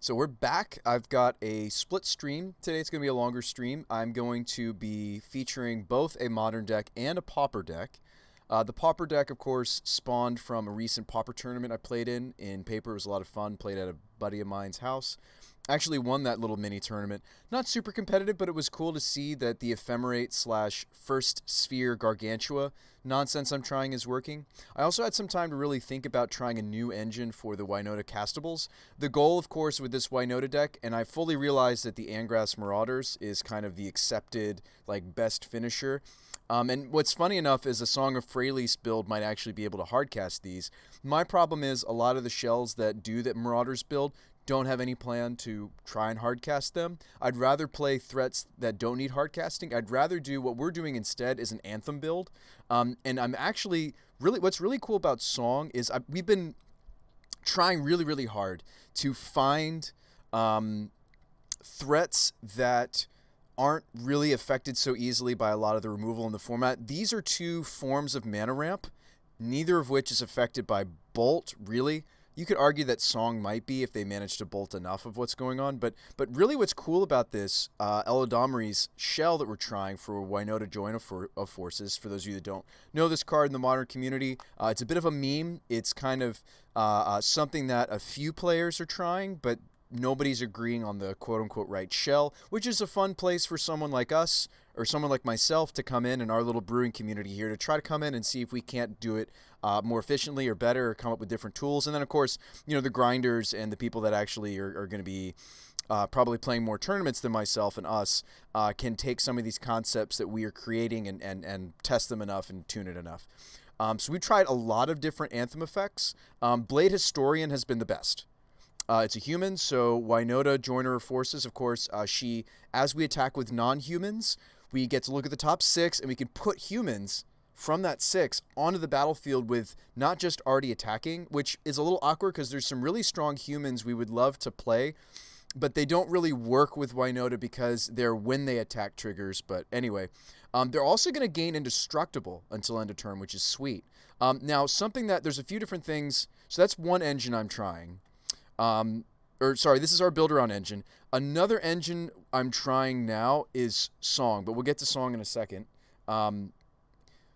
So we're back. I've got a split stream. Today it's going to be a longer stream. I'm going to be featuring both a modern deck and a pauper deck. The pauper deck, of course, spawned from a recent pauper tournament I played in Paper. It was a lot of fun. Played at a buddy of mine's house. Actually won that little mini tournament. Not super competitive, but it was cool to see that the ephemerate slash first sphere gargantua nonsense I'm trying is working. I also had some time to really think about trying a new engine for the Winota castables. The goal, of course, with this Winota deck, and I fully realize that the Angrass Marauders is kind of the accepted, like, best finisher. And what's funny enough is a Song of Freylease build might actually be able to hardcast these. My problem is a lot of the shells that do that Marauders build don't have any plan to try and hardcast them. I'd rather play threats that don't need hardcasting. I'd rather do what we're doing instead is an Anthem build. And I'm actually what's really cool about Song is we've been trying really hard to find threats that aren't really affected so easily by a lot of the removal in the format. These are two forms of mana ramp, neither of which is affected by Bolt, really. You could argue that Song might be if they manage to bolt enough of what's going on, but really what's cool about this Elodomri's shell that we're trying for Winota Join of Forces, for those of you that don't know this card in the modern community, it's a bit of a meme. It's kind of something that a few players are trying, but nobody's agreeing on the quote-unquote right shell, which is a fun place for someone like us or someone like myself to come in our little brewing community here to try to come in and see if we can't do it more efficiently or better or come up with different tools. And then, of course, the grinders and the people that actually are going to be probably playing more tournaments than myself and us can take some of these concepts that we are creating and test them enough and tune it enough. So we tried a lot of different Anthem effects. Blade Historian has been the best. It's a human, so Winota, Joiner of Forces, of course, as we attack with non-humans, we get to look at the top 6, and we can put humans from that 6 onto the battlefield with not just already attacking, which is a little awkward because there's some really strong humans we would love to play, but they don't really work with Winota because they're when they attack triggers. But anyway, they're also going to gain Indestructible until end of turn, which is sweet. Now, there's a few different things. So that's one engine I'm trying. This is our build-around engine. Another engine I'm trying now is Song, but we'll get to Song in a second.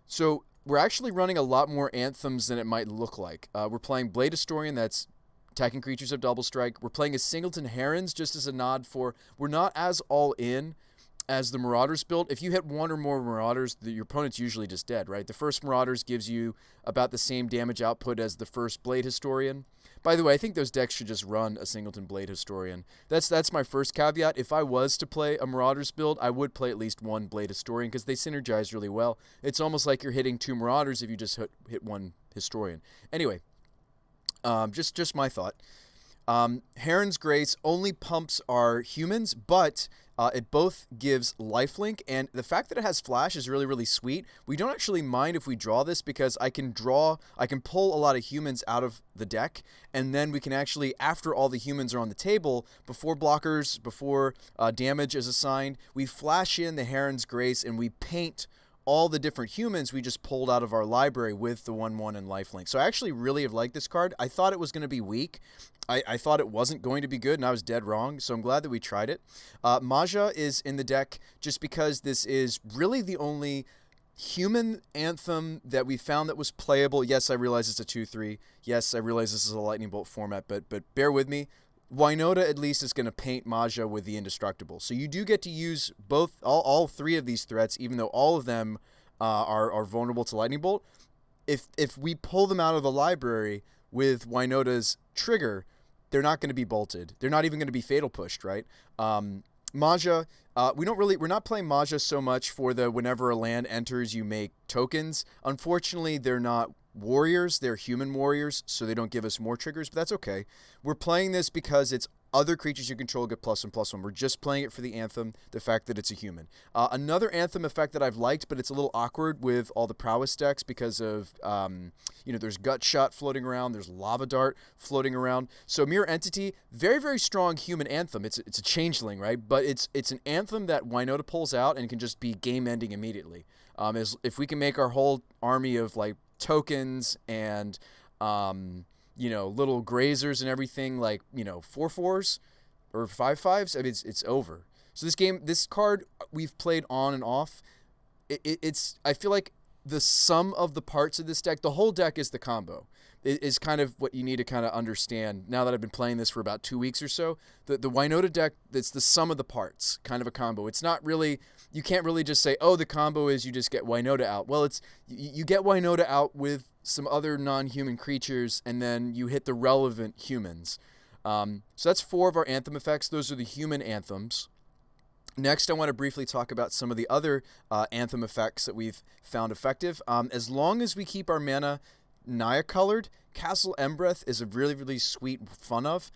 So we're actually running a lot more Anthems than it might look like. We're playing Blade Historian, that's attacking creatures of double strike. We're playing a Singleton Herons just as a nod for we're not as all-in as the Marauders build. If you hit one or more Marauders, your opponent's usually just dead, right? The first Marauders gives you about the same damage output as the first Blade Historian. By the way, I think those decks should just run a Singleton Blade Historian. That's my first caveat. If I was to play a Marauders build, I would play at least one Blade Historian because they synergize really well. It's almost like you're hitting two Marauders if you just hit one Historian. Anyway, just my thought. Heron's Grace only pumps our humans, but it both gives lifelink, and the fact that it has flash is really sweet. We don't actually mind if we draw this because I can pull a lot of humans out of the deck, and then we can actually, after all the humans are on the table, before damage is assigned, we flash in the Heron's Grace and we paint all the different humans we just pulled out of our library with the 1/1 and lifelink. So I actually really have liked this card. I thought it was going to be weak. I thought it wasn't going to be good, and I was dead wrong, so I'm glad that we tried it. Maja is in the deck just because this is really the only human Anthem that we found that was playable. Yes, I realize it's a 2/3. Yes, I realize this is a Lightning Bolt format, but bear with me. Winota at least is going to paint Maja with the Indestructible. So you do get to use all three of these threats, even though all of them are vulnerable to Lightning Bolt. If we pull them out of the library with Winota's trigger, they're not going to be bolted. They're not even going to be fatal pushed, right? Maja, we're not playing Maja so much for the whenever a land enters, you make tokens. Unfortunately, they're not warriors, they're human warriors, so they don't give us more triggers, but that's okay. We're playing this because it's other creatures you control get +1/+1. We're just playing it for the Anthem, the fact that it's a human. Another Anthem effect that I've liked, but it's a little awkward with all the prowess decks because of, there's Gut Shot floating around, there's Lava Dart floating around. So Mirror Entity, very strong human Anthem. It's a changeling, right? But it's an Anthem that Winota pulls out and can just be game-ending immediately. If we can make our whole army of, like, tokens and little grazers and everything, like 4/4s or 5/5s. I mean, it's over. So this card we've played on and off. It's I feel like the sum of the parts of this deck, the whole deck is the combo. It is kind of what you need to kind of understand now that I've been playing this for about 2 weeks or so. The Winota deck, it's the sum of the parts, kind of a combo. It's not really, you can't really just say, oh, the combo is you just get Winota out. Well, it's you get Winota out with some other non-human creatures, and then you hit the relevant humans. So that's 4 of our anthem effects. Those are the human anthems. Next, I want to briefly talk about some of the other anthem effects that we've found effective. As long as we keep our mana Naya colored, Castle Embereth is a really, really sweet fun of.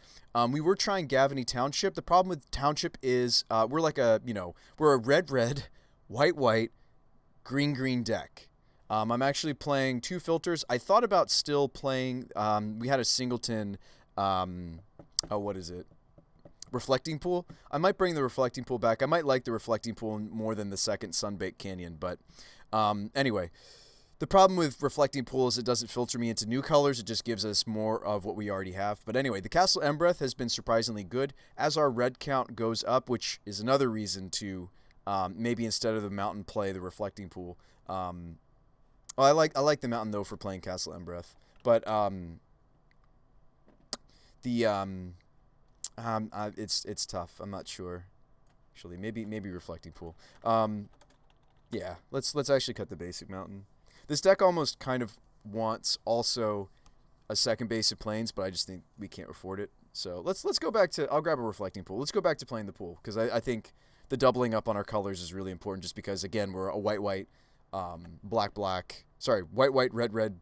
We were trying Gavany Township. The problem with Township is we're like we're a red, white, green deck. I'm actually playing 2 filters. I thought about still playing, we had a singleton, what is it? Reflecting Pool. I might bring the Reflecting Pool back. I might like the Reflecting Pool more than the second Sunbaked Canyon, but anyway, the problem with Reflecting Pool is it doesn't filter me into new colors. It just gives us more of what we already have. But anyway, the Castle Embereth has been surprisingly good as our red count goes up, which is another reason to maybe instead of the mountain play the Reflecting Pool. I like the mountain though for playing Castle Embereth, but it's tough. I'm not sure. Actually, maybe Reflecting Pool. Yeah, let's actually cut the basic mountain. This deck almost kind of wants also a second basic plains, but I just think we can't afford it. So let's go back to, I'll grab a Reflecting Pool. Let's go back to playing the pool, because I think the doubling up on our colors is really important, just because, again, we're a white, black, sorry, white, red,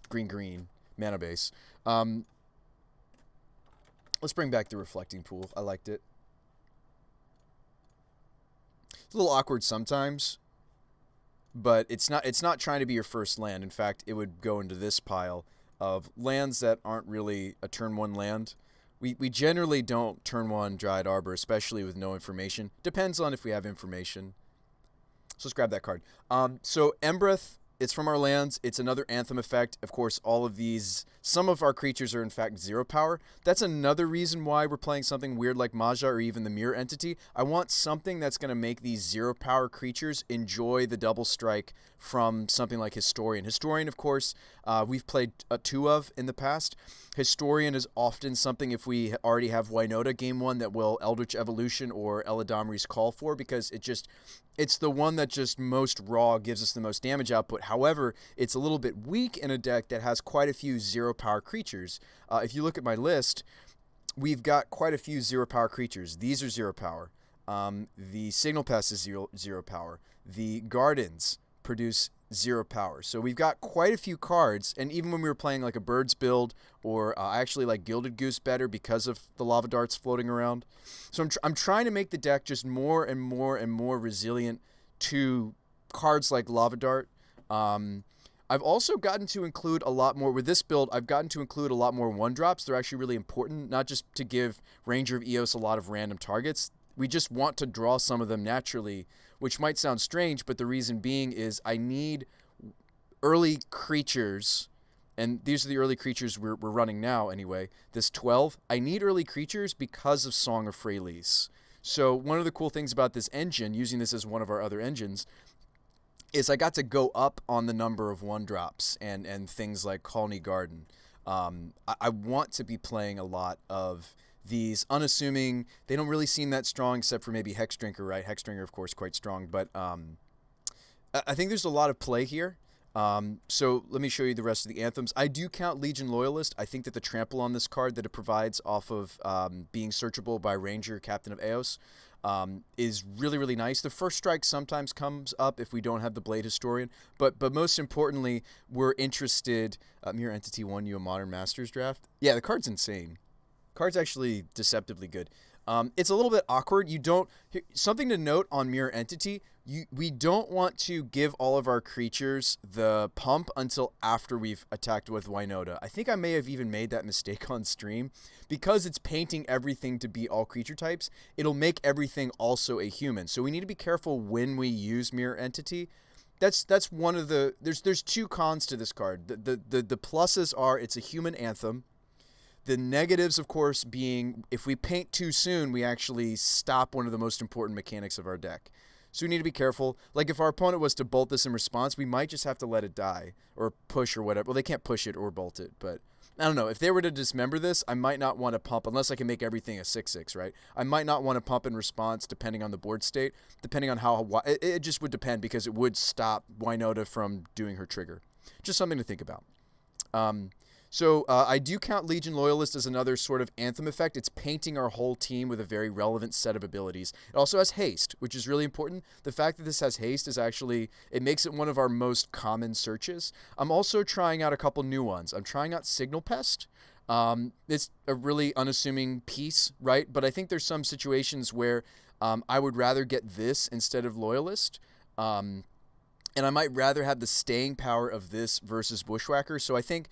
green mana base. Let's bring back the Reflecting Pool. I liked it. It's a little awkward sometimes, but it's not trying to be your first land. In fact, it would go into this pile of lands that aren't really a turn 1 land. We generally don't turn 1 Dryad Arbor, especially with no information. Depends on if we have information. So let's grab that card. So Embereth, it's from our lands. It's another anthem effect. Of course, all of these, some of our creatures are in fact 0 power. That's another reason why we're playing something weird like Maja or even the Mirror Entity. I want something that's going to make these 0 power creatures enjoy the double strike from something like Historian. Historian, of course, we've played 2 of in the past. Historian is often something, if we already have Winota game 1, that will Eldritch Evolution or Eladamri's Call for, because it's the one that just most raw gives us the most damage output. However, it's a little bit weak in a deck that has quite a few 0 power creatures. If you look at my list, we've got quite a few 0 power creatures. These are 0 power. The Signal Pest is 0 power. The Gardens produce 0 power. So we've got quite a few cards, and even when we were playing like a Birds build, or I actually like Gilded Goose better because of the Lava Darts floating around. So I'm trying to make the deck just more and more resilient to cards like Lava Dart. I've also gotten to include a lot more, with this build, I've gotten to include a lot more 1-drops. They're actually really important, not just to give Ranger of Eos a lot of random targets. We just want to draw some of them naturally, which might sound strange, but the reason being is I need early creatures, and these are the early creatures we're running now anyway, this 12. I need early creatures because of Song of Freyalise. So one of the cool things about this engine, using this as one of our other engines, is I got to go up on the number of 1-drops and things like Colony Garden. I want to be playing a lot of these unassuming, they don't really seem that strong except for maybe Hexdrinker, right? Hexdrinker, of course, quite strong, but I think there's a lot of play here. So let me show you the rest of the anthems. I do count Legion Loyalist. I think that the trample on this card that it provides off of being searchable by Ranger, Captain of Eos, is really, really nice. The first strike sometimes comes up if we don't have the Blade Historian, but most importantly, we're interested. Mirror Entity won you a Modern Masters draft. Yeah, the card's insane. Card's actually deceptively good. It's a little bit awkward. Something to note on Mirror Entity, we don't want to give all of our creatures the pump until after we've attacked with Winota. I think I may have even made that mistake on stream. Because it's painting everything to be all creature types, it'll make everything also a human. So we need to be careful when we use Mirror Entity. that's one of the there's two cons to this card. The pluses are it's a human anthem. The negatives, of course, being if we paint too soon, we actually stop one of the most important mechanics of our deck. So we need to be careful. Like if our opponent was to bolt this in response, we might just have to let it die or push or whatever. Well, they can't push it or bolt it, but I don't know. If they were to dismember this, I might not want to pump unless I can make everything a 6/6, right? I might not want to pump in response depending on the board state, depending on how it just would depend because it would stop Winota from doing her trigger. Just something to think about. So I do count Legion Loyalist as another sort of anthem effect. It's painting our whole team with a very relevant set of abilities. It also has haste, which is really important. The fact that this has haste is actually, it makes it one of our most common searches. I'm also trying out a couple new ones. I'm trying out Signal Pest. It's a really unassuming piece, right? But I think there's some situations where I would rather get this instead of Loyalist. And I might rather have the staying power of this versus Bushwhacker. So I think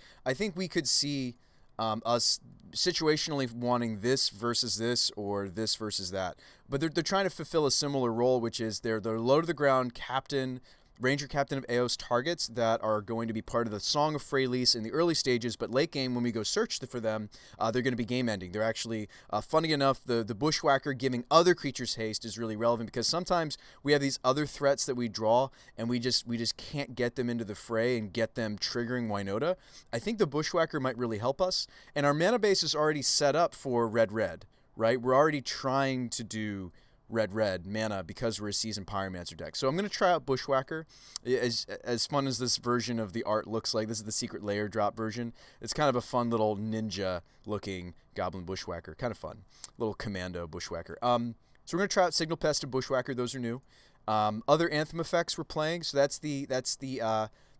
we could see us situationally wanting this versus this or this versus that. But they're trying to fulfill a similar role, which is they're low to the ground captain, Ranger Captain of Eos targets that are going to be part of the Song of Freylease in the early stages, but late game, when we go search for them, they're going to be game ending. They're actually, funny enough, the Bushwhacker giving other creatures haste is really relevant because sometimes we have these other threats that we draw and we just can't get them into the fray and get them triggering Winota. I think the Bushwhacker might really help us, and our mana base is already set up for red-red, right? We're already trying to do red mana because we're a seasoned Pyromancer deck. So I'm going to try out Bushwhacker. As fun as this version of the art looks like, this is the secret layer drop version. It's kind of a fun little ninja looking Goblin Bushwhacker. Kind of fun. Little commando Bushwhacker. So we're going to try out Signal Pest and Bushwhacker. Those are new. Other anthem effects we're playing. So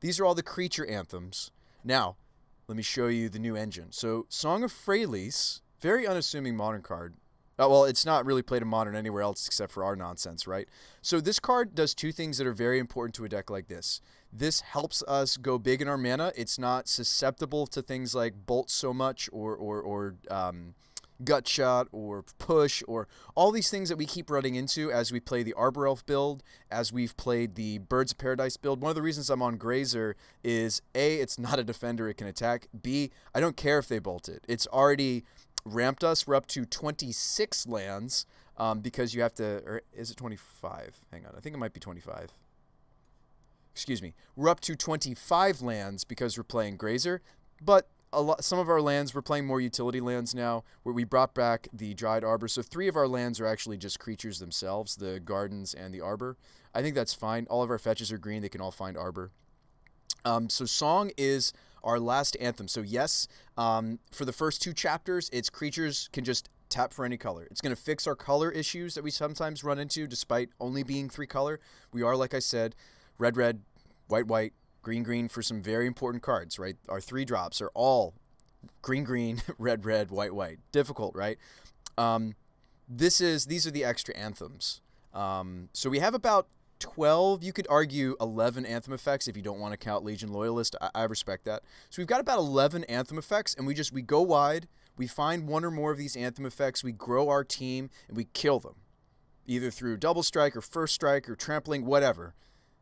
these are all the creature anthems. Now, let me show you the new engine. So Song of Freylease, very unassuming modern card. Well, it's not really played in Modern anywhere else except for our nonsense, right? So this card does two things that are very important to a deck like this. This helps us go big in our mana. It's not susceptible to things like Bolt so much or Gut Shot or Push or all these things that we keep running into as we play the Arbor Elf build, as we've played the Birds of Paradise build. One of the reasons I'm on Grazer is A, it's not a defender, it can attack. B, I don't care if they bolt it. It's already ramped us. We're up to 26 lands because you have to, or is it 25? Hang on, I think it might be 25. Excuse me. We're up to 25 lands because we're playing Grazer, but some of our lands, we're playing more utility lands now, where we brought back the Dried Arbor. So 3 of our lands are actually just creatures themselves, the Gardens and the Arbor. I think that's fine. All of our fetches are green. They can all find Arbor. So Song is our last anthem. So yes, for the first 2 chapters, it's creatures can just tap for any color. It's going to fix our color issues that we sometimes run into despite only being 3 color. We are, like I said, red, white, green for some very important cards, right? Our 3 drops are all green, red, white. Difficult, right? These are the extra anthems. So we have about 12, you could argue 11 anthem effects if you don't want to count Legion Loyalist. I respect that. So we've got about 11 anthem effects, and we go wide, we find one or more of these anthem effects, we grow our team, and we kill them. Either through double strike or first strike or trampling, whatever.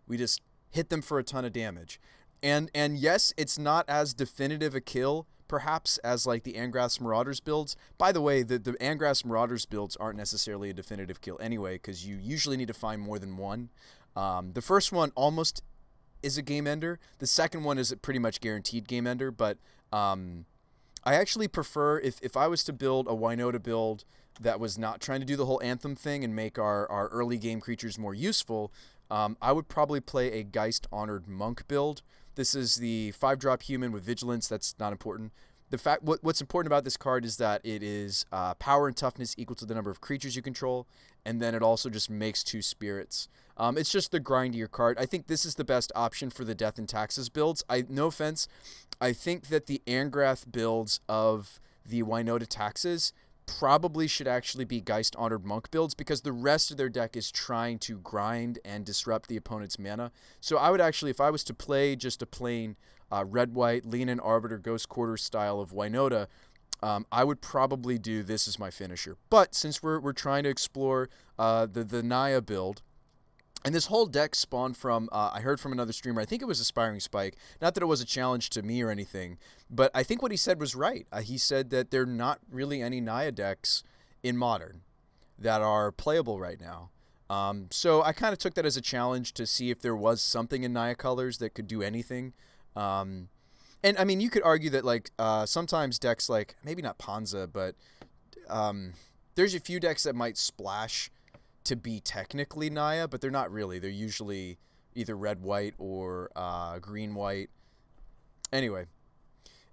We just hit them for a ton of damage. And yes, it's not as definitive a kill, perhaps, as like the Angrath's Marauders builds. By the way, the Angrath's Marauders builds aren't necessarily a definitive kill anyway, because you usually need to find more than one. The first one almost is a game ender. The second one is a pretty much guaranteed game ender, but I actually prefer, if I was to build a Winota build that was not trying to do the whole anthem thing and make our early game creatures more useful, I would probably play a Geist Honored Monk build. This is the 5-drop human with vigilance. That's not important. What's important about this card is that it is power and toughness equal to the number of creatures you control, and then it also just makes 2 spirits. It's just the grindier card. I think this is the best option for the Death and Taxes builds. No offense, I think that the Angrath builds of the Winota Taxes probably should actually be Geist Honored Monk builds because the rest of their deck is trying to grind and disrupt the opponent's mana. So I would actually, if I was to play just a plain red-white, Leonin Arbiter, Ghost Quarter style of Winota, I would probably do this as my finisher. But since we're trying to explore the Naya build, And this whole deck spawned from, I heard from another streamer, I think it was Aspiring Spike. Not that it was a challenge to me or anything, but I think what he said was right. He said that there are not really any Naya decks in Modern that are playable right now. So I kind of took that as a challenge to see if there was something in Naya colors that could do anything. Um, and I mean, you could argue that like sometimes decks like maybe not Panza, but there's a few decks that might splash to be technically Naya, but they're not really. They're usually either red white or green white. Anyway,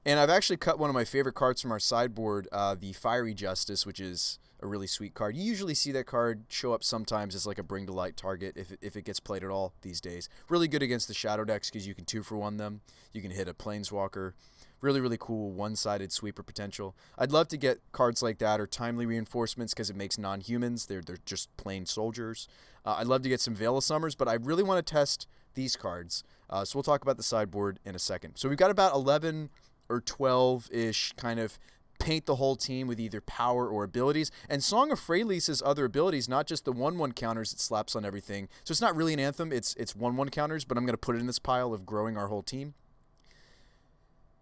and I've actually cut one of my favorite cards from our sideboard, the Fiery Justice, which is a really sweet card. You usually see that card show up sometimes as like a bring to light target if it gets played at all these days. Really good against the shadow decks because you can 2-for-1 them. You can hit a Planeswalker. Really, really cool one-sided sweeper potential. I'd love to get cards like that or Timely Reinforcements because it makes non-humans. They're just plain soldiers. I'd love to get some Veil of Summers, but I really want to test these cards. So we'll talk about the sideboard in a second. So we've got about 11 or 12-ish kind of paint the whole team with either power or abilities. And Song of Freylise's other abilities, not just the 1/1 counters it slaps on everything. So it's not really an Anthem. It's 1/1 counters, but I'm going to put it in this pile of growing our whole team.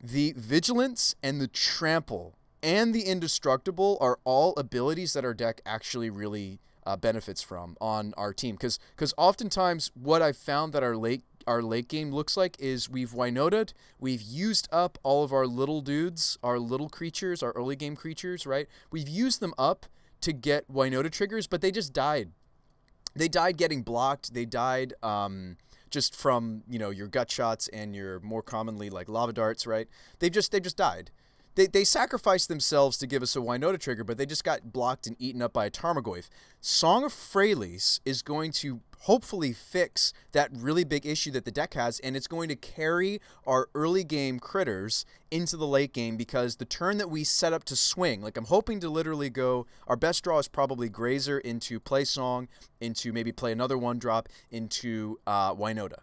The Vigilance and the Trample and the Indestructible are all abilities that our deck actually really benefits from on our team. Because oftentimes what I've found that our late game looks like is we've Winota'd, we've used up all of our little dudes, our little creatures, our early game creatures, right? We've used them up to get Winota triggers, but they just died. They died getting blocked. They died just from, your gut shots and your more commonly like lava darts, right? They've just died. They sacrificed themselves to give us a Winota trigger, but they just got blocked and eaten up by a Tarmogoyf. Song of Freylise is going to hopefully fix that really big issue that the deck has, and it's going to carry our early game critters into the late game because the turn that we set up to swing, like I'm hoping to literally go, our best draw is probably Grazer into Play Song, into maybe play another 1-drop, into Winota.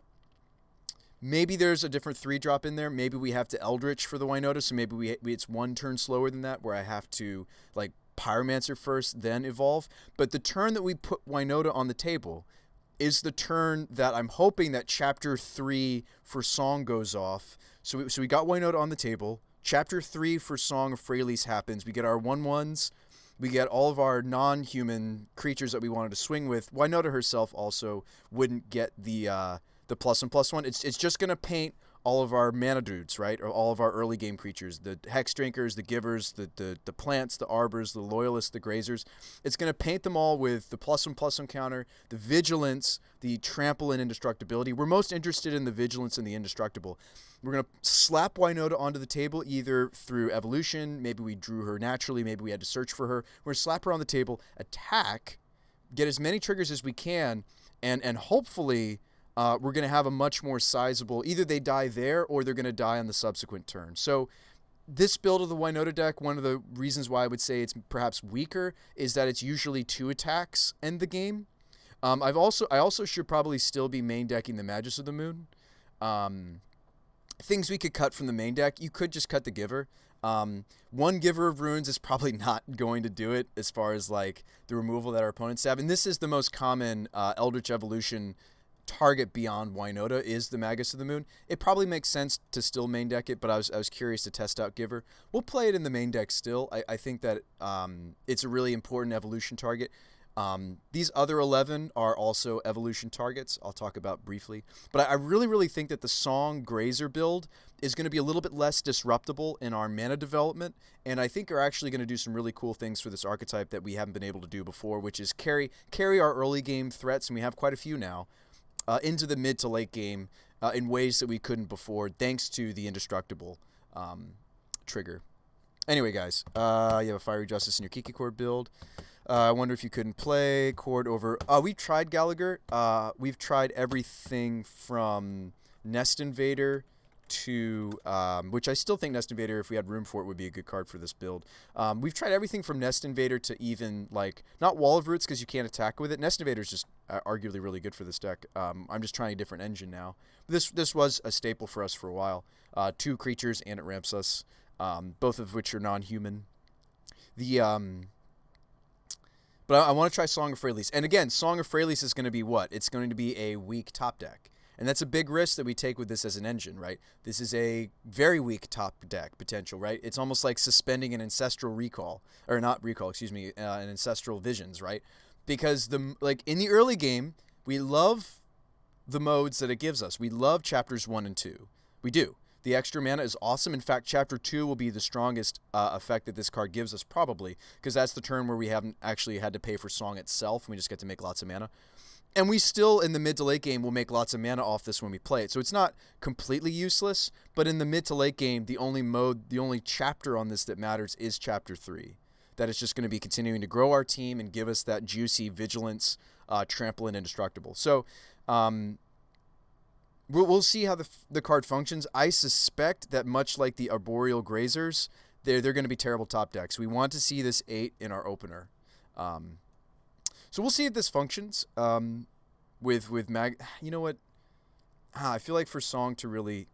Maybe there's a different 3-drop in there. Maybe we have to Eldritch for the Winota, so maybe it's one turn slower than that where I have to like Pyromancer first, then evolve. But the turn that we put Winota on the table is the turn that I'm hoping that Chapter 3 for Song goes off. So we got Winota on the table. Chapter 3 for Song of Freylise happens. We get our 1/1s. We get all of our non-human creatures that we wanted to swing with. Winota herself also wouldn't get the +1/+1. It's just going to paint all of our mana dudes, right? Or all of our early game creatures. The Hex Drinkers, the Givers, the Plants, the Arbors, the Loyalists, the Grazers. It's going to paint them all with the +1/+1 counter, the Vigilance, the Trample, and Indestructibility. We're most interested in the Vigilance and the Indestructible. We're going to slap Winota onto the table either through evolution. Maybe we drew her naturally. Maybe we had to search for her. We're going to slap her on the table, attack, get as many triggers as we can, and hopefully we're going to have a much more sizable, either they die there or they're going to die on the subsequent turn. So this build of the Winota deck, one of the reasons why I would say it's perhaps weaker is that it's usually 2 attacks end the game. I also should probably still be main decking the Magus of the Moon. Things we could cut from the main deck, you could just cut the Giver. One Giver of Runes is probably not going to do it as far as like the removal that our opponents have. And this is the most common Eldritch Evolution target beyond Winota is the Magus of the Moon. It probably makes sense to still main deck it, but I was curious to test out Giver. We'll play it in the main deck still. I think that it's a really important evolution target. These other 11 are also evolution targets I'll talk about briefly. But I really, really think that the Song Grazer build is going to be a little bit less disruptible in our mana development, and I think are actually going to do some really cool things for this archetype that we haven't been able to do before, which is carry our early game threats, and we have quite a few now, into the mid to late game in ways that we couldn't before, thanks to the Indestructible trigger. Anyway, guys, you have a Fiery Justice in your Kiki Chord build. I wonder if you couldn't play Chord over... we've tried Gallagher. We've tried everything from Nest Invader to... which I still think Nest Invader, if we had room for it, would be a good card for this build. We've tried everything from Nest Invader to even, like... Not Wall of Roots, because you can't attack with it. Nest Invader is just arguably really good for this deck. I'm just trying a different engine now. This was a staple for us for a while. 2 creatures, and it ramps us. Both of which are non-human. The But I want to try Song of Freyalise. And again, Song of Freyalise is going to be what? It's going to be a weak top deck. And that's a big risk that we take with this as an engine, right? This is a very weak top deck potential, right? It's almost like suspending an ancestral recall, or not recall, excuse me, an ancestral visions, right? Because in the early game, we love the modes that it gives us. We love chapters 1 and 2. We do. The extra mana is awesome. In fact, Chapter 2 will be the strongest effect that this card gives us, probably, because that's the turn where we haven't actually had to pay for Song itself, and we just get to make lots of mana. And we still, in the mid to late game, will make lots of mana off this when we play it. So it's not completely useless, but in the mid to late game, the only chapter on this that matters is Chapter 3. That is just going to be continuing to grow our team and give us that juicy vigilance, trample, and indestructible. So, we'll see how the card functions. I suspect that much like the Arboreal Grazers, they're going to be terrible top decks. We want to see this 8 in our opener. So we'll see if this functions with Mag. You know what? I feel like for Song to really...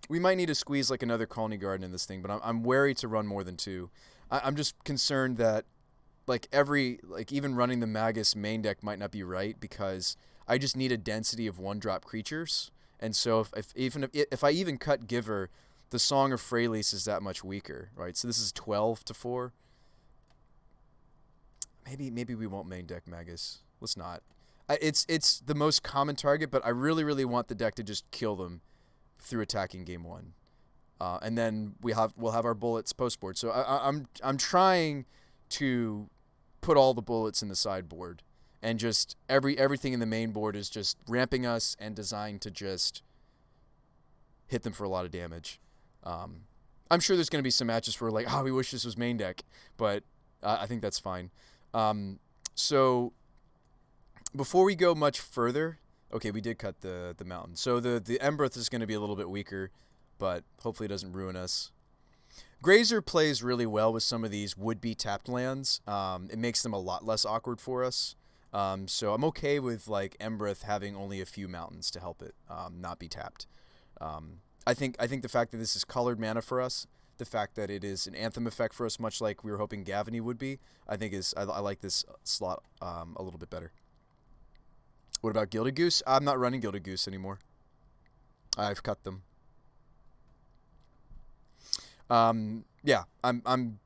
We might need to squeeze like another Colony Garden in this thing, but I'm wary to run more than 2. I'm just concerned that even running the Magus main deck might not be right, because I just need a density of 1-drop creatures, and so if I even cut Giver, the Song of Freyalise is that much weaker, right? So this is 12 to 4. Maybe we won't main deck Magus. Let's not. It's the most common target, but I really want the deck to just kill them through attacking game 1, and then we'll have our bullets post board. So I'm trying to put all the bullets in the sideboard. And just everything in the main board is just ramping us and designed to just hit them for a lot of damage. I'm sure there's going to be some matches where we wish this was main deck, but I think that's fine. So before we go much further, okay, we did cut the mountain. So the Embereth is going to be a little bit weaker, but hopefully it doesn't ruin us. Grazer plays really well with some of these would-be tapped lands. It makes them a lot less awkward for us. So I'm okay with Embereth having only a few mountains to help it not be tapped. I think the fact that this is colored mana for us, the fact that it is an Anthem effect for us, much like we were hoping Gavany would be, I like this slot a little bit better. What about Gilded Goose? I'm not running Gilded Goose anymore. I've cut them. Yeah, I'm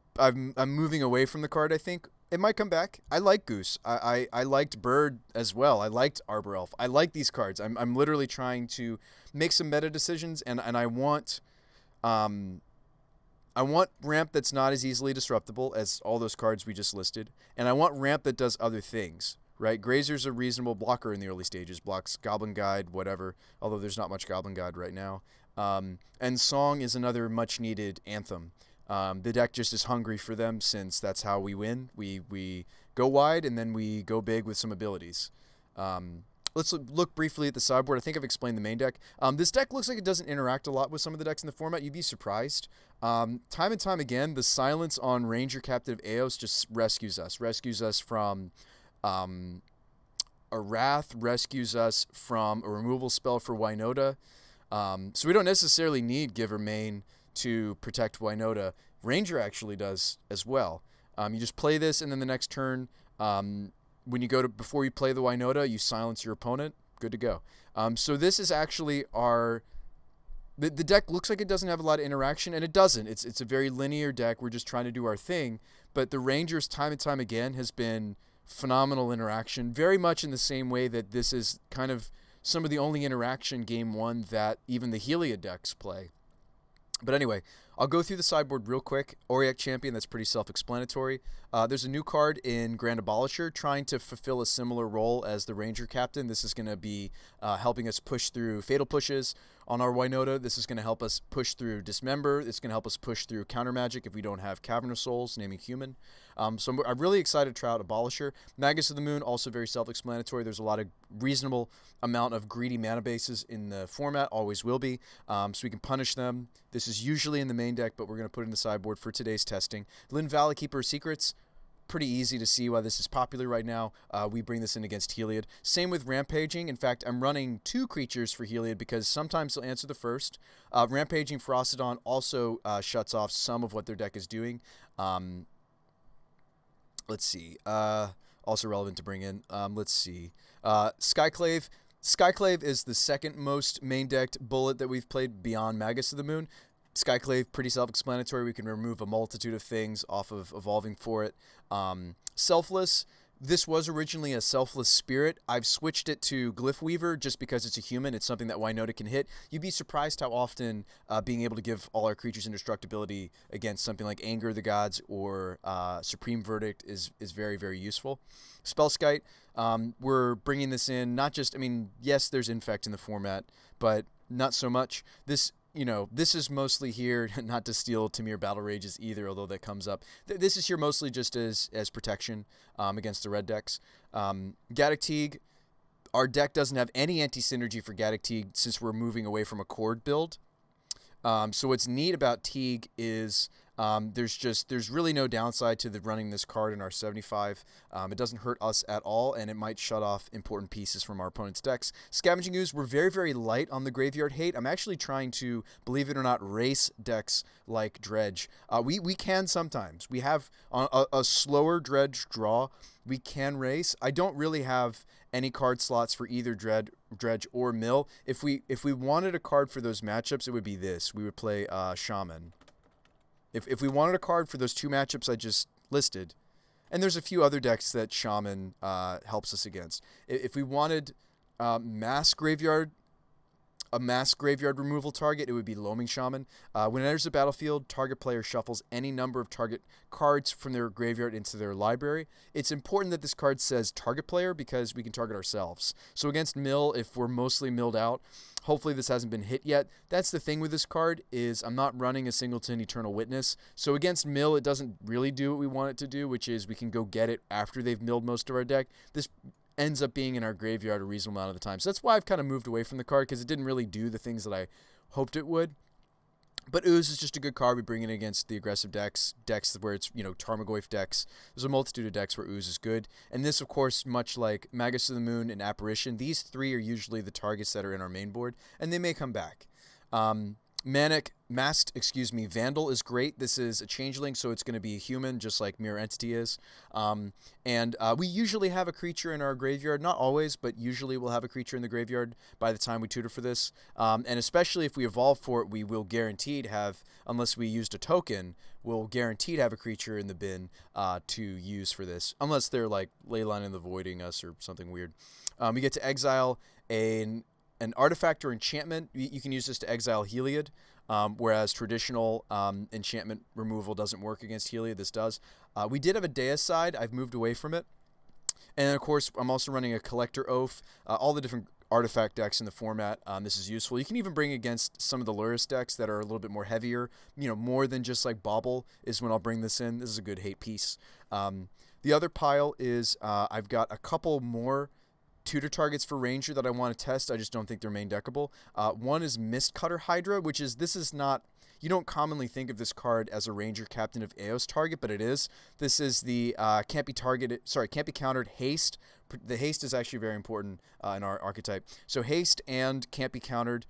moving away from the card, I think. It might come back. I like Goose. I liked Bird as well. I liked Arbor Elf. I like these cards. I'm literally trying to make some meta decisions, and I want ramp that's not as easily disruptible as all those cards we just listed, and I want ramp that does other things. Right? Grazer's a reasonable blocker in the early stages. Blocks Goblin Guide, whatever. Although there's not much Goblin Guide right now. And Song is another much-needed Anthem. The deck just is hungry for them, since that's how we win. We go wide, and then we go big with some abilities. Let's look briefly at the sideboard. I think I've explained the main deck. This deck looks like it doesn't interact a lot with some of the decks in the format. You'd be surprised. Time and time again, the silence on Ranger Captive Eos just rescues us from... a Wrath, rescues us from a removal spell for Winota. So we don't necessarily need Giver main to protect Winota. Ranger actually does as well. You just play this, and then the next turn, when you before you play the Winota, you silence your opponent. Good to go. So this is actually the deck looks like it doesn't have a lot of interaction, and it doesn't. It's a very linear deck. We're just trying to do our thing. But the Rangers, time and time again, has been phenomenal interaction, very much in the same way that this is kind of some of the only interaction game 1 that even the Helia decks play. But anyway, I'll go through the sideboard real quick. Auric Champion, that's pretty self-explanatory. There's a new card in Grand Abolisher trying to fulfill a similar role as the Ranger Captain. This is going to be helping us push through Fatal Pushes on our Winota. This is going to help us push through Dismember. It's going to help us push through Counter Magic if we don't have Cavern of Souls, naming Human. So I'm really excited to try out Abolisher. Magus of the Moon, also very self-explanatory. There's a lot of reasonable amount of greedy mana bases in the format, always will be, so we can punish them. This is usually in the main deck, but we're going to put it in the sideboard for today's testing. Lynn Valley, Keeper of Secrets. Pretty easy to see why this is popular right now. We bring this in against Heliod. Same with Rampaging. In fact, I'm running 2 creatures for Heliod because sometimes they'll answer the first. Rampaging Ferocidon also shuts off some of what their deck is doing. Let's see. Also relevant to bring in. Let's see. Skyclave. Skyclave is the second most main decked bullet that we've played beyond Magus of the Moon. Skyclave, pretty self-explanatory. We can remove a multitude of things off of evolving for it. Selfless. This was originally a selfless spirit. I've switched it to Glyph Weaver just because it's a human. It's something that Winota can hit. You'd be surprised how often being able to give all our creatures indestructibility against something like Anger of the Gods or Supreme Verdict is very, very useful. Spellskite, we're bringing this in, not just, I mean, yes, there's Infect in the format, but not so much. This is mostly here, not to steal Tamir Battle Rages either, although that comes up. This is here mostly just as protection against the red decks. Gaddock Teague, our deck doesn't have any anti-synergy for Gaddock Teague since we're moving away from a Chord build. So what's neat about Teague is there's really no downside to running this card in our 75. It doesn't hurt us at all, and it might shut off important pieces from our opponent's decks. Scavenging Ooze, we're very, very light on the graveyard hate. I'm actually trying to, believe it or not, race decks like Dredge. We can sometimes. We have a slower Dredge draw. We can race. I don't really have any card slots for either Dredge or Mill. If we wanted a card for those matchups, it would be this. We would play Shaman. If we wanted a card for those two matchups I just listed, and there's a few other decks that Shaman helps us against. If we wanted mass graveyard removal target, it would be Loaming Shaman. When it enters the battlefield, target player shuffles any number of target cards from their graveyard into their library. It's important that this card says target player because we can target ourselves. So against Mill, if we're mostly milled out, hopefully this hasn't been hit yet. That's the thing with this card is I'm not running a Singleton Eternal Witness. So against Mill, it doesn't really do what we want it to do, which is we can go get it after they've milled most of our deck. This ends up being in our graveyard a reasonable amount of the time. So that's why I've kind of moved away from the card because it didn't really do the things that I hoped it would. But Ooze is just a good card. We bring it against the aggressive decks where it's, Tarmogoyf decks. There's a multitude of decks where Ooze is good. And this, of course, much like Magus of the Moon and Apparition, these three are usually the targets that are in our main board, and they may come back. Vandal is great. This is a changeling, so it's going to be a human, just like Mirror Entity is. We usually have a creature in our graveyard. Not always, but usually we'll have a creature in the graveyard by the time we tutor for this. And especially if we evolve for it, we will guaranteed have, unless we used a token, we'll guaranteed have a creature in the bin to use for this. Unless they're like Leyline and the Voiding us or something weird. We get to exile an artifact or enchantment. You can use this to exile Heliod, whereas traditional enchantment removal doesn't work against Heliod. This does. We did have a Deicide. I've moved away from it. And, of course, I'm also running a Collector Oath. All the different artifact decks in the format, this is useful. You can even bring against some of the Lurrus decks that are a little bit more heavier. More than just like Bauble is when I'll bring this in. This is a good hate piece. The other pile is I've got a couple more tutor targets for Ranger that I want to test. I just don't think they're main deckable. One is Mistcutter Hydra, this is not, you don't commonly think of this card as a Ranger Captain of Eos target, but it is. This is the can't be countered haste. The haste is actually very important in our archetype. So haste and can't be countered.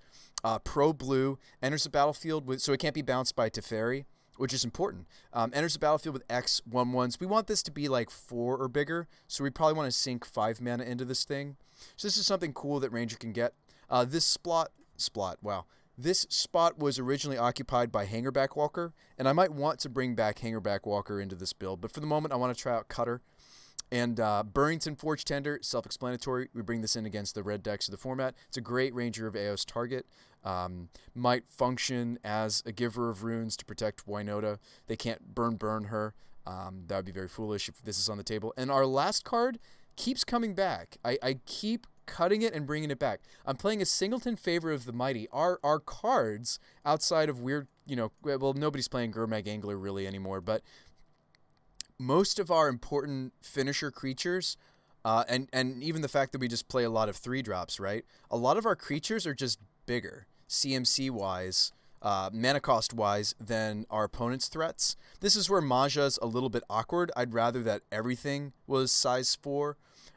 Pro blue enters the battlefield so it can't be bounced by Teferi, which is important. Enters the battlefield with X 1/1s. We want this to be like 4 or bigger, so we probably want to sink 5 mana into this thing. So this is something cool that Ranger can get. This spot was originally occupied by Hangerback Walker, and I might want to bring back Hangerback Walker into this build, but for the moment I want to try out Cutter. And Burrington Forge Tender, self-explanatory. We bring this in against the red decks of the format. It's a great Ranger of Eos target. Might function as a giver of runes to protect Winota. They can't burn her. That would be very foolish if this is on the table. And our last card keeps coming back. I keep cutting it and bringing it back. I'm playing a Singleton Favor of the Mighty. Our cards, outside of weird, nobody's playing Gurmag Angler really anymore, but most of our important finisher creatures, and even the fact that we just play a lot of 3-drops, right? A lot of our creatures are just bigger, CMC-wise, mana cost-wise, than our opponent's threats. This is where Maja's a little bit awkward. I'd rather that everything was size 4.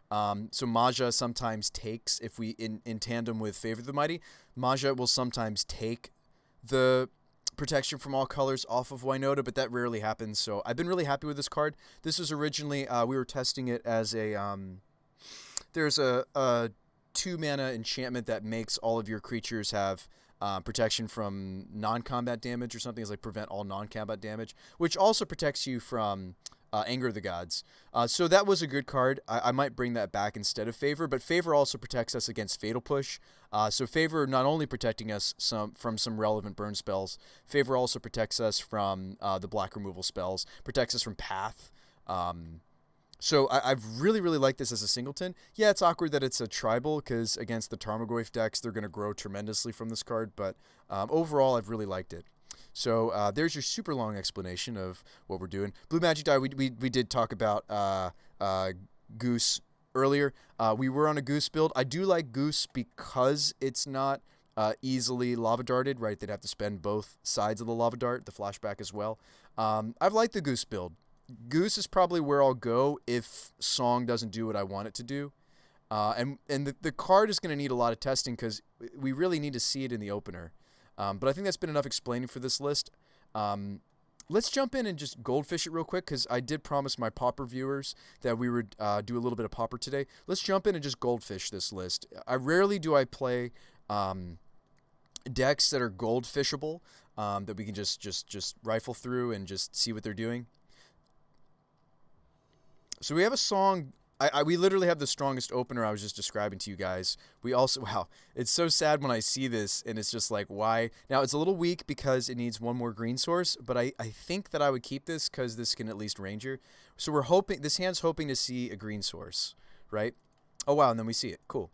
So Maja sometimes takes, if we in tandem with Favor of the Mighty, Maja will sometimes take the protection from all colors off of Winota, but that rarely happens, so I've been really happy with this card. This was originally, we were testing it as a, there's a 2-mana enchantment that makes all of your creatures have protection from non-combat damage or something. It's like prevent all non-combat damage, which also protects you from Anger of the Gods. So that was a good card. I might bring that back instead of Favor, but Favor also protects us against Fatal Push. So Favor not only protecting us from some relevant burn spells, Favor also protects us from the black removal spells, protects us from Path. So I've really, really liked this as a singleton. Yeah, it's awkward that it's a tribal, because against the Tarmogoyf decks, they're going to grow tremendously from this card, but overall, I've really liked it. So there's your super long explanation of what we're doing. Blue Magic Die, we did talk about Goose earlier. We were on a Goose build. I do like Goose because it's not easily lava darted, right? They'd have to spend both sides of the lava dart, the flashback as well. I've liked the Goose build. Goose is probably where I'll go if Song doesn't do what I want it to do. And the card is going to need a lot of testing because we really need to see it in the opener. But I think that's been enough explaining for this list. Let's jump in and just goldfish it real quick, because I did promise my Pauper viewers that we would do a little bit of Pauper today. Let's jump in and just goldfish this list. Rarely do I play decks that are goldfishable, that we can just rifle through and just see what they're doing. So we have a Song. We literally have the strongest opener I was just describing to you guys. We also, wow, it's so sad when I see this, and it's just like, why? Now, it's a little weak because it needs one more green source, but I think that I would keep this because this can at least Ranger. So we're hoping, this hand's hoping to see a green source, right? Oh, wow, and then we see it. Cool.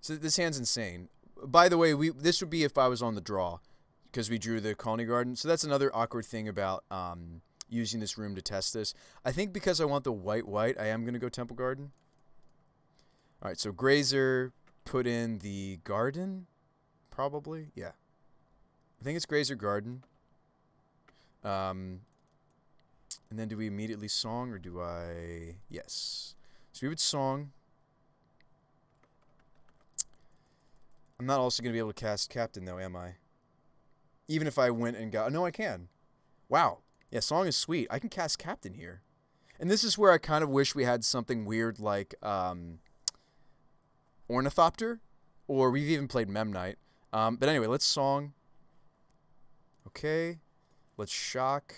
So this hand's insane. By the way, this would be if I was on the draw, because we drew the Colony Garden. So that's another awkward thing about using this room to test this. I think because I want the white, I am going to go Temple Garden. All right, so Grazer, put in the Garden, probably. Yeah. I think it's Grazer Garden. And then do we immediately Song, or do I... Yes. So we would Song. I'm not also going to be able to cast Captain, though, am I? Even if I went and got... No, I can. Wow. Yeah, Song is sweet. I can cast Captain here. And this is where I kind of wish we had something weird like Ornithopter, or we've even played Memnite. But anyway, let's Song. Okay. Let's Shock.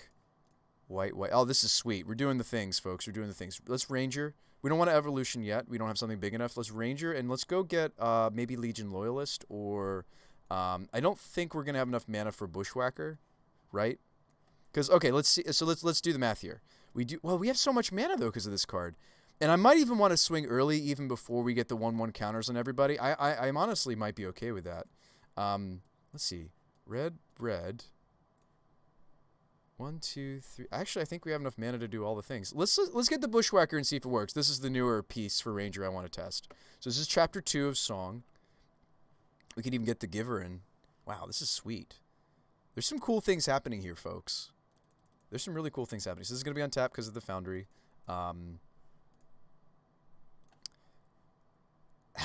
White. Oh, this is sweet. We're doing the things, folks. We're doing the things. Let's Ranger. We don't want to Evolution yet. We don't have something big enough. Let's Ranger, and let's go get maybe Legion Loyalist, or I don't think we're going to have enough mana for Bushwhacker, right? Because, okay, let's see. So let's do the math here. We have so much mana, though, because of this card. And I might even want to swing early, even before we get the 1/1 counters on everybody. I honestly might be okay with that. Let's see. Red. 1, 2, 3. Actually, I think we have enough mana to do all the things. Let's get the Bushwhacker and see if it works. This is the newer piece for Ranger I want to test. So this is Chapter 2 of Song. We could even get the Giver in. Wow, this is sweet. There's some cool things happening here, folks. There's some really cool things happening. So this is going to be on tap because of the Foundry. I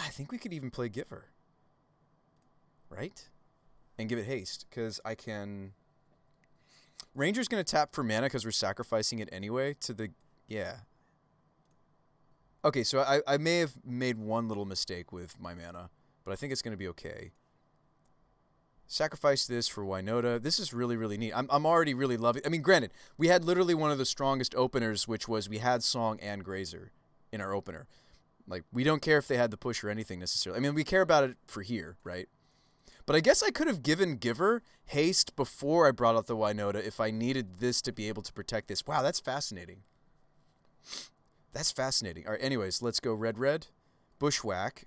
think we could even play Giver. Right? And give it haste, because I can... Ranger's going to tap for mana because we're sacrificing it anyway to the... Yeah. Okay, so I may have made one little mistake with my mana, but I think it's going to be okay. Sacrifice this for Winota. This is really, really neat. I'm already really loving... I mean, granted, we had literally one of the strongest openers, which was we had Song and Grazer in our opener. Like, we don't care if they had the push or anything necessarily. I mean, we care about it for here, right? But I guess I could have given Giver haste before I brought out the Winota if I needed this to be able to protect this. Wow, that's fascinating. That's fascinating. All right, anyways, let's go red. Bushwhack.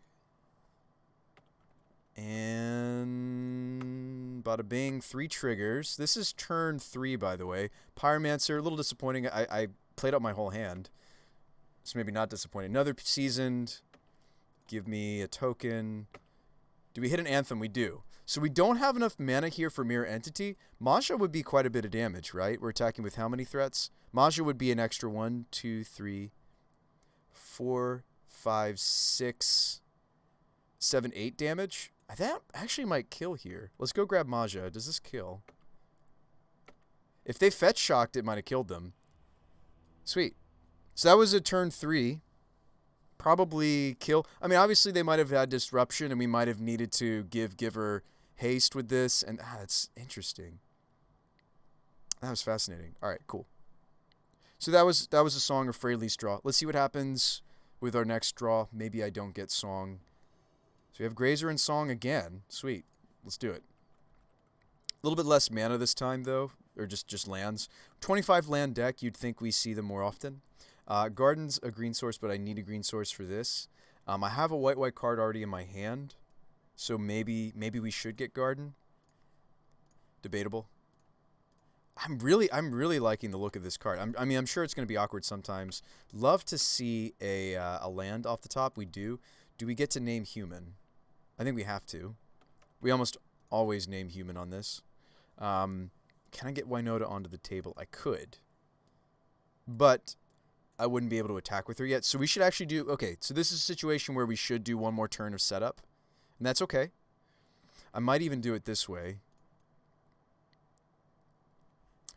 And bada bing, 3 triggers. This is turn 3, by the way. Pyromancer, a little disappointing. I played out my whole hand, so maybe not disappointing. Another Seasoned. Give me a token. Do we hit an Anthem? We do. So we don't have enough mana here for Mirror Entity. Masha would be quite a bit of damage, right? We're attacking with how many threats? Masha would be an extra 1, 2, 3, 4, 5, 6, 7, 8 damage. That actually might kill here. Let's go grab Maja. Does this kill? If they fetch shocked, it might have killed them. Sweet. So that was a turn 3. Probably kill. I mean, obviously they might have had disruption, and we might have needed to give Giver haste with this. And that's interesting. That was fascinating. All right, cool. So that was a Song of Freylei's draw. Let's see what happens with our next draw. Maybe I don't get Song. So we have Grazer and Song again. Sweet. Let's do it. A little bit less mana this time, though, or just lands. 25 land deck, you'd think we see them more often. Garden's a green source, but I need a green source for this. I have a white card already in my hand, so maybe we should get Garden. Debatable. I'm really liking the look of this card. I'm sure it's going to be awkward sometimes. Love to see a land off the top. We do. Do we get to name human? I think we have to. We almost always name human on this. Can I get Winota onto the table? I could. But I wouldn't be able to attack with her yet. So we should actually do... Okay, so this is a situation where we should do one more turn of setup. And that's okay. I might even do it this way.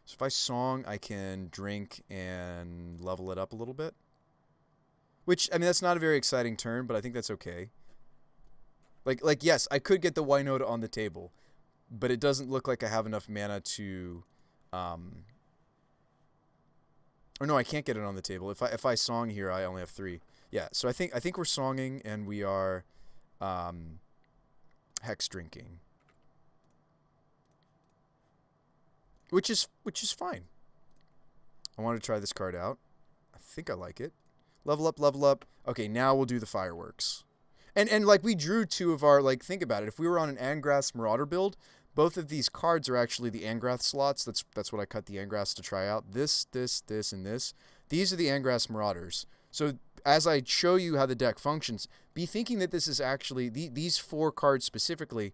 So if I Song, I can drink and level it up a little bit. Which, I mean, that's not a very exciting turn, but I think that's okay. Like yes, I could get the Winota on the table, but it doesn't look like I have enough mana to... Or no, I can't get it on the table. If I Song here, I only have 3. Yeah, so I think we're Songing, and we are Hex drinking. Which is fine. I want to try this card out. I think I like it. Level up, level up. Okay, now we'll do the fireworks. And like we drew 2 of our, like, think about it. If we were on an Angrath Marauder build, both of these cards are actually the Angrath slots. That's what I cut the Angraths to try out. This, and this. These are the Angrath Marauders. So as I show you how the deck functions, be thinking that this is actually, these 4 cards specifically,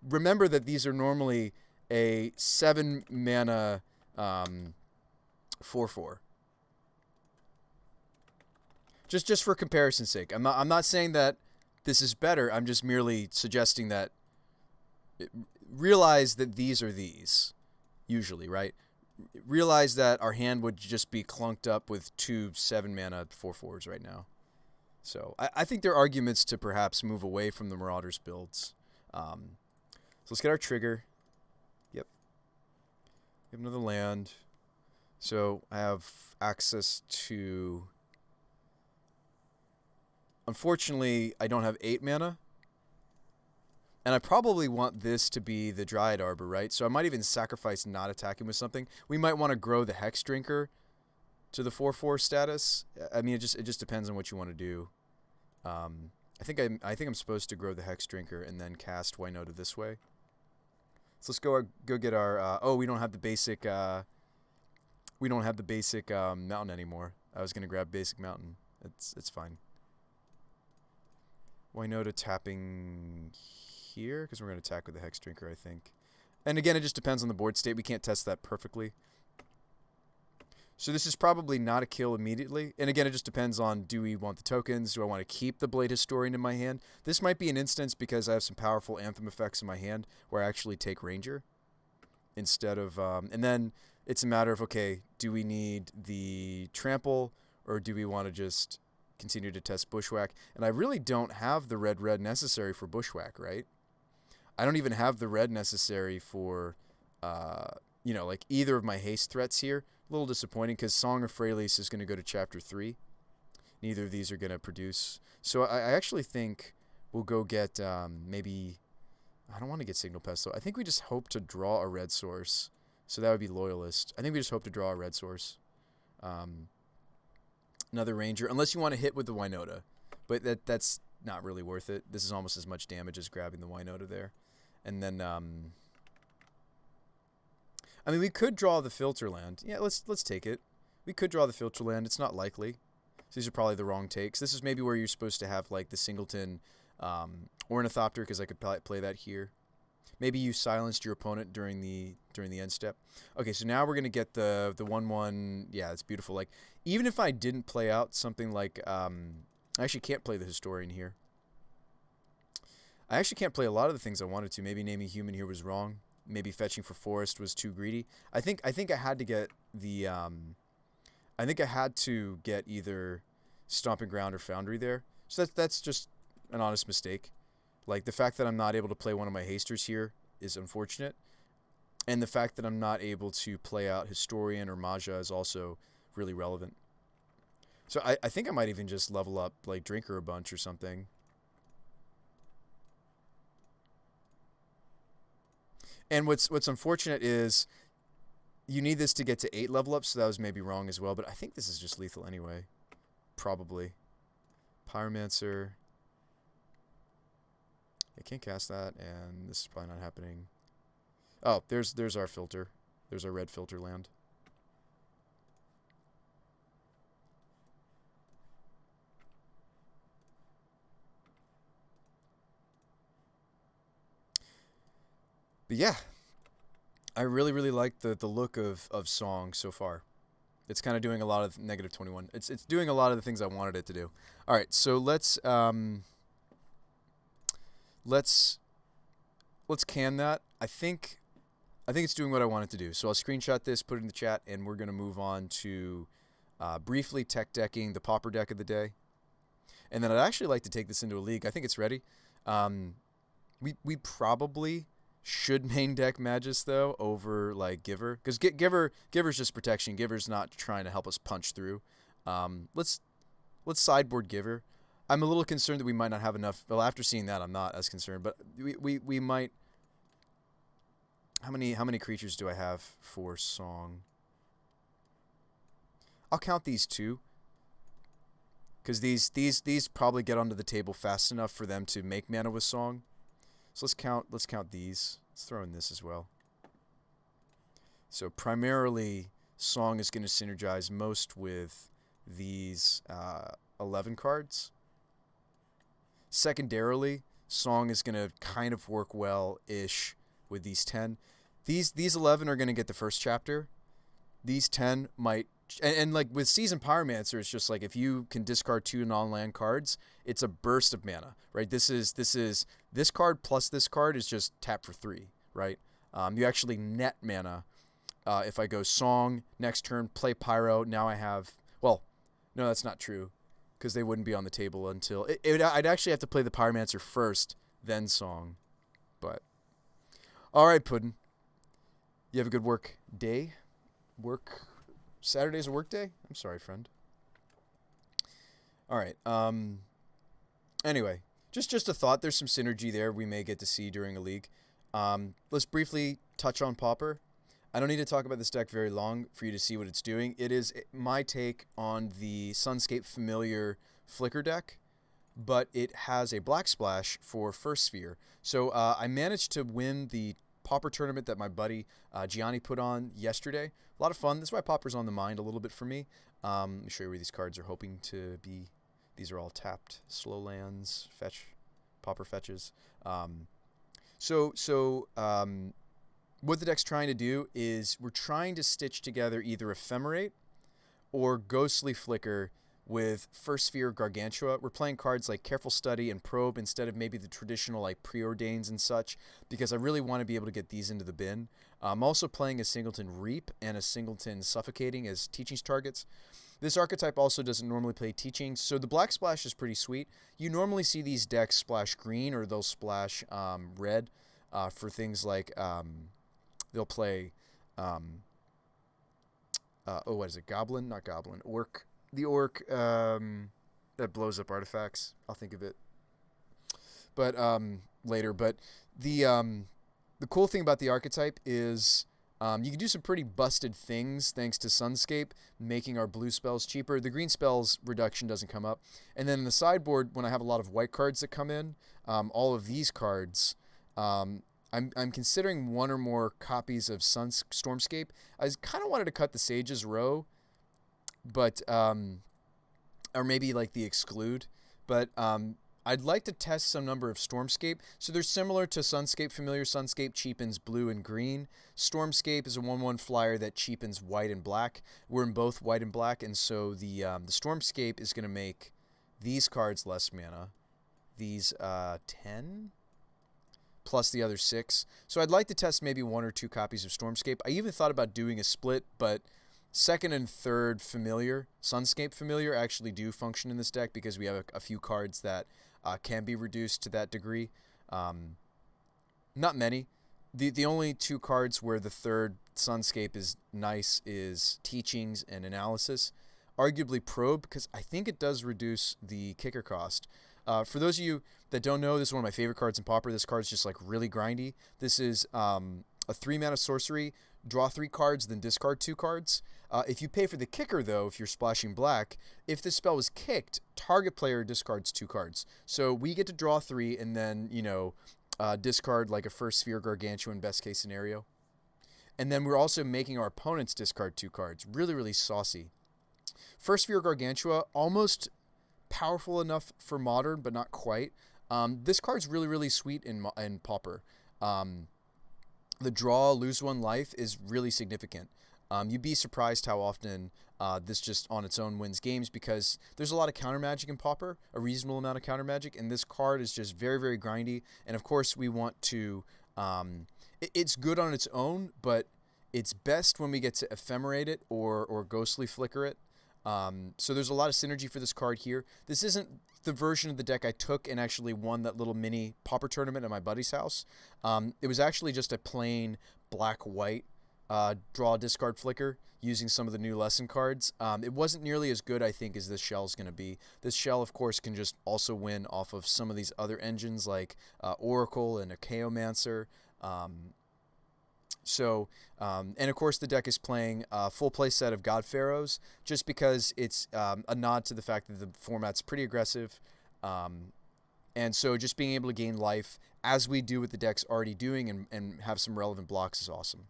remember that these are normally a 7 mana 4/4. Just for comparison's sake. I'm not saying that this is better. I'm just merely suggesting that realize that these are these usually, right? Realize that our hand would just be clunked up with 2 7 mana 4/4s right now. So I think there are arguments to perhaps move away from the Marauders builds. So let's get our trigger. Yep. We have another land. So I have access to... Unfortunately, I don't have 8 mana. And I probably want this to be the Dryad Arbor, right? So I might even sacrifice not attacking with something. We might want to grow the Hex Drinker to the 4/4 status. I mean, it just depends on what you want to do. I think I'm supposed to grow the Hex Drinker and then cast Winota this way. So let's go get our... oh, we don't have the basic... we don't have the basic mountain anymore. I was going to grab basic mountain. It's fine. Winota tapping here, because we're going to attack with the Hex Drinker, I think. And again, it just depends on the board state. We can't test that perfectly. So this is probably not a kill immediately. And again, it just depends on, do we want the tokens? Do I want to keep the Blade Historian in my hand? This might be an instance because I have some powerful Anthem effects in my hand where I actually take Ranger instead of... and then it's a matter of, okay, do we need the Trample or do we want to just continue to test Bushwhack? And I really don't have the red necessary for Bushwhack, right? I don't even have the red necessary for, you know, like either of my haste threats here. A little disappointing because Song of Freyleis is going to go to Chapter 3. Neither of these are going to produce. So I actually think we'll go get maybe... I don't want to get Signal Pest, though. I think we just hope to draw a red source. So that would be Loyalist. I think we just hope to draw a red source. Another Ranger, unless you want to hit with the Winota. But that's not really worth it. This is almost as much damage as grabbing the Winota there. And then... I mean, we could draw the Filter Land. Yeah, let's take it. We could draw the Filter Land. It's not likely. So these are probably the wrong takes. This is maybe where you're supposed to have, like, the Singleton Ornithopter, because I could play that here. Maybe you silenced your opponent during the end step. Okay, so now we're going to get the 1/1. Yeah, it's beautiful. Like, even if I didn't play out something like... I actually can't play the Historian here. I actually can't play a lot of the things I wanted to. Maybe naming human here was wrong. maybe fetching for forest was too greedy. I think I had to get the I think I had to get either Stomping Ground or Foundry there. So that's just an honest mistake. Like the fact that I'm not able to play one of my hasters here is unfortunate, and the fact that I'm not able to play out Historian or Maja is also really relevant. So I think I might even just level up like Drinker a bunch or something. And what's unfortunate is you need this to get to 8 level up, so that was maybe wrong as well, but I think this is just lethal anyway. Probably. Pyromancer. I can't cast that, and this is probably not happening. Oh, there's our filter. There's our red filter land. But yeah, I really, really like the look of Song so far. It's kind of doing a lot of negative 21. It's doing a lot of the things I wanted it to do. All right, so let's can that. I think it's doing what I want it to do. So I'll screenshot this, put it in the chat, and we're gonna move on to briefly tech decking the Pauper deck of the day, and then I'd actually like to take this into a league. I think it's ready. We probably should main deck Magus though over like Giver, because Giver's just protection. Giver's not trying to help us punch through. Let's sideboard Giver. I'm a little concerned that we might not have enough. Well, after seeing that, I'm not as concerned, but we might. How many creatures do I have for Song? I'll count these two, because these probably get onto the table fast enough for them to make mana with Song. So let's count these. Let's throw in this as well. So primarily, Song is going to synergize most with these 11 cards. Secondarily, Song is going to kind of work well-ish with these 10. These 11 are going to get the first chapter. These 10 might... And like with Seasoned Pyromancer, it's just like if you can discard 2 non-land cards, it's a burst of mana, right? This card plus this card is just tap for 3, right? You actually net mana. If I go Song, next turn, play Pyro, now I have... Well, no, that's not true, because they wouldn't be on the table until... I'd actually have to play the Pyromancer first, then Song. But... All right, Puddin'. You have a good work day? Saturday's a work day? I'm sorry, friend. All right. Anyway, just a thought. There's some synergy there we may get to see during a league. Let's briefly touch on Pauper. I don't need to talk about this deck very long for you to see what it's doing. It is my take on the Sunscape Familiar Flicker deck, but it has a Black Splash for First Sphere. So I managed to win the Pauper tournament that my buddy Gianni put on yesterday. A lot of fun. That's why Pauper's on the mind a little bit for me. Let me show you where these cards are hoping to be. These are all tapped. Slow lands, fetch, Pauper fetches. What the deck's trying to do is we're trying to stitch together either Ephemerate or Ghostly Flicker with First Sphere Gargantua. We're playing cards like Careful Study and Probe instead of maybe the traditional like Preordains and such, because I really want to be able to get these into the bin. I'm also playing a Singleton Reap and a Singleton Suffocating as teachings targets. This archetype also doesn't normally play teachings, so the Black Splash is pretty sweet. You normally see these decks splash green or they'll splash red for things like they'll play what is it? Goblin? Not Goblin. Orc. The Orc that blows up artifacts. I'll think of it. But later. But the cool thing about the archetype is you can do some pretty busted things thanks to Sunscape, making our blue spells cheaper. The green spells reduction doesn't come up. And then in the sideboard, when I have a lot of white cards that come in, all of these cards, I'm considering one or more copies of Stormscape. I kind of wanted to cut the Sage's Row, but or maybe like the Exclude, but I'd like to test some number of Stormscape. So they're similar to Sunscape Familiar. Sunscape cheapens blue and green. Stormscape is a 1/1 flyer that cheapens white and black. We're in both white and black, and so the Stormscape is going to make these cards less mana. These 10, plus the other 6. So I'd like to test maybe 1 or 2 copies of Stormscape. I even thought about doing a split, but second and third familiar, Sunscape familiar, actually do function in this deck because we have a few cards that can be reduced to that degree. Not many. The only 2 cards where the third Sunscape is nice is Teachings and Analysis. Arguably Probe, because I think it does reduce the kicker cost. For those of you that don't know, this is one of my favorite cards in Pauper. This card's just like really grindy. This is a 3-mana sorcery. Draw 3 cards, then discard 2 cards. If you pay for the kicker, though, if you're splashing black, if this spell was kicked, target player discards 2 cards. So we get to draw 3 and then, discard like a first Sphere Gargantuan, best case scenario. And then we're also making our opponents discard 2 cards. Really, really saucy. First Sphere Gargantua, almost powerful enough for Modern, but not quite. This card's really, really sweet in Pauper. The draw, lose 1 life is really significant. You'd be surprised how often this just on its own wins games because there's a lot of counter magic in Pauper, a reasonable amount of counter magic, and this card is just very, very grindy. And of course, we want to. It's good on its own, but it's best when we get to ephemerate it or ghostly flicker it. So there's a lot of synergy for this card here. This isn't the version of the deck I took and actually won that little mini Pauper tournament at my buddy's house. It was actually just a plain black-white draw discard flicker using some of the new lesson cards. It wasn't nearly as good, I think, as this shell is going to be. This shell, of course, can just also win off of some of these other engines like Oracle and a Chaomancer. And of course the deck is playing a full play set of God Pharaohs just because it's a nod to the fact that the format's pretty aggressive. And so just being able to gain life as we do what the deck's already doing and have some relevant blocks is awesome.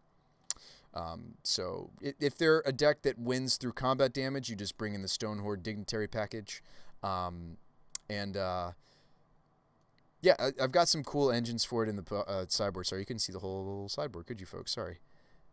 So if they're a deck that wins through combat damage, you just bring in the Stonehorde Dignitary package. Yeah, I've got some cool engines for it in the sideboard. Sorry, you couldn't see the whole sideboard, could you, folks? Sorry.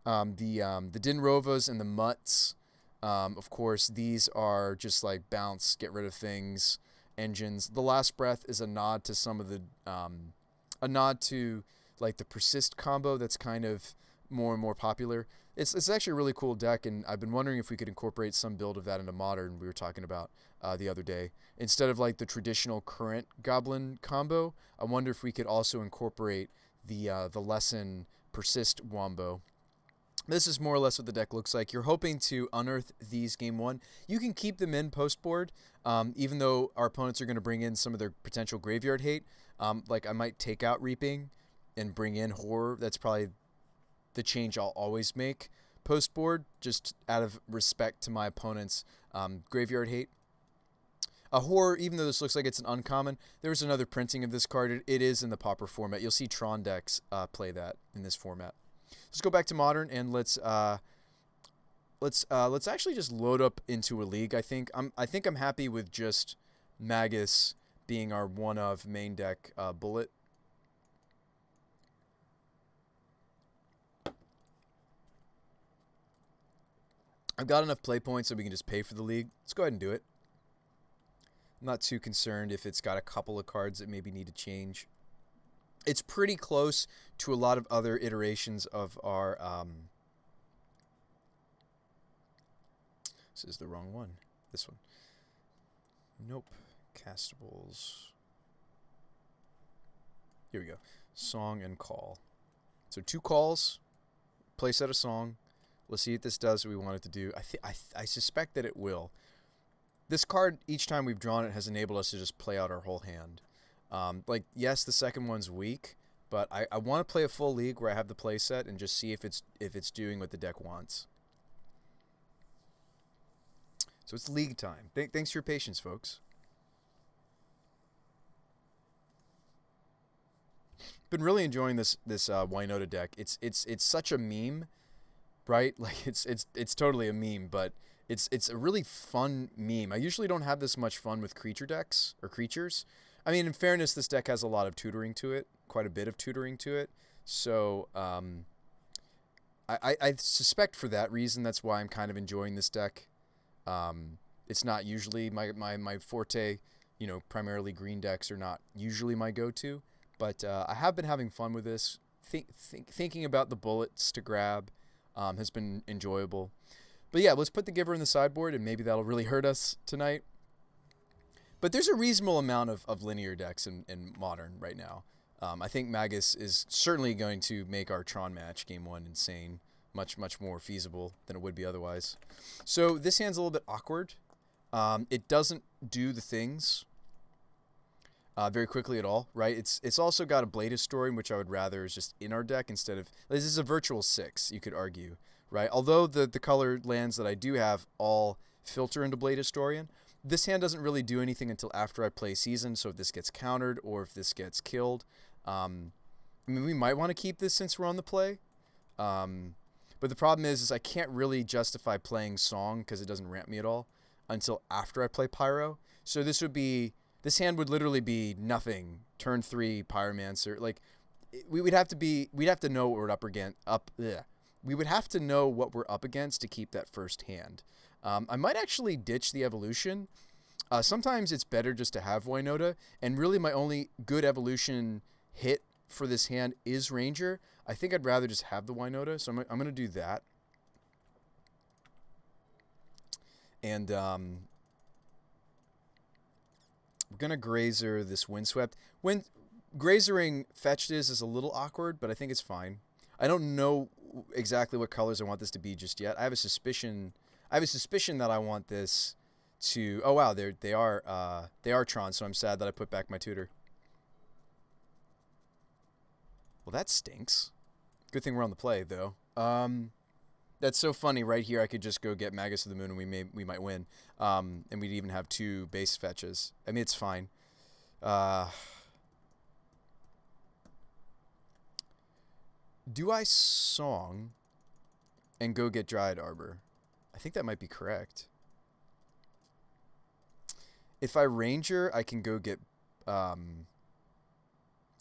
The Dinrovas and the Mutts, of course, these are just like bounce, get rid of things engines. The Last Breath is a nod to some of the, a nod to like the Persist combo that's kind of more and more popular. It's actually a really cool deck, and I've been wondering if we could incorporate some build of that into Modern. We were talking about the other day. Instead of like the traditional current Goblin combo, I wonder if we could also incorporate the Lesson Persist Wombo. This is more or less what the deck looks like. You're hoping to unearth these game 1. You can keep them in post board, even though our opponents are going to bring in some of their potential graveyard hate. Like I might take out Reaping and bring in Horror. That's probably the change I'll always make post board, just out of respect to my opponent's graveyard hate. A Horror, even though this looks like it's an uncommon, there's another printing of this card. It is in the Pauper format. You'll see Tron decks play that in this format. Let's go back to Modern and let's actually just load up into a league. I think I'm happy with just Magus being our one of main deck bullet. I've got enough play points so we can just pay for the league. Let's go ahead and do it. I'm not too concerned if it's got a couple of cards that maybe need to change. It's pretty close to a lot of other iterations of our... This is the wrong one. This one. Nope. Castables. Here we go. Song and Call. So 2 calls. Play set a song. Let's see if this does what we want it to do. I suspect that it will. This card, each time we've drawn it, has enabled us to just play out our whole hand. Like, yes, the second one's weak, but I want to play a full league where I have the play set and just see if it's doing what the deck wants. So it's league time. Thanks for your patience, folks. Been really enjoying this Winota deck. It's such a meme. Right? Like it's totally a meme, but it's a really fun meme. I usually don't have this much fun with creature decks or creatures. I mean, in fairness, this deck has a lot of tutoring to it, quite a bit of tutoring to it. So I suspect for that reason that's why I'm kind of enjoying this deck. It's not usually my forte. Primarily green decks are not usually my go-to, But I have been having fun with this. Thinking about the bullets to grab has been enjoyable. But yeah, let's put the Giver in the sideboard, and maybe that'll really hurt us tonight. But there's a reasonable amount of linear decks in Modern right now. I think Magus is certainly going to make our Tron match Game 1 insane. Much more feasible than it would be otherwise. So this hand's a little bit awkward. It doesn't do the things very quickly at all, right? It's also got a Blade Historian, which I would rather is just in our deck instead of... This is a virtual 6, you could argue, right? Although the colored lands that I do have all filter into Blade Historian, this hand doesn't really do anything until after I play Season, so if this gets countered or if this gets killed... I mean, we might want to keep this since we're on the play. But the problem is I can't really justify playing Song because it doesn't ramp me at all until after I play Pyro. So this hand would literally be nothing. Turn 3 Pyromancer. Like we'd have to know what we're up against. We would have to know what we're up against to keep that first hand. I might actually ditch the evolution. Sometimes it's better just to have Winota, and really my only good evolution hit for this hand is Ranger. I think I'd rather just have the Winota, so I'm going to do that. And we're going to Grazer this Windswept. When Grazering fetched is a little awkward, but I think it's fine. I don't know exactly what colors I want this to be just yet. I have a suspicion that I want this to... Oh wow, they are Tron, so I'm sad that I put back my tutor. Well, that stinks. Good thing we're on the play, though. That's so funny. Right here, I could just go get Magus of the Moon, and we might win. And we'd even have 2 base fetches. I mean, it's fine. Do I Song and go get Dryad Arbor? I think that might be correct. If I Ranger, I can go get...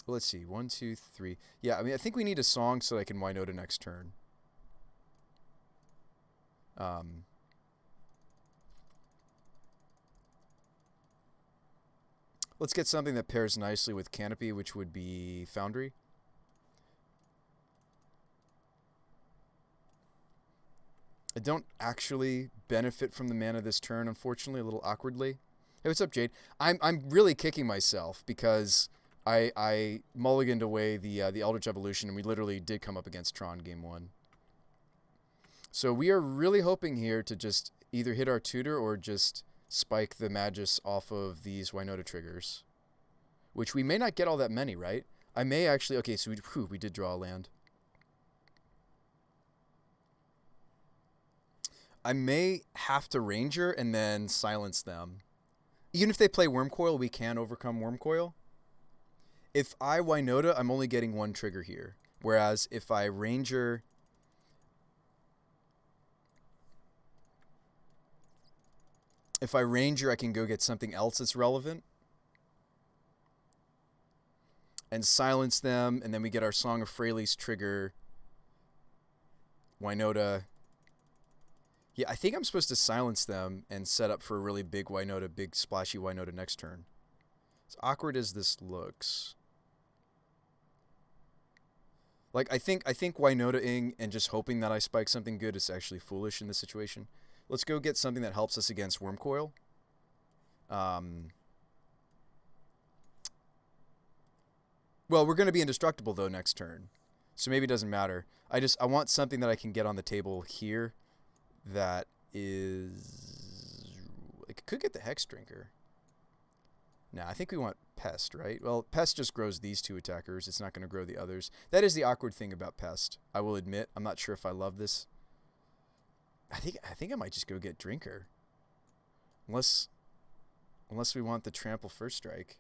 let's see. 1, 2, 3. Yeah, I mean, I think we need a Song so that I can Winota next turn. Let's get something that pairs nicely with Canopy, which would be Foundry. I don't actually benefit from the mana this turn, unfortunately, a little awkwardly. Hey, what's up, Jade? I'm really kicking myself because I mulliganed away the Eldritch Evolution, and we literally did come up against Tron Game 1. So we are really hoping here to just either hit our tutor or just spike the Magus off of these Winota triggers, which we may not get all that many, right? I may actually... Okay, so we did draw a land. I may have to Ranger and then silence them. Even if they play Wormcoil, we can overcome Wormcoil. If I Winota, I'm only getting 1 trigger here. Whereas if I Ranger... If I Ranger, I can go get something else that's relevant. And silence them, and then we get our Song of Freyalise trigger. Winota... Yeah, I think I'm supposed to silence them and set up for a really big Winota, big splashy Winota next turn. As awkward as this looks. Like, I think Winota-ing and just hoping that I spike something good is actually foolish in this situation. Let's go get something that helps us against Wormcoil. Well, we're going to be indestructible, though, next turn. So maybe it doesn't matter. I want something that I can get on the table here. That is... I could get the Hex Drinker. Nah, I think we want Pest, right? Well, Pest just grows these 2 attackers. It's not going to grow the others. That is the awkward thing about Pest. I will admit. I'm not sure if I love this. I think I might just go get Drinker. Unless we want the Trample First Strike.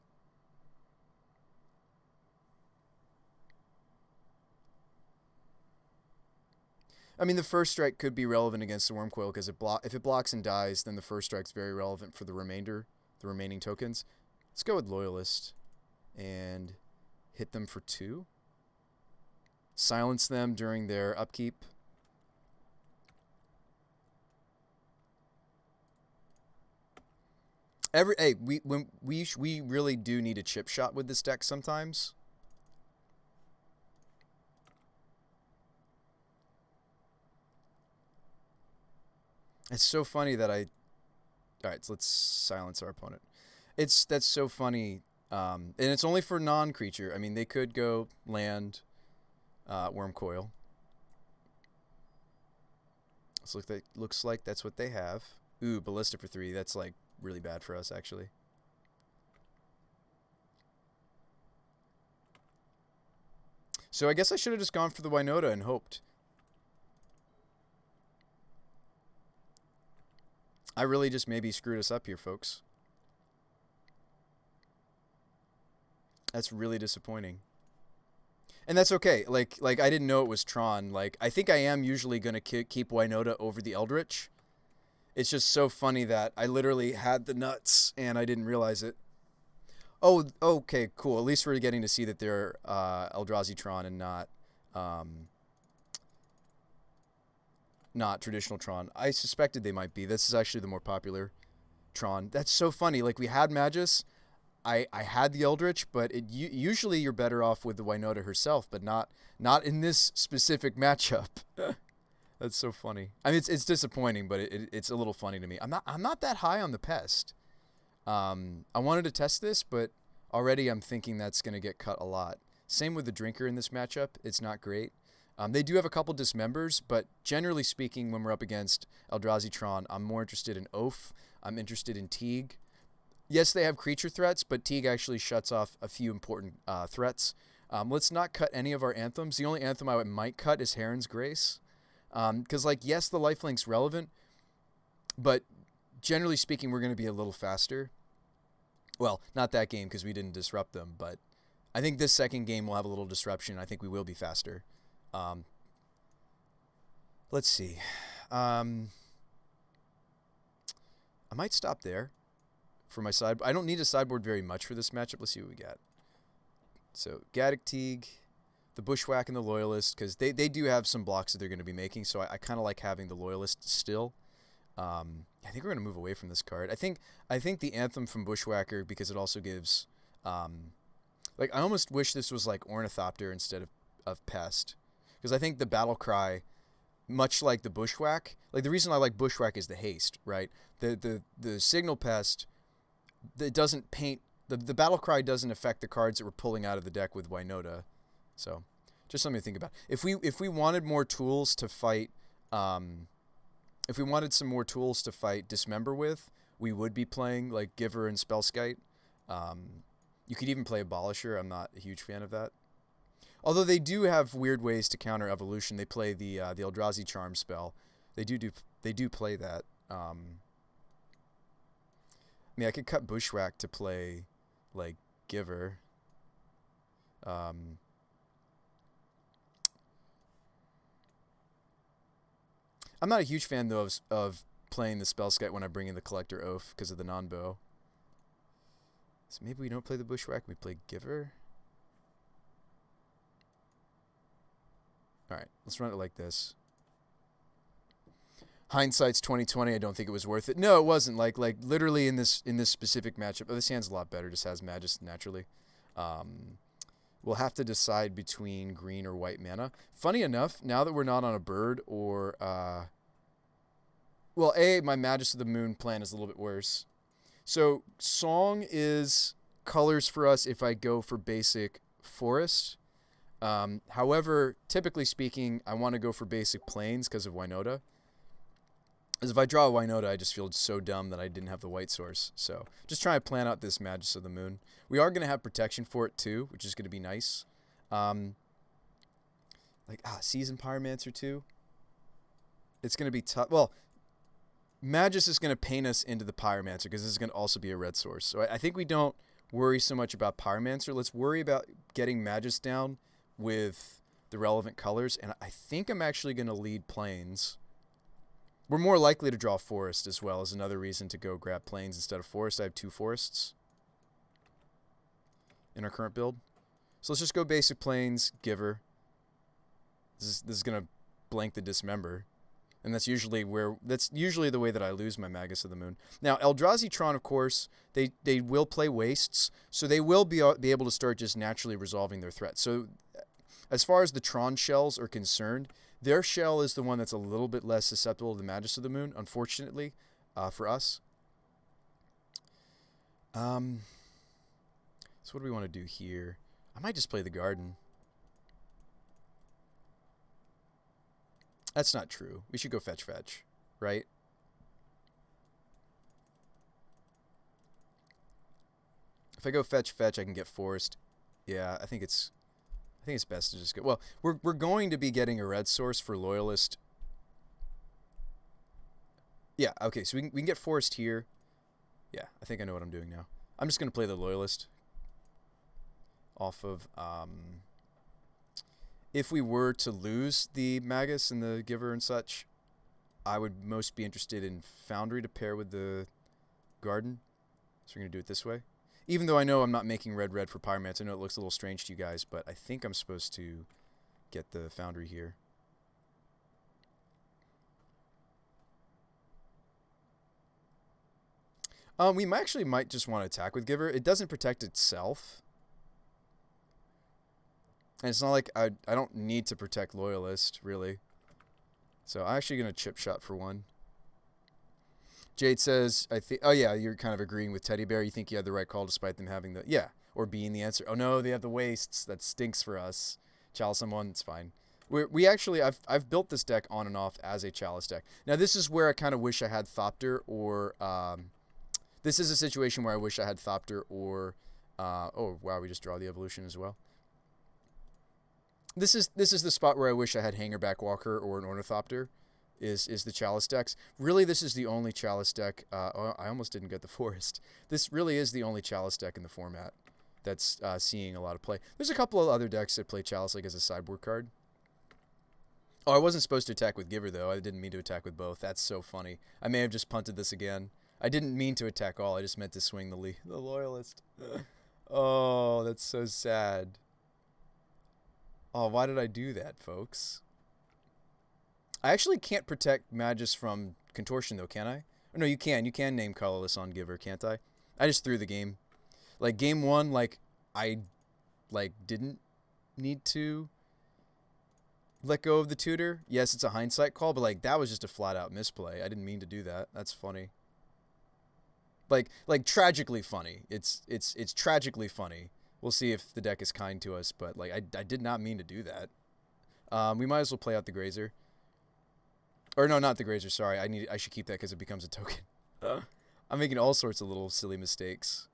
I mean, the First Strike could be relevant against the Wormcoil because if it blocks and dies, then the First Strike's very relevant for the remaining tokens. Let's go with Loyalist and hit them for 2. Silence them during their upkeep. We really do need a chip shot with this deck sometimes. It's so funny that I. All right, so let's silence our opponent. That's so funny, and it's only for non-creature. I mean, they could go land, Worm Coil. So looks like that's what they have. Ooh, Ballista for 3. That's like really bad for us, actually. So I guess I should have just gone for the Winota and hoped. I really just maybe screwed us up here, folks. That's really disappointing. And that's okay. Like I didn't know it was Tron. Like, I think I am usually going to keep Winota over the Eldritch. It's just so funny that I literally had the nuts and I didn't realize it. Oh, okay, cool. At least we're getting to see that they're Eldrazi Tron and not traditional Tron. I suspected they might be. This is actually the more popular Tron. That's so funny. Like, we had Magus. I had the Eldritch, but usually you're better off with the Winota herself, but not in this specific matchup. That's so funny. I mean, it's disappointing, but it's a little funny to me. I'm not that high on the Pest. I wanted to test this, but already I'm thinking that's going to get cut a lot. Same with the Drinker in this matchup. It's not great. They do have a couple dismembers, but generally speaking, when we're up against Eldrazi Tron, I'm more interested in Oath. I'm interested in Teague. Yes, they have creature threats, but Teague actually shuts off a few important threats. Let's not cut any of our anthems. The only anthem I might cut is Heron's Grace. Because, yes, the lifelink's relevant, but generally speaking, we're going to be a little faster. Well, not that game because we didn't disrupt them, but I think this second game will have a little disruption. I think we will be faster. Let's see. I might stop there for my side. I don't need a sideboard very much for this matchup. Let's see what we got. So, Gaddock Teague, the Bushwhack, and the Loyalist, because they do have some blocks that they're going to be making, so I kind of like having the Loyalist still. I think we're going to move away from this card. I think the Anthem from Bushwhacker, because it also gives... I almost wish this was like Ornithopter instead of Pest. Because I think the Battle Cry, much like the Bushwhack... Like, the reason I like Bushwhack is the haste, right? The Signal Pest... It doesn't paint... The Battle Cry doesn't affect the cards that we're pulling out of the deck with Winota. So, just something to think about. If we wanted more tools to fight... if we wanted some more tools to fight Dismember with, we would be playing, like, Giver and Spellskite. You could even play Abolisher. I'm not a huge fan of that. Although they do have weird ways to counter Evolution. They play the Eldrazi Charm spell. They do play that. I mean, I could cut Bushwhack to play, like, Giver. I'm not a huge fan, though, of playing the Spellskite when I bring in the Collector Oath because of the non-bow. So maybe we don't play the Bushwhack, we play Giver. Alright, let's run it like this. Hindsight's 2020. I don't think it was worth it. No, it wasn't. Like literally in this specific matchup. Oh, this hand's a lot better. Just has Magus naturally. We'll have to decide between green or white mana. Funny enough, now that we're not on a bird or well, my Magus of the Moon plan is a little bit worse. So Song is colors for us if I go for basic forest. However, typically speaking, I want to go for basic plains because of Winota. As if I draw a Winota, I just feel so dumb that I didn't have the white source. So just trying to plan out this Magus of the Moon. We are going to have protection for it too, which is going to be nice. Seasoned Pyromancer too. It's going to be tough. Well, Magus is going to paint us into the Pyromancer because this is going to also be a red source. So I think we don't worry so much about Pyromancer. Let's worry about getting Magus down with the relevant colors. And I think I'm actually going to lead plains. We're more likely to draw forest as well as another reason to go grab plains instead of forest. I have 2 forests in our current build. So let's just go basic plains, Giver. This is going to blank the Dismember. And that's usually the way that I lose my Magus of the Moon. Now, Eldrazi Tron, of course, they will play wastes, so they will be able to start just naturally resolving their threats. So as far as the Tron shells are concerned, Their shell is the one that's a little bit less susceptible to the Magus of the Moon, unfortunately, for us. So what do we want to do here? I might just play the Garden. That's not true. We should go fetch, right? If I go fetch, I can get forced. Yeah, I think it's best to just go. Well, we're going to be getting a red source for Loyalist. Yeah, okay, so we can get forced here. Yeah, I think I know what I'm doing now. I'm just going to play the Loyalist off of... if we were to lose the Magus and the Giver and such, I would most be interested in Foundry to pair with the Garden. So we're going to do it this way. Even though I know I'm not making red for Pyromance, I know it looks a little strange to you guys, but I think I'm supposed to get the Foundry here. We might just want to attack with Giver. It doesn't protect itself. And it's not like I don't need to protect Loyalist, really. So I'm actually going to chip shot for one. Jade says, oh yeah, you're kind of agreeing with Teddy Bear. You think you had the right call despite them having the, yeah, or being the answer. Oh no, they have the wastes. That stinks for us. Chalice on one, it's fine. We actually, I've built this deck on and off as a Chalice deck. Now this is where I kind of wish I had Thopter or, this is a situation where I wish I had Thopter or, oh wow, we just draw the evolution as well. This is the spot where I wish I had Hangerback Walker or an Ornithopter. Is the Chalice decks. Really, this is the only Chalice deck. Oh, I almost didn't get the Forest. This really is the only Chalice deck in the format that's seeing a lot of play. There's a couple of other decks that play Chalice like as a sideboard card. Oh, I wasn't supposed to attack with Giver, though. I didn't mean to attack with both. That's so funny. I may have just punted this again. I didn't mean to attack all. I just meant to swing the Loyalist. Oh, that's so sad. Oh, why did I do that, folks? I actually can't protect Magus from Contortion, though, can I? Oh, no, you can. You can name Colorless on Giver, can't I? I just threw the game. Like, game one, like, I, like, didn't need to let go of the tutor. Yes, it's a hindsight call, but, like, that was just a flat-out misplay. I didn't mean to do that. That's funny. Like tragically funny. It's tragically funny. We'll see if the deck is kind to us, but, like, I did not mean to do that. We might as well play out the Grazer. Or no, not the Grazer, sorry. I should keep that because it becomes a token. I'm making all sorts of little silly mistakes.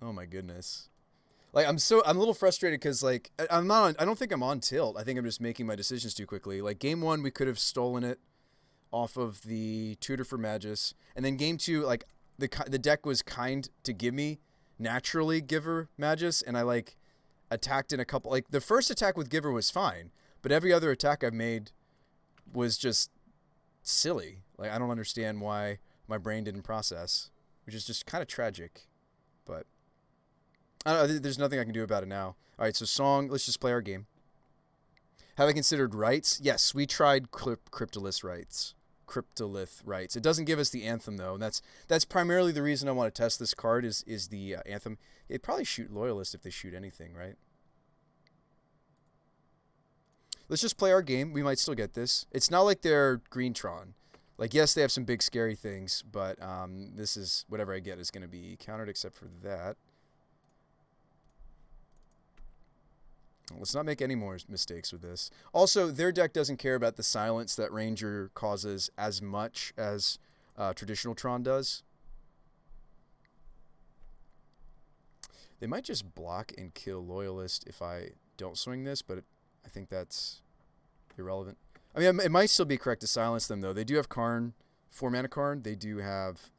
Oh my goodness. Like I'm a little frustrated because like I don't think I'm on tilt. I think I'm just making my decisions too quickly. Like game one, we could have stolen it off of the tutor for Magus, and then game two, like the deck was kind to give me naturally Giver Magus, and I like attacked in a couple. Like the first attack with Giver was fine, but every other attack I've made was just silly. Like I don't understand why my brain didn't process, which is just kind of tragic. But I don't know, there's nothing I can do about it now. All right, so song. Let's just play our game. Have I considered rights? Yes, we tried Cryptolith rights. It doesn't give us the Anthem though, and that's primarily the reason I want to test this card is the Anthem. It'd probably shoot Loyalist if they shoot anything, right? Let's just play our game. We might still get this. It's not like they're Greentron. Like, yes, they have some big scary things, but this is whatever I get is going to be countered except for that. Let's not make any more mistakes with this. Also, their deck doesn't care about the silence that Ranger causes as much as traditional Tron does. They might just block and kill Loyalist if I don't swing this, but I think that's irrelevant. I mean, it might still be correct to silence them, though. They do have Karn, 4-mana Karn. They do have...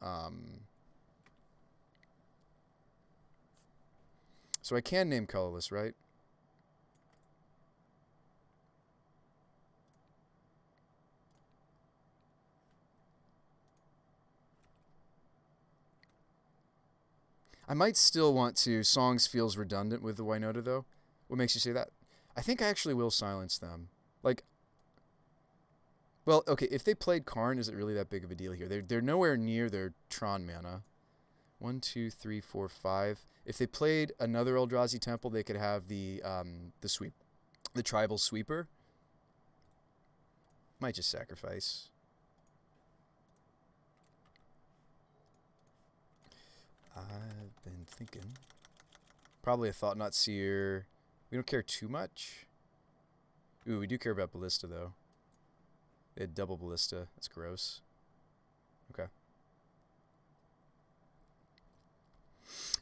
So I can name Colorless, right? I might still want to. Songs feels redundant with the Winota, though. What makes you say that? I think I actually will silence them. Like, well, okay, if they played Karn, is it really that big of a deal here? They're nowhere near their Tron mana. 1, 2, 3, 4, 5. If they played another Eldrazi Temple, they could have the sweep, the tribal sweeper. Might just sacrifice. I've been thinking. Probably a Thought Not Seer. We don't care too much. Ooh, we do care about Ballista, though. They had double Ballista. That's gross. Okay.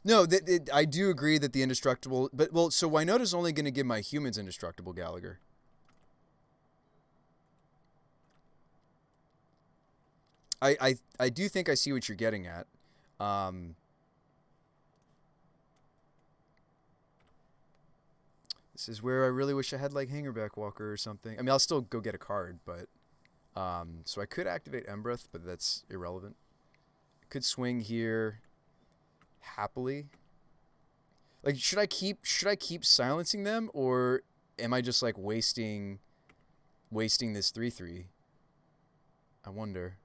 No, I do agree that the Indestructible... But, well, so Winota's only going to give my humans Indestructible, Gallagher. I do think I see what you're getting at. This is where I really wish I had, like, Hangerback Walker or something. I mean, I'll still go get a card, but... so I could activate Embreth, but that's irrelevant. I could swing here happily. Like, should I keep silencing them, or am I just like wasting this 3/3? I wonder.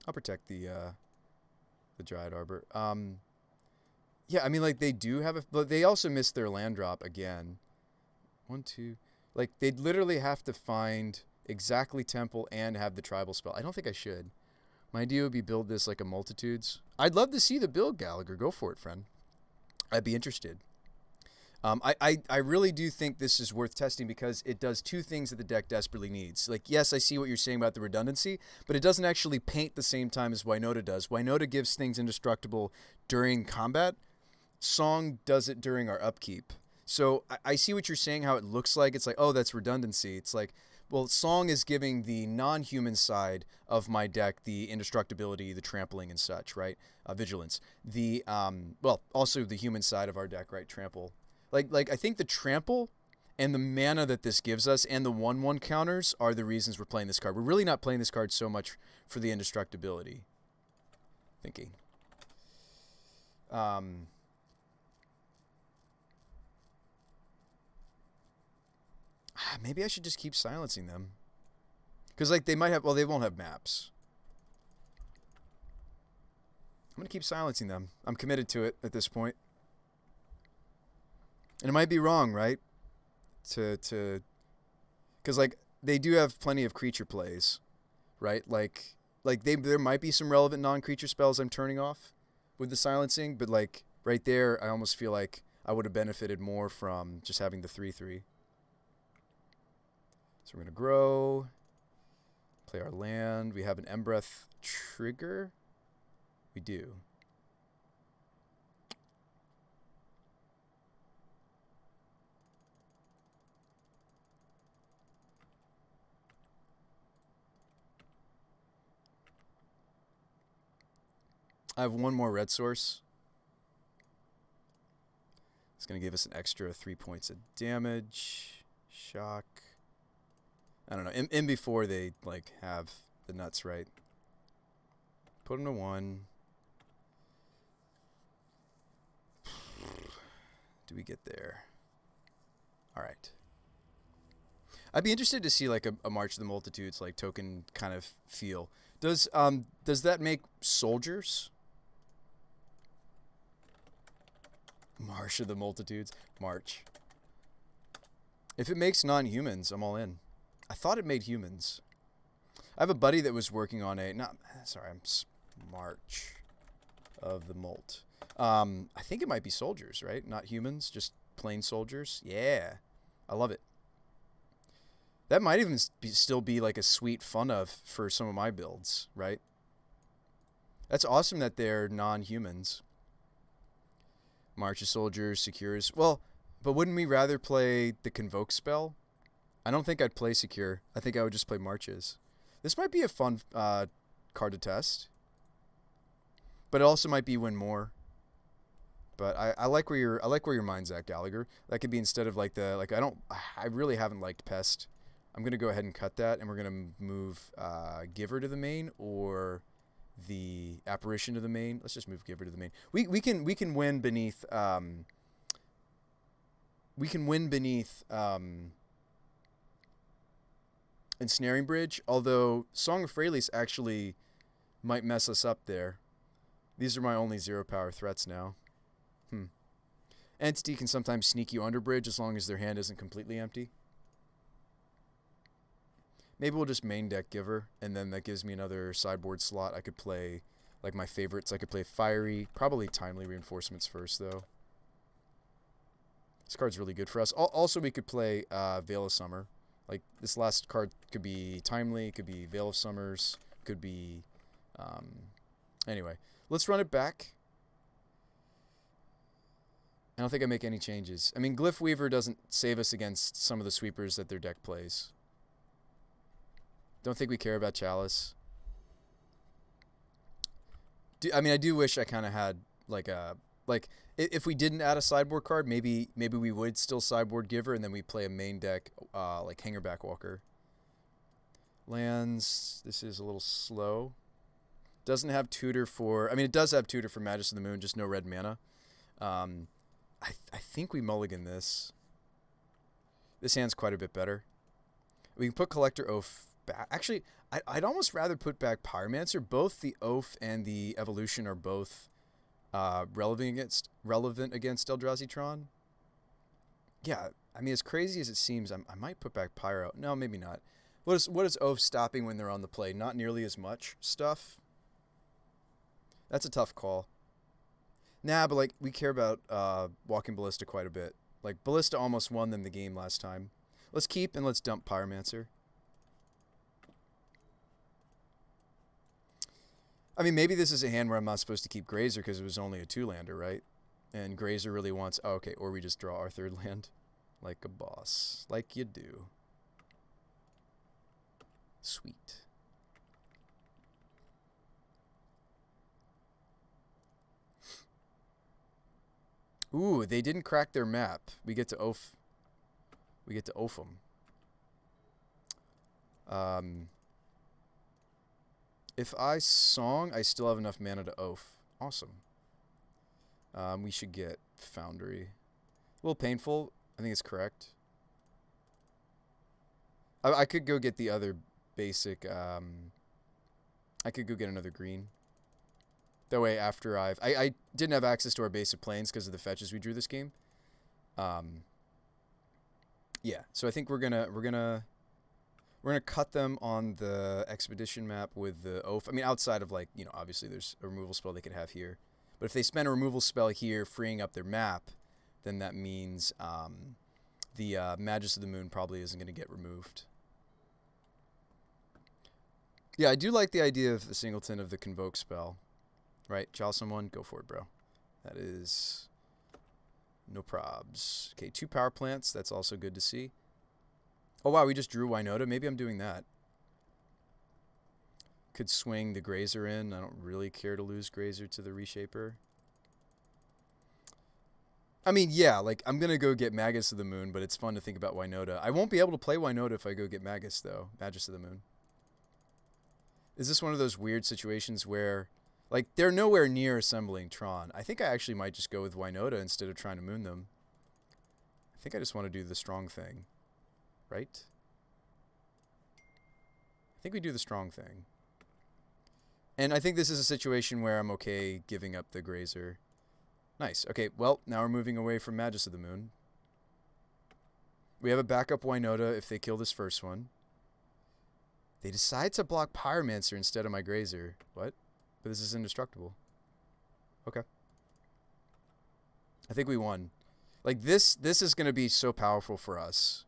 I'll protect the Dryad Arbor. Yeah, I mean, like, they do have a... But they also missed their land drop again. 1, 2... Like, they'd literally have to find exactly Temple and have the tribal spell. I don't think I should. My idea would be build this like a Multitudes. I'd love to see the build, Gallagher. Go for it, friend. I'd be interested. I really do think this is worth testing because it does two things that the deck desperately needs. Like, yes, I see what you're saying about the redundancy, but it doesn't actually paint the same time as Winota does. Winota gives things indestructible during combat. Song does it during our upkeep. So I see what you're saying, how it looks like. It's like, oh, that's redundancy. It's like, well, Song is giving the non-human side of my deck the indestructibility, the trampling and such, right? Vigilance. The, well, also the human side of our deck, right? Trample. Like I think the trample and the mana that this gives us and the 1/1 counters are the reasons we're playing this card. We're really not playing this card so much for the indestructibility. Thinking. Maybe I should just keep silencing them. Because, like, they might have... Well, they won't have maps. I'm going to keep silencing them. I'm committed to it at this point. And it might be wrong, right? Because, like, they do have plenty of creature plays, right? Like there might be some relevant non-creature spells I'm turning off with the silencing. But, like, right there, I almost feel like I would have benefited more from just having the 3/3. So we're going to grow, play our land. We have an Embreth trigger. We do. I have one more red source. It's going to give us an extra 3 points of damage. Shock. I don't know. In before they, like, have the nuts right. Put them to 1. Do we get there? All right. I'd be interested to see, like, a March of the Multitudes, like, token kind of feel. Does that make soldiers? March of the Multitudes. March. If it makes non-humans, I'm all in. I thought it made humans. I have a buddy that was working on a... I'm March of the Molt. I think it might be soldiers, right? Not humans, just plain soldiers. Yeah. I love it. That might even still be like a sweet fun of for some of my builds, right? That's awesome that they're non-humans. March of Soldiers, Secures. Well, but wouldn't we rather play the Convoke spell? I don't think I'd play Secure. I think I would just play Marches. This might be a fun card to test. But it also might be win more. But I like where your mind's at, Gallagher. That could be instead of like I really haven't liked Pest. I'm gonna go ahead and cut that, and we're gonna move Giver to the main or the Apparition to the main. Let's just move Giver to the main. We can win beneath Ensnaring Bridge, although Song of Freyalise actually might mess us up there. These are my only 0 power threats now. Entity can sometimes sneak you under bridge as long as their hand isn't completely empty. Maybe we'll just main deck Giver, and then that gives me another sideboard slot. I could play, like, my favorites. I could play Fiery, probably Timely Reinforcements first, though. This card's really good for us. Also, we could play Veil of Summer. Like, this last card could be Timely, could be Veil of Summers, could be... Anyway, let's run it back. I don't think I make any changes. I mean, Glyph Weaver doesn't save us against some of the sweepers that their deck plays. Don't think we care about Chalice. I do wish I kind of had, like, if we didn't add a sideboard card, maybe we would still sideboard Giver, and then we play a main deck, like Hangerback Walker. Lands, this is a little slow. Doesn't have tutor for... I mean, it does have tutor for Magus of the Moon, just no red mana. I think we mulligan this. This hand's quite a bit better. We can put Collector Oath back. Actually, I'd almost rather put back Pyromancer. Both the Oath and the Evolution are both relevant against Eldrazi Tron. Yeah, I mean, as crazy as it seems, I might put back Pyro. No, maybe not. What is Oath stopping when they're on the play? Not nearly as much stuff. That's a tough call. Nah, but, like, we care about Walking Ballista quite a bit. Like, Ballista almost won them the game last time. Let's keep and let's dump Pyromancer. I mean, maybe this is a hand where I'm not supposed to keep Grazer because it was only a 2-lander, right? And Grazer really wants... Oh, okay, or we just draw our 3rd land. Like a boss. Like you do. Sweet. Ooh, they didn't crack their map. We get to oaf. We get to oaf them. If I song, I still have enough mana to oaf. Awesome. We should get Foundry. A little painful. I think it's correct. I could go get the other basic... I could go get another green. That way, after I didn't have access to our basic planes because of the fetches we drew this game. Yeah, so I think we're gonna cut them on the expedition map with the oath. I mean, outside of, like, you know, obviously there's a removal spell they could have here, but if they spend a removal spell here, freeing up their map, then that means the Magus of the Moon probably isn't going to get removed. Yeah, I do like the idea of the singleton of the Convoke spell. Right, chow someone, go for it, bro. That is no probs. Okay, 2 power plants, that's also good to see. Oh wow, we just drew Winota. Maybe I'm doing that. Could swing the Grazer in. I don't really care to lose Grazer to the Reshaper. I mean, yeah, like, I'm going to go get Magus of the Moon, but it's fun to think about Winota. I won't be able to play Winota if I go get Magus, though. Magus of the Moon. Is this one of those weird situations where... Like, they're nowhere near assembling Tron. I think I actually might just go with Winota instead of trying to moon them. I think I just want to do the strong thing. Right? I think we do the strong thing. And I think this is a situation where I'm okay giving up the Grazer. Nice. Okay, well, now we're moving away from Magus of the Moon. We have a backup Winota if they kill this first one. They decide to block Pyromancer instead of my Grazer. What? But this is indestructible. Okay. I think we won. Like, this is going to be so powerful for us.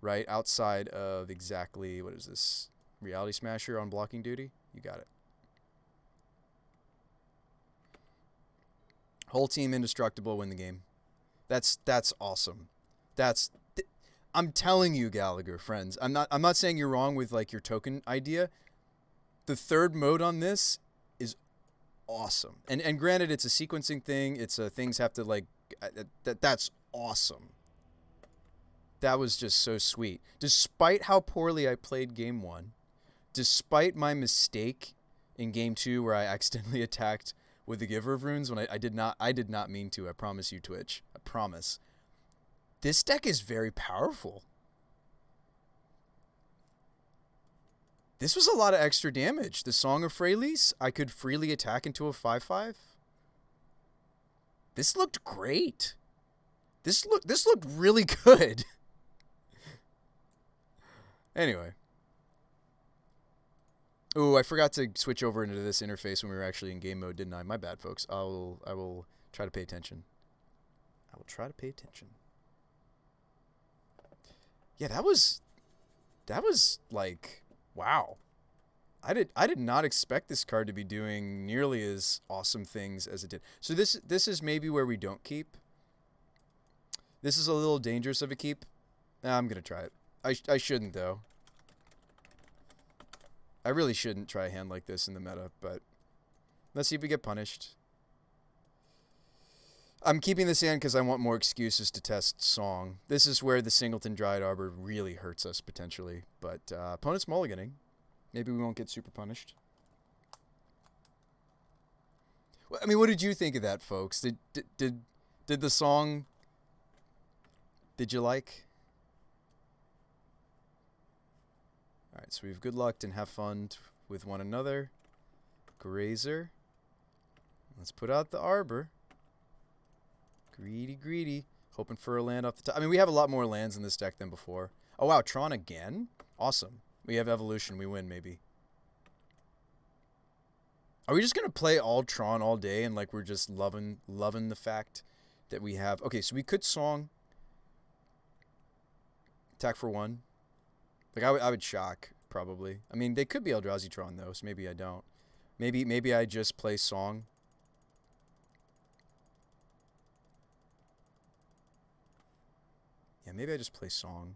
Right? Outside of exactly, what is this? Reality Smasher on blocking duty? You got it. Whole team indestructible, win the game. That's awesome. I'm telling you, Gallagher, friends. I'm not saying you're wrong with, like, your token idea. The 3rd mode on this is awesome. And granted, it's a sequencing thing. It's things have to, like, that's awesome. That was just so sweet. Despite how poorly I played game 1, despite my mistake in game 2 where I accidentally attacked with the Giver of Runes when I did not mean to. I promise you, Twitch. I promise. This deck is very powerful. This was a lot of extra damage. The Song of Freylis, I could freely attack into a 5/5. This looked great. This looked really good. Anyway. Ooh, I forgot to switch over into this interface when we were actually in game mode, didn't I? My bad, folks. I will try to pay attention. I will try to pay attention. Yeah, that was like, wow. I did not expect this card to be doing nearly as awesome things as it did. So this is maybe where we don't keep. This is a little dangerous of a keep. Nah, I'm gonna try it. I shouldn't though. I really shouldn't try a hand like this in the meta, but let's see if we get punished. I'm keeping this hand because I want more excuses to test Song. This is where the Singleton Dryad Arbor really hurts us potentially, but opponent's mulliganing. Maybe we won't get super punished. Well, I mean, what did you think of that, folks? Did the Song? Did you like? All right, so we have good luck and have fun with one another. Grazer. Let's put out the Arbor. Greedy, greedy. Hoping for a land off the top. I mean, we have a lot more lands in this deck than before. Oh, wow, Tron again? Awesome. We have Evolution. We win, maybe. Are we just going to play all Tron all day and, like, we're just loving the fact that we have... Okay, so we could Song. Attack for 1. Like, I would shock, probably. I mean, they could be Eldrazi Tron, though, so maybe I don't. Maybe I just play Song. Yeah, maybe I just play Song.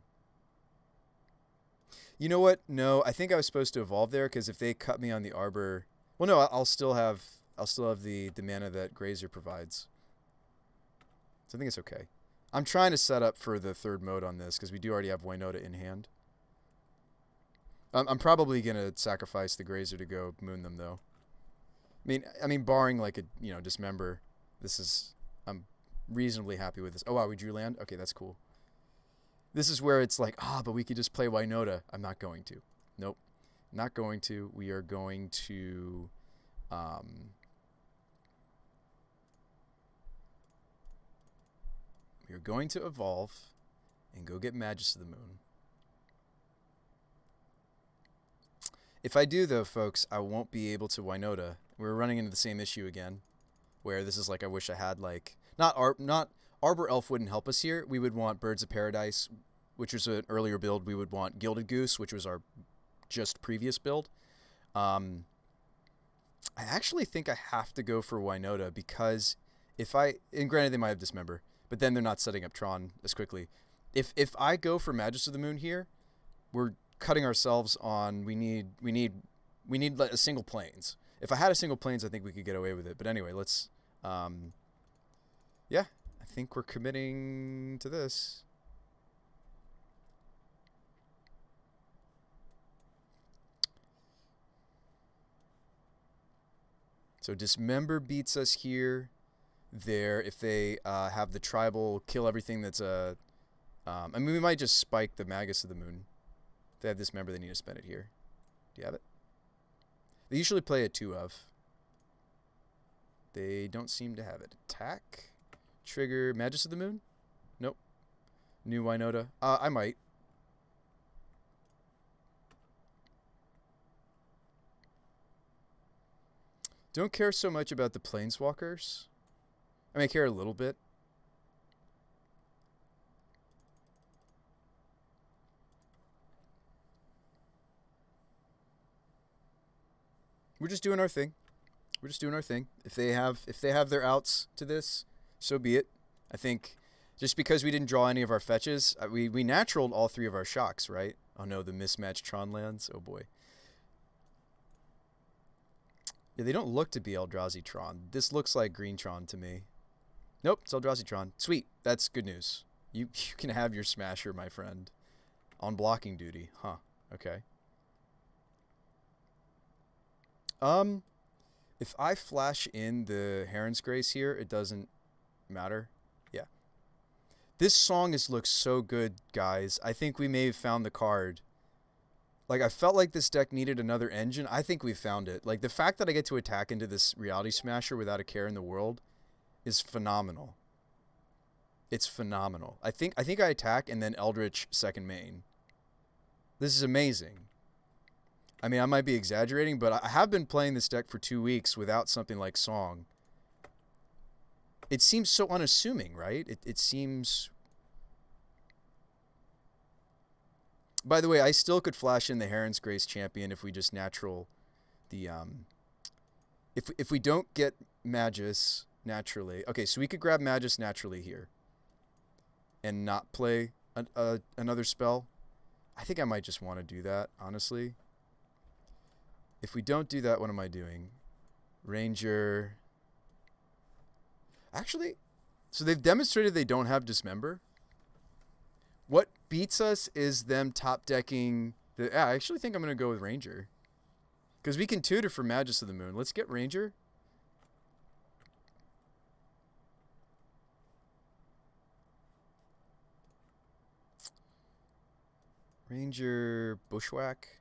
You know what? No, I think I was supposed to evolve there, because if they cut me on the Arbor... Well, no, I'll still have the mana that Grazer provides. So I think it's okay. I'm trying to set up for the third mode on this, because we do already have Winota in hand. I'm probably going to sacrifice the Grazer to go moon them, though. I mean, barring, like, a, Dismember, I'm reasonably happy with this. Oh, wow, we drew land? Okay, that's cool. This is where it's like, but we could just play Winota. I'm not going to. Nope. Not going to. We are going to... we are going to evolve and go get Magus of the Moon. If I do, though, folks, I won't be able to Winota. We're running into the same issue again, where this is like I wish I had, like... Not Arbor Elf wouldn't help us here. We would want Birds of Paradise, which was an earlier build. We would want Gilded Goose, which was our just previous build. I actually think I have to go for Winota, because if I... And granted, they might have Dismember, but then they're not setting up Tron as quickly. If I go for Magus of the Moon here, we're cutting ourselves on... We need a single Plains. If I had a single Plains, I think we could get away with it. But anyway, let's... yeah, I think we're committing to this. So Dismember beats us here. There, if they have the tribal kill everything that's a... I mean, we might just spike the Magus of the Moon. If they have Dismember, they need to spend it here. Do you have it? They usually play a 2 of. They don't seem to have it. Attack. Trigger Magus of the Moon? Nope. New Winota. I might. Don't care so much about the Planeswalkers. I mean, I care a little bit. We're just doing our thing. We're just doing our thing. If they have their outs to this, so be it. I think just because we didn't draw any of our fetches, we naturaled all 3 of our shocks, right? Oh no, the mismatched Tron lands. Oh boy. Yeah, they don't look to be Eldrazi Tron. This looks like Green Tron to me. Nope, it's Eldrazi Tron. Sweet, that's good news. You can have your Smasher, my friend, on blocking duty. Huh? Okay. If I flash in the Heron's Grace here, it doesn't matter. Yeah. This Song looks so good, guys. I think we may have found the card. Like, I felt like this deck needed another engine. I think we found it. Like, the fact that I get to attack into this Reality Smasher without a care in the world is phenomenal. It's phenomenal. I think I attack and then Eldritch second main. This is amazing. I mean, I might be exaggerating, but I have been playing this deck for 2 weeks without something like Song. It seems so unassuming, right? It seems... By the way, I still could flash in the Heron's Grace Champion if we just natural the... If we don't get Magus naturally... Okay, so we could grab Magus naturally here. And not play another spell. I think I might just want to do that, honestly. If we don't do that, what am I doing? Ranger. Actually, so they've demonstrated they don't have Dismember. What beats us is them top decking. I actually think I'm going to go with Ranger. Because we can tutor for Magus of the Moon. Let's get Ranger. Ranger Bushwhack.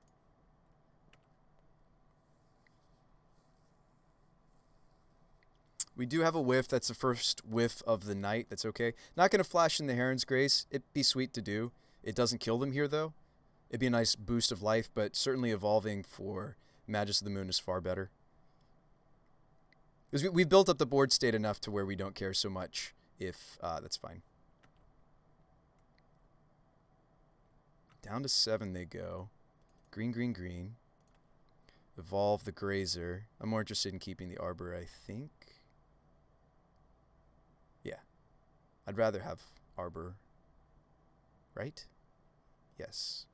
We do have a whiff. That's the first whiff of the night. That's okay. Not going to flash in the Heron's Grace. It'd be sweet to do. It doesn't kill them here, though. It'd be a nice boost of life, but certainly evolving for Magus of the Moon is far better. Because we've built up the board state enough to where we don't care so much if that's fine. Down to 7 they go. Green, green, green. Evolve the Grazer. I'm more interested in keeping the Arbor, I think. Yeah. I'd rather have Arbor. Right? Yes.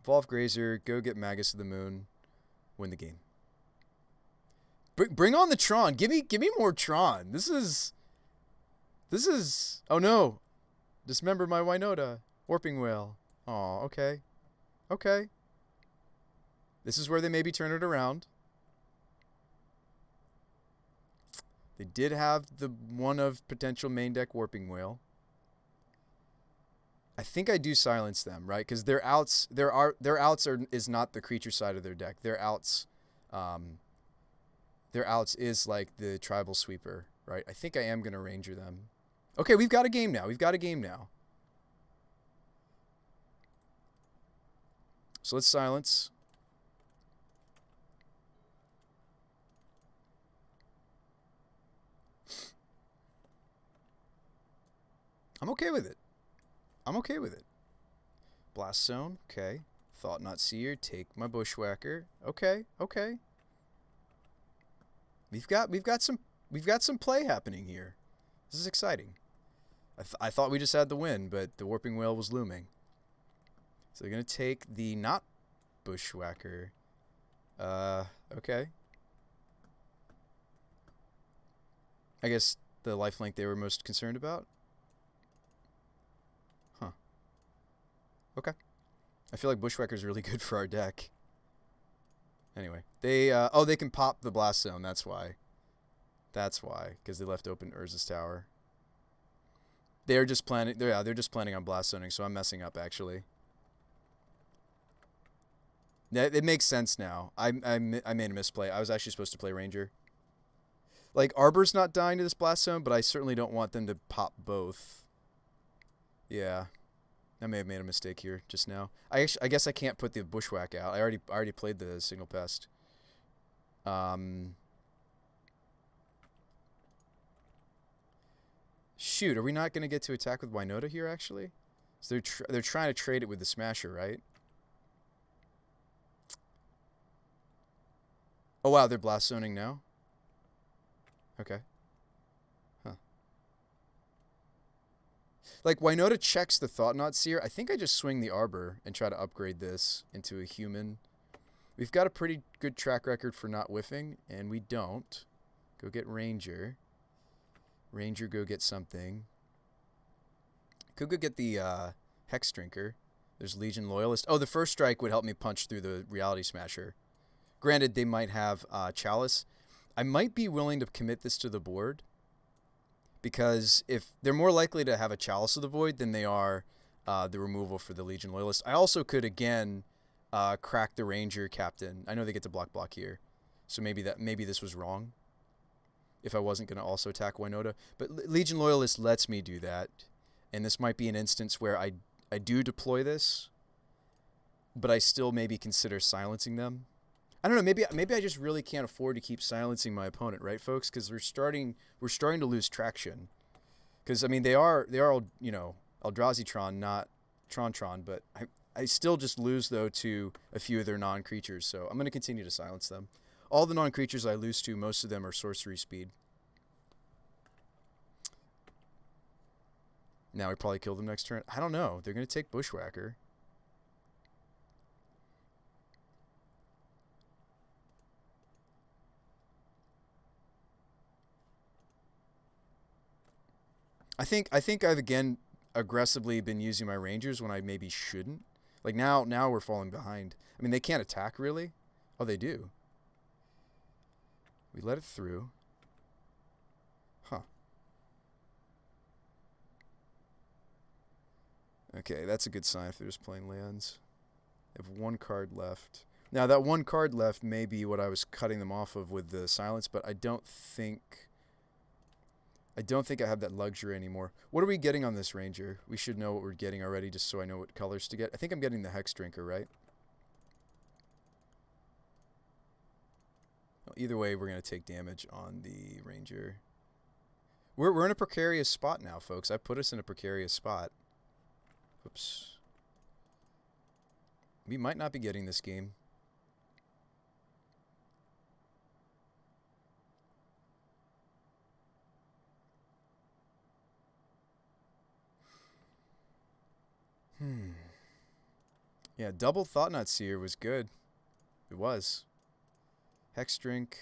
Evolve Grazer. Go get Magus of the Moon. Win the game. Bring on the Tron. Give me more Tron. This is... Oh no. Dismember my Winota. Warping Whale. Aw, okay. Okay. This is where they maybe turn it around. They did have the one of potential main deck Warping Whale. I think I do silence them, right? Because their outs is not the creature side of their deck. Their outs is like the Tribal Sweeper, right? I think I am gonna Ranger them. Okay, we've got a game now. So let's silence. I'm okay with it. Blast Zone, okay. Thought Not Seer, take my Bushwhacker. Okay. We've got some play happening here. This is exciting. I thought we just had the win, but the Warping Whale was looming. So they're going to take the not Bushwhacker. Okay. I guess the lifelink they were most concerned about. Huh. Okay. I feel like Bushwhacker's really good for our deck. Anyway, they can pop the Blast Zone, that's why. Because they left open Urza's Tower. They're just planning on Blast Zoning, so I'm messing up actually. Yeah, it makes sense now. I made a misplay. I was actually supposed to play Ranger. Like, Arbor's not dying to this Blast Zone, but I certainly don't want them to pop both. Yeah. I may have made a mistake here just now. I guess I can't put the Bushwhack out. I already played the Signal Pest. Shoot, are we not going to get to attack with Winota here, actually? So they're trying to trade it with the Smasher, right? Oh, wow, they're Blast Zoning now? Okay. Huh. Like, Winota checks the Thought Not Seer. I think I just swing the Arbor and try to upgrade this into a human. We've got a pretty good track record for not whiffing, and we don't. Go get Ranger. Ranger, go get something. Could go get the Hex Drinker. There's Legion Loyalist. Oh, the first strike would help me punch through the Reality Smasher. Granted, they might have Chalice. I might be willing to commit this to the board. Because if they're more likely to have a Chalice of the Void than they are the removal for the Legion Loyalist. I also could, again, crack the Ranger captain. I know they get to block here, so maybe this was wrong. If I wasn't going to also attack Winota, but Legion Loyalist lets me do that, and this might be an instance where I do deploy this, but I still maybe consider silencing them. I don't know. Maybe I just really can't afford to keep silencing my opponent, right, folks? Because we're starting to lose traction. Because I mean they are Eldrazi-tron, not Tron, but I still just lose though to a few of their non-creatures. So I'm going to continue to silence them. All the non-creatures I lose to, most of them are sorcery speed. Now we probably kill them next turn. I don't know. They're going to take Bushwhacker. I think I've again aggressively been using my Rangers when I maybe shouldn't. Like now we're falling behind. I mean, they can't attack really. Oh, they do. We let it through. Huh. Okay, that's a good sign if they're just playing lands. They have one card left. Now, that one card left may be what I was cutting them off of with the silence, but I don't think I have that luxury anymore. What are we getting on this Ranger? We should know what we're getting already, just so I know what colors to get. I think I'm getting the Hex Drinker, right? Well, either way, we're going to take damage on the Ranger. We're in a precarious spot now, folks. I put us in a precarious spot. Oops. We might not be getting this game. Yeah, double Thought-Knot Seer was good. It was. Hex Drink.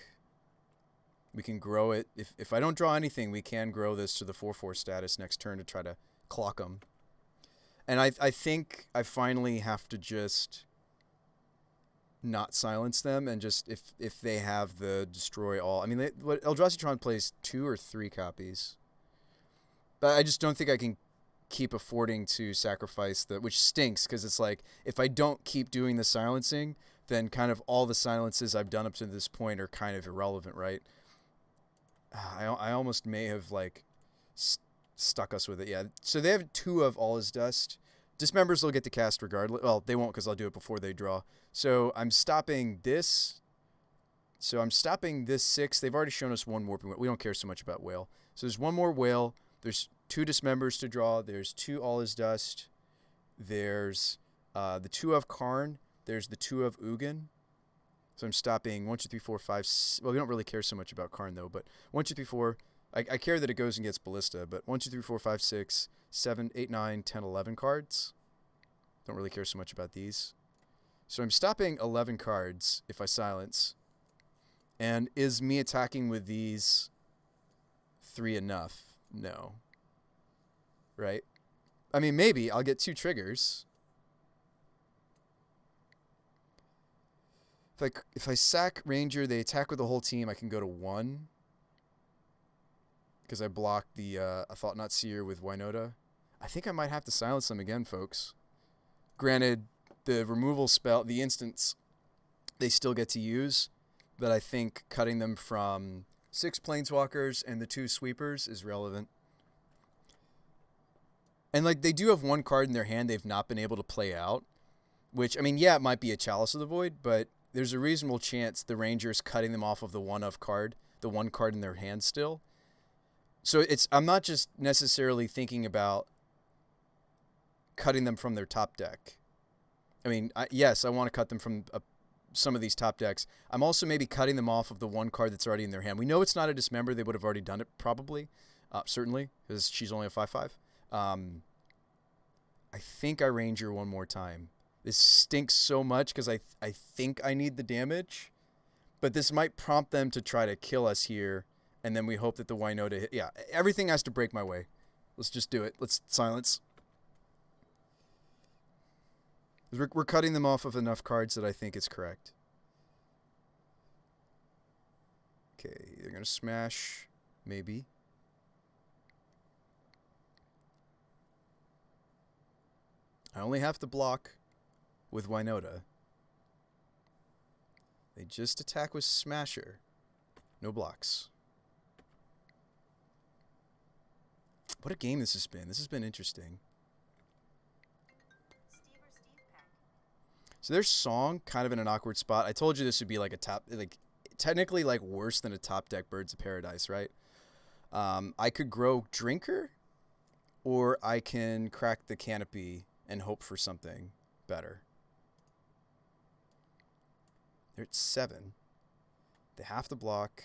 We can grow it. If I don't draw anything, we can grow this to the 4/4 status next turn to try to clock them. And I think I finally have to just not silence them and just if they have the destroy all. I mean, Eldrazi-tron plays 2 or 3 copies. But I just don't think I can keep affording to sacrifice which stinks because it's like if I don't keep doing the silencing, then kind of all the silences I've done up to this point are kind of irrelevant, right? I almost may have like stuck us with it. Yeah. So they have 2 of All Is Dust. Dismembers will get to cast regardless. Well, they won't because I'll do it before they draw. So I'm stopping this. So I'm stopping this 6. They've already shown us 1 Warping Whale. We don't care so much about Whale. So there's 1 more Whale. There's 2 Dismembers to draw. There's 2 All Is Dust. There's the 2 of Karn. There's the 2 of Ugin. So I'm stopping 1, 2, 3, 4, 5. Well, we don't really care so much about Karn though, but 1, 2, 3, 4. I care that it goes and gets Ballista, but 1, 2, 3, 4, 5, 6, 7, 8, 9, 10, 11 cards. Don't really care so much about these. So I'm stopping 11 cards if I silence. And is me attacking with these 3 enough? No. Right? I mean, maybe I'll get 2 triggers. If I sack Ranger, they attack with the whole team, I can go to 1. Because I blocked the a Thought-Knot Seer with Winota. I think I might have to silence them again, folks. Granted, the removal spell, the instants, they still get to use. But I think cutting them from 6 Planeswalkers and the 2 Sweepers is relevant. And like they do have 1 card in their hand they've not been able to play out. Which, I mean, yeah, it might be a Chalice of the Void, but there's a reasonable chance the Ranger's cutting them off of the 1 of card, the 1 card in their hand still. So I'm not just necessarily thinking about cutting them from their top deck. I mean, yes, I want to cut them from some of these top decks. I'm also maybe cutting them off of the 1 card that's already in their hand. We know it's not a Dismember. They would have already done it probably, certainly, because she's only a 5/5. I think I Ranger 1 more time. This stinks so much because I think I need the damage, but this might prompt them to try to kill us here. And then we hope that the Winota hit. Yeah, everything has to break my way. Let's just do it. Let's silence. We're cutting them off of enough cards that I think it's correct. Okay, they're going to smash. Maybe. I only have to block with Winota. They just attack with Smasher. No blocks. What a game this has been. This has been interesting. So their Song kind of in an awkward spot. I told you this would be like a top, like technically like worse than a top deck Birds of Paradise, right? I could grow Drinker, or I can crack the Canopy and hope for something better. They're at 7. They have to block.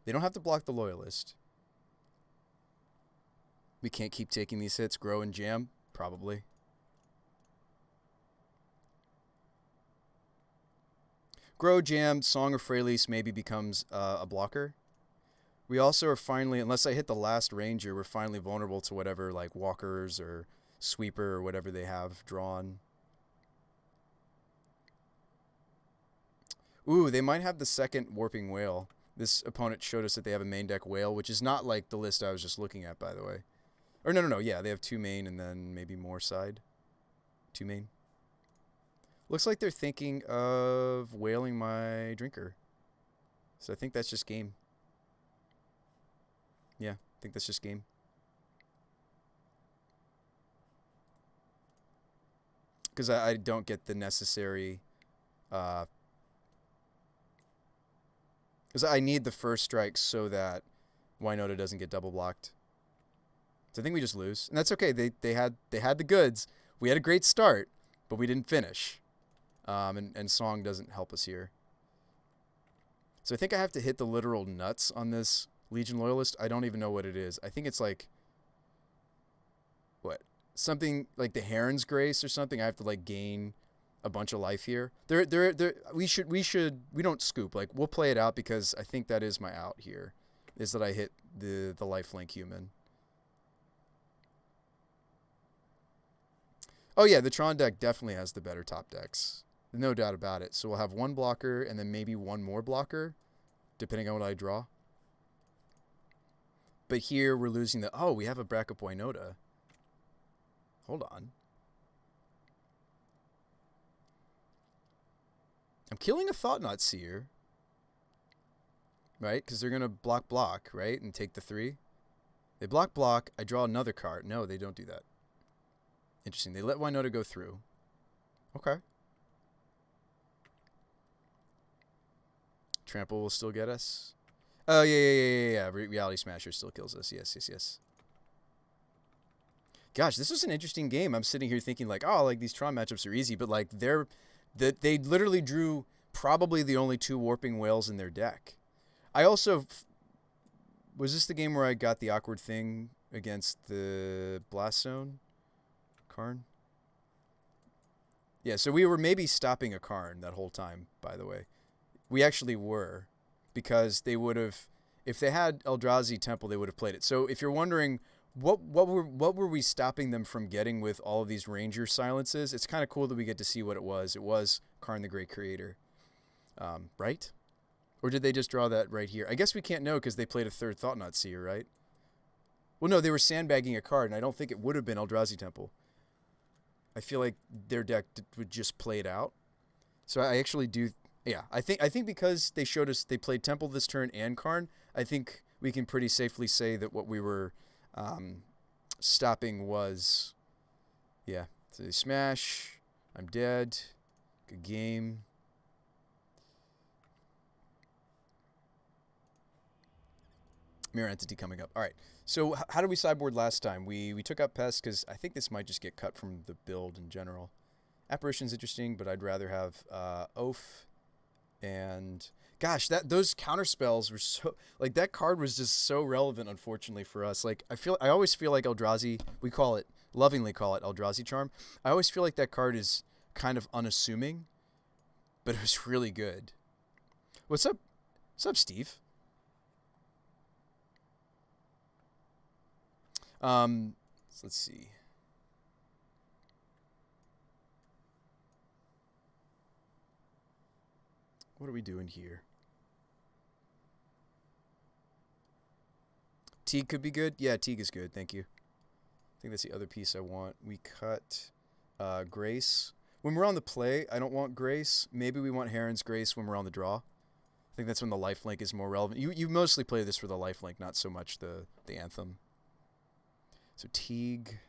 They don't have to block the Loyalist. We can't keep taking these hits. Grow and jam? Probably. Grow, jam, Song of Freylease maybe becomes a blocker. We also are finally, unless I hit the last Ranger, we're finally vulnerable to whatever, like Walkers or Sweeper or whatever they have drawn. Ooh, they might have the second Warping Whale. This opponent showed us that they have a main deck Whale, which is not like the list I was just looking at, by the way. Or no, yeah, they have 2 main and then maybe more side. 2 main. Looks like they're thinking of whaling my Drinker. So I think that's just game. Yeah, I think that's just game. Because I don't get the necessary... Because I need the first strike so that Winota doesn't get double blocked. So I think we just lose. And that's okay. They had the goods. We had a great start, but we didn't finish. And Song doesn't help us here. So I think I have to hit the literal nuts on this Legion Loyalist. I don't even know what it is. I think it's like... What? Something like the Heron's Grace or something. I have to like gain a bunch of life here. We don't scoop. Like, we'll play it out because I think that is my out here. Is that I hit the lifelink human. Oh yeah, the Tron deck definitely has the better top decks. No doubt about it. So we'll have 1 blocker and then maybe 1 more blocker, depending on what I draw. But here we're losing the... Oh, we have a backup Winota. Hold on. I'm killing a Thought-Knot Seer. Right? Because they're going to block, right? And take the 3. They block. I draw another card. No, they don't do that. Interesting. They let Winota go through. Okay. Trample will still get us. Oh, yeah. Reality Smasher still kills us. Yes. Gosh, this was an interesting game. I'm sitting here thinking like, oh, like these Tron matchups are easy, but like they literally drew probably the only 2 Warping Whales in their deck. I also... Was this the game where I got the awkward thing against the Blast Zone? Karn? Yeah, so we were maybe stopping a Karn that whole time, by the way. We actually were, because they would have, if they had Eldrazi Temple, they would have played it. So if you're wondering what were we stopping them from getting with all of these Ranger silences, it's kind of cool that we get to see what it was. It was Karn the Great Creator, right? Or did they just draw that right here? I guess we can't know because they played a 3rd Thought-Knot Seer, right? Well, no, they were sandbagging a card, and I don't think it would have been Eldrazi Temple. I feel like their deck would just play it out. So I actually do... Yeah, I think because they showed us they played Temple this turn and Karn, I think we can pretty safely say that what we were stopping was... Yeah, so they smash. I'm dead. Good game. Mirror Entity coming up. All right. So how did we sideboard last time? We took out Pest because I think this might just get cut from the build in general. Apparition's interesting, but I'd rather have Oath and... Gosh, those counter spells were so... Like, that card was just so relevant, unfortunately, for us. Like, I always feel like Eldrazi... We lovingly call it Eldrazi Charm. I always feel like that card is kind of unassuming, but it was really good. What's up? What's up, Steve? So let's see. What are we doing here? Teague could be good. Yeah, Teague is good. Thank you. I think that's the other piece I want. We cut Grace. When we're on the play, I don't want Grace. Maybe we want Heron's Grace when we're on the draw. I think that's when the lifelink is more relevant. You mostly play this for the lifelink, not so much the anthem. So Teague,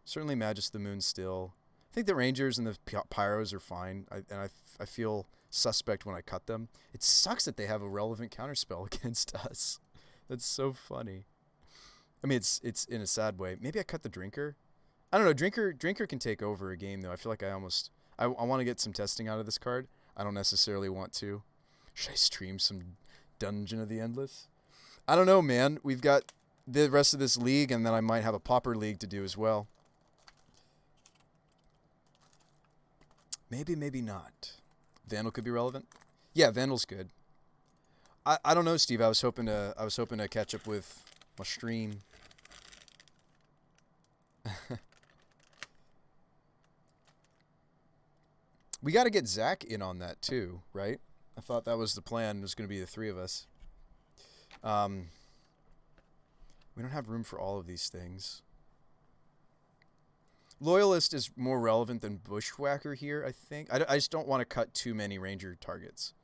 certainly Magus of the Moon still. I think the Rangers and the Pyros are fine, I feel suspect when I cut them. It sucks that they have a relevant counterspell against us. That's so funny. I mean, it's in a sad way. Maybe I cut the Drinker. I don't know. Drinker can take over a game though. I feel like I want to get some testing out of this card. I don't necessarily want to. Should I stream some Dungeon of the Endless? I don't know, man. We've got the rest of this league, and then I might have a Pauper league to do as well. Maybe, maybe not. Vandal could be relevant. Yeah, Vandal's good. I don't know, Steve. I was hoping to catch up with my stream. We got to get Zach in on that too, right? I thought that was the plan. It was going to be the three of us. We don't have room for all of these things. Loyalist is more relevant than Bushwhacker here, I think. I just don't want to cut too many Ranger targets.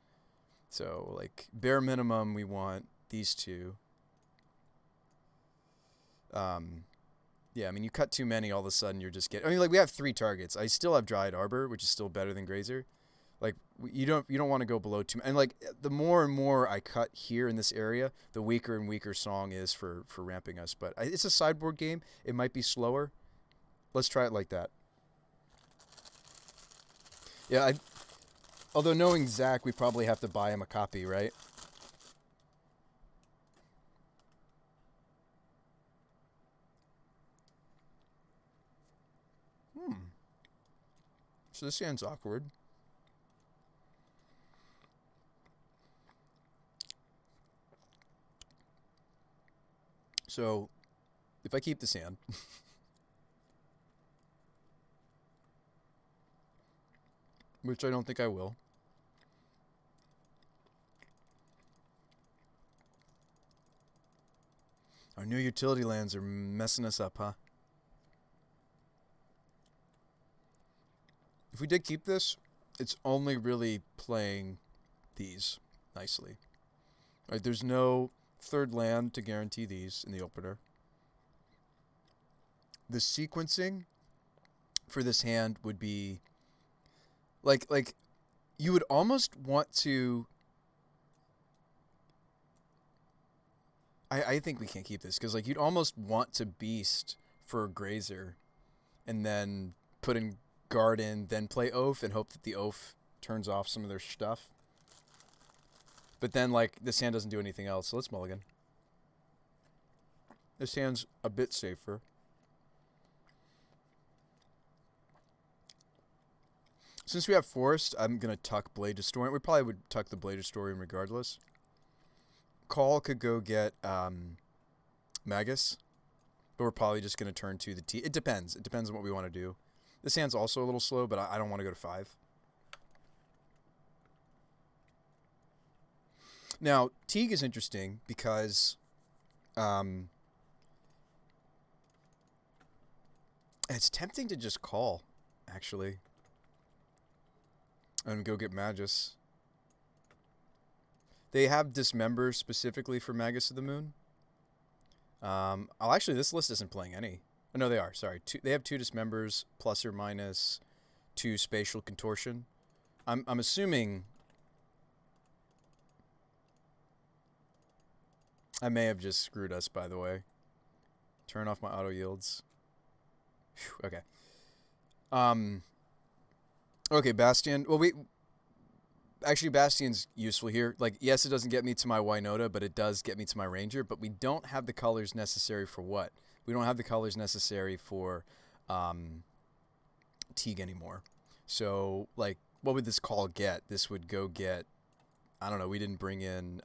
So, like, bare minimum, we want these two. Yeah, I mean, you cut too many, all of a sudden you're just getting... I mean, like, we have 3 targets. I still have Dryad Arbor, which is still better than Grazer. Like, you don't want to go below 2... And, like, the more and more I cut here in this area, the weaker and weaker Song is for ramping us. But it's a sideboard game. It might be slower. Let's try it like that. Yeah, although knowing Zach, we probably have to buy him a copy, right? So this hand's awkward. So, if I keep this hand... which I don't think I will. Our new utility lands are messing us up, huh? If we did keep this, it's only really playing these nicely. Right, there's no third land to guarantee these in the opener. The sequencing for this hand would be like you would almost want to... I think we can't keep this because like you'd almost want to beast for Grazer and then put in guard in, then play Oath and hope that the Oath turns off some of their stuff. But then like this hand doesn't do anything else, so let's mulligan. This hand's a bit safer. Since we have Forest, I'm going to tuck Blade Historian. We probably would tuck the Blade Historian regardless. Call could go get Magus, but we're probably just going to turn to the T. It depends. It depends on what we want to do. This hand's also a little slow, but I don't want to go to 5. Now, Teague is interesting because it's tempting to just call, actually. And go get Magus. They have Dismember specifically for Magus of the Moon. Actually, this list isn't playing any. Oh, no, they are. Sorry. They have 2 Dismembers plus or minus 2 Spatial Contortion. I'm assuming... I may have just screwed us, by the way. Turn off my auto yields. Whew, okay. Okay, Bastion. Well, actually, Bastion's useful here. Like, yes, it doesn't get me to my Winota, but it does get me to my Ranger. But we don't have the colors necessary for what? We don't have the colors necessary for Teague anymore. So, like, what would this call get? This would go get... I don't know. We didn't bring in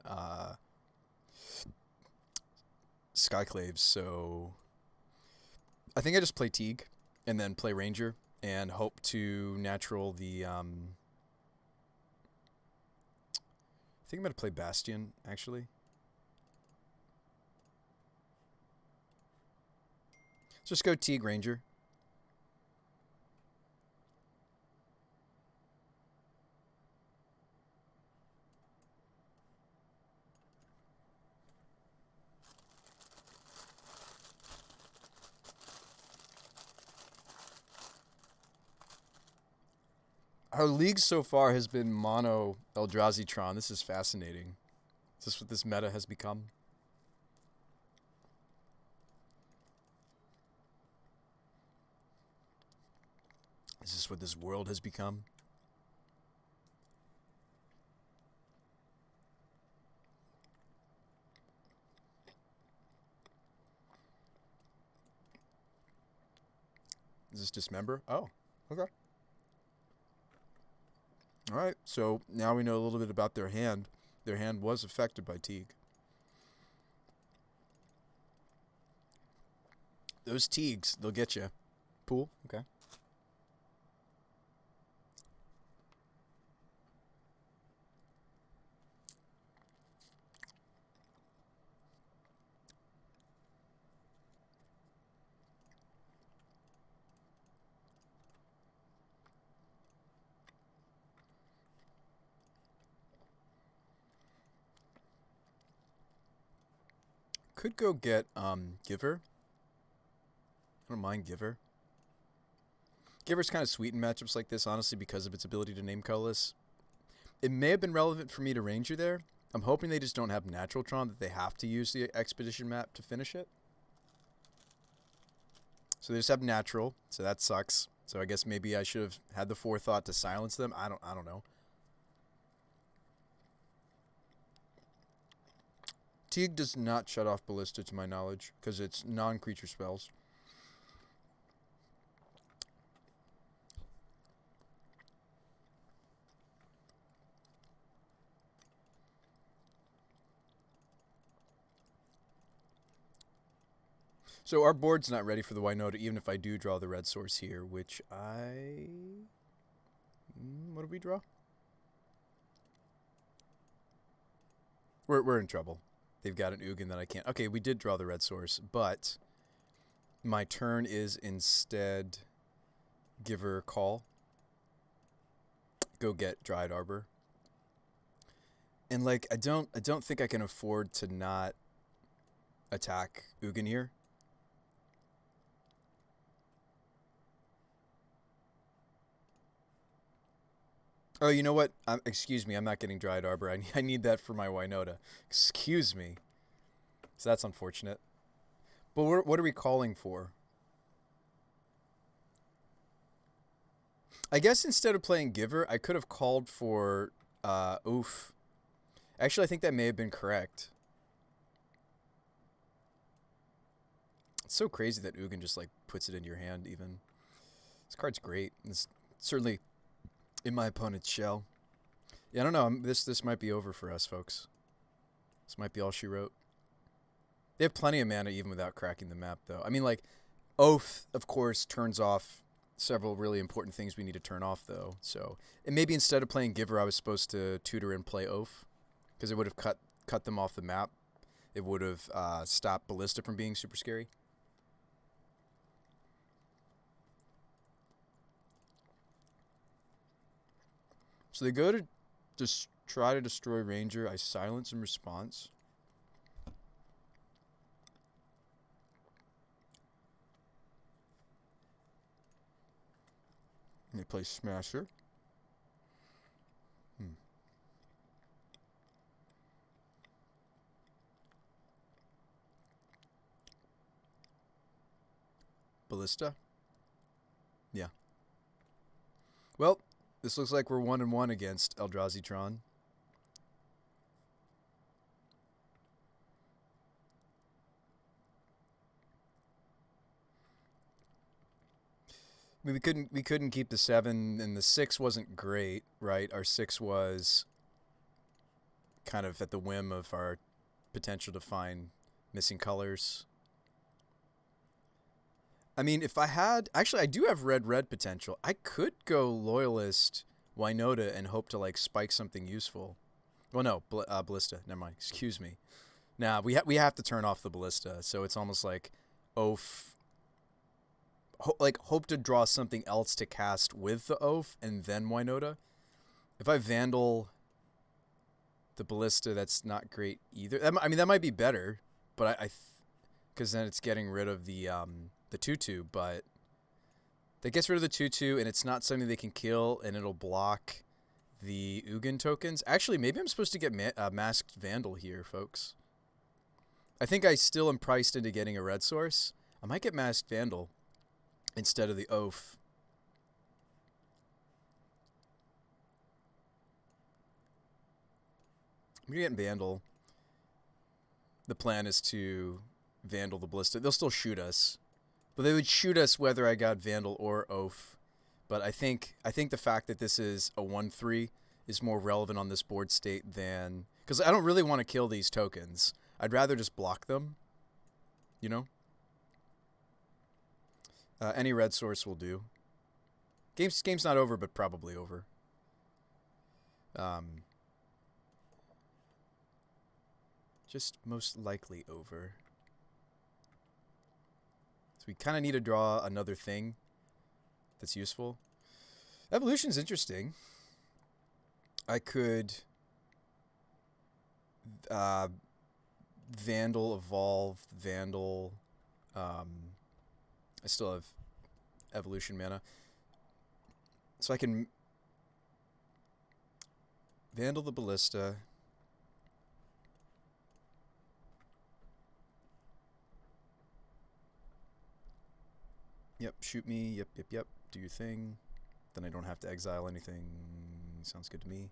Skyclaves, so... I think I just play Teague and then play Ranger. And hope to natural the, I think I'm going to play Bastion, actually. Let's just go Teague Ranger. Our league so far has been mono Eldrazi-tron. This is fascinating. Is this what this meta has become? Is this what this world has become? Is this dismember? Oh, okay. All right, so now we know a little bit about their hand. Their hand was affected by Teague. Those Teagues, they'll get you. Pool, okay. Could go get Giver. I don't mind Giver. Giver's kind of sweet in matchups like this, honestly, because of its ability to name colorless. It may have been relevant for me to Ranger there. I'm hoping they just don't have Natural Tron, that they have to use the Expedition map to finish it. So they just have Natural, so that sucks. So I guess maybe I should have had the forethought to silence them. I don't know. Teague does not shut off Ballista to my knowledge, because it's non-creature spells. So our board's not ready for the Winota, even if I do draw the red source here, which I... What did we draw? We're in trouble. They've got an Ugin that I can't... Okay, we did draw the red source, but my turn is instead Giver Call. Go get Dryad Arbor. And like I don't think I can afford to not attack Ugin here. Oh, you know what? Excuse me, I'm not getting Dryad Arbor. I need that for my Winota. Excuse me. So that's unfortunate. But what are we calling for? I guess instead of playing Giver, I could have called for Oof. Actually, I think that may have been correct. It's so crazy that Ugin just like puts it in your hand even. This card's great. It's certainly in my opponent's shell. Yeah, I don't know. This might be over for us, folks. This might be all she wrote. They have plenty of mana even without cracking the map, though. I mean, like, Oath, of course, turns off several really important things we need to turn off, though. So, and maybe instead of playing Giver, I was supposed to tutor and play Oath, because it would have cut them off the map. It would have stopped Ballista from being super scary. So they go to just try to destroy Ranger. I silence in response. And they play Smasher. Ballista. Yeah. Well, this looks like we're 1-1 against Eldrazi-tron. I mean, we couldn't keep the 7, and the 6 wasn't great, right? Our 6 was kind of at the whim of our potential to find missing colors. I mean, if I had... Actually, I do have red potential. I could go Loyalist Winota and hope to, like, spike something useful. Well, no, Ballista. Never mind. Excuse me. Nah, we have to turn off the Ballista, so it's almost like Oath... hope to draw something else to cast with the Oath and then Winota. If I Vandal the Ballista, that's not great either. I mean, that might be better, but because then it's getting rid of the 2/2, but That gets rid of the 2/2, and it's not something they can kill, and it'll block the Ugin tokens. Actually, maybe I'm supposed to get Masked Vandal here, folks. I think I still am priced into getting a red source. I might get Masked Vandal instead of the Oath. I'm going to get Vandal. The plan is to Vandal the Ballista. They'll still shoot us. But they would shoot us whether I got Vandal or Oath. But I think the fact that this is a 1/3 is more relevant on this board state than... Because I don't really want to kill these tokens. I'd rather just block them. You know? Any red source will do. Game's not over, but probably over. Just most likely over. So we kind of need to draw another thing that's useful. Evolution's interesting. I could Vandal, Evolve, Vandal. I still have Evolution mana. So I can Vandal the Ballista. Yep, shoot me. Yep. Do your thing. Then I don't have to exile anything. Sounds good to me.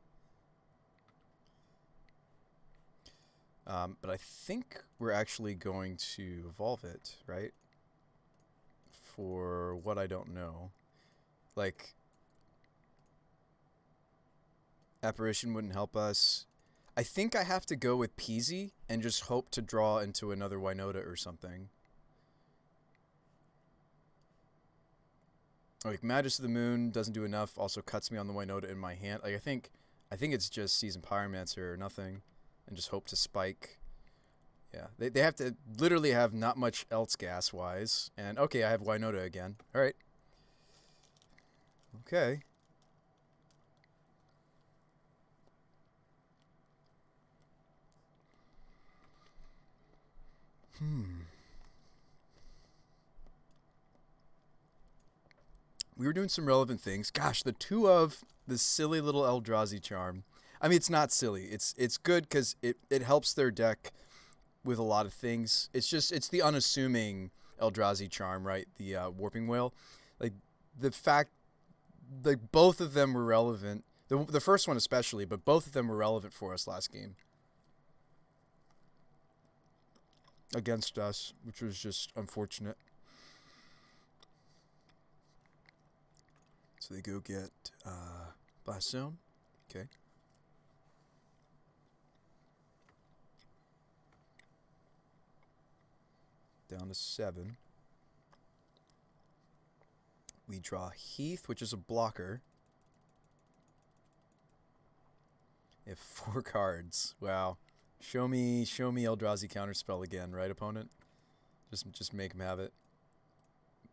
But I think we're actually going to evolve it, right? For what I don't know. Like, Apparition wouldn't help us. I think I have to go with Peasy and just hope to draw into another Winota or something. Like, Magus of the Moon doesn't do enough, also cuts me on the Winota in my hand. Like, I think it's just Seasoned Pyromancer or nothing, and just hope to spike. Yeah, they have to literally have not much else gas-wise. And, okay, I have Winota again. All right. Okay. We were doing some relevant things. Gosh, the 2 of this silly little Eldrazi charm. I mean, it's not silly. It's good because it helps their deck with a lot of things. It's the unassuming Eldrazi charm, right? The Warping Whale. Like, the fact, like, both of them were relevant. The first one especially, but both of them were relevant for us last game. Against us, which was just unfortunate. So they go get Blast Zone. Okay. Down to 7. We draw Heath, which is a blocker. They have 4 cards. Wow. Show me Eldrazi counterspell again, right, opponent? Just make him have it.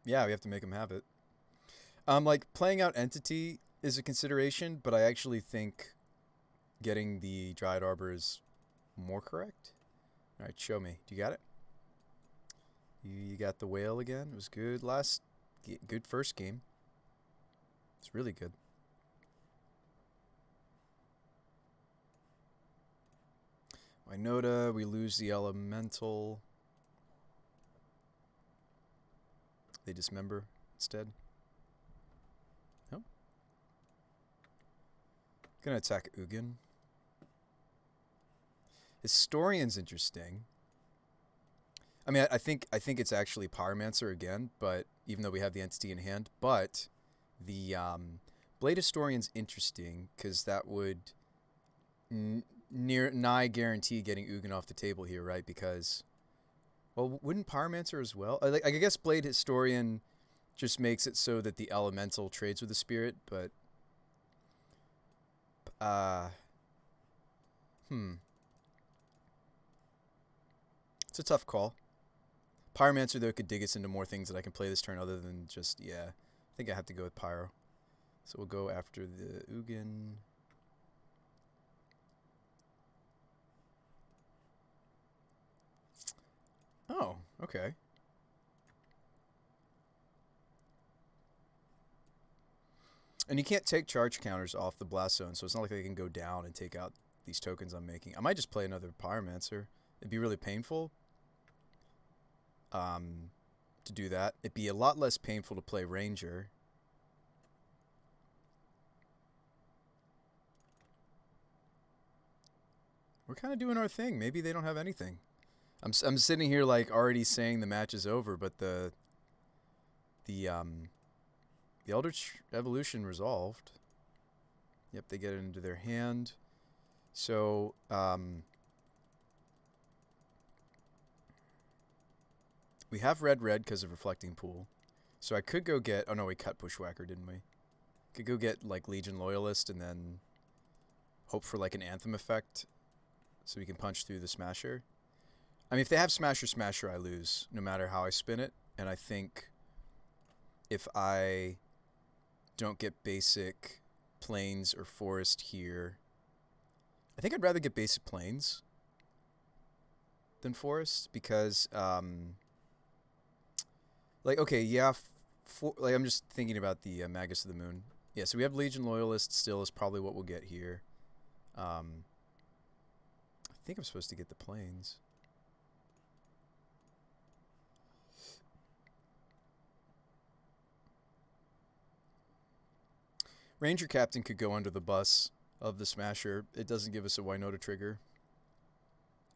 Yeah, we have to make him have it. Like, playing out Entity is a consideration, but I actually think getting the Dryad Arbor is more correct. All right, show me. Do you got it? You got the whale again. It was good good first game. It's really good. Winota, we lose the elemental. They dismember instead. No. Gonna attack Ugin. Historian's interesting. I mean, I think it's actually Pyromancer again, but even though we have the entity in hand, but the Blade Historian's interesting because that would nigh guarantee getting Ugin off the table here, right? Because, well, wouldn't Pyromancer as well? I guess Blade Historian just makes it so that the elemental trades with the spirit, but it's a tough call. Pyromancer, though, could dig us into more things that I can play this turn other than just, yeah. I think I have to go with Pyro. So we'll go after the Ugin. Oh, okay. And you can't take charge counters off the Blast Zone, so it's not like they can go down and take out these tokens I'm making. I might just play another Pyromancer. It'd be really painful to do that. It'd be a lot less painful to play Ranger. We're kind of doing our thing. Maybe they don't have anything. I'm sitting here like already saying the match is over, but the Eldritch Evolution resolved. Yep, they get it into their hand. So we have red because of Reflecting Pool. So I could go get... Oh no, we cut Bushwhacker, didn't we? Could go get like Legion Loyalist and then hope for like an Anthem effect so we can punch through the Smasher. I mean, if they have Smasher, I lose no matter how I spin it. And I think if I don't get basic Plains or Forest here, I think I'd rather get basic Plains than Forest because, like, okay, yeah, like I'm just thinking about the Magus of the Moon. Yeah, so we have Legion Loyalist still is probably what we'll get here. I think I'm supposed to get the Plains. Ranger Captain could go under the bus of the Smasher. It doesn't give us a Winota trigger.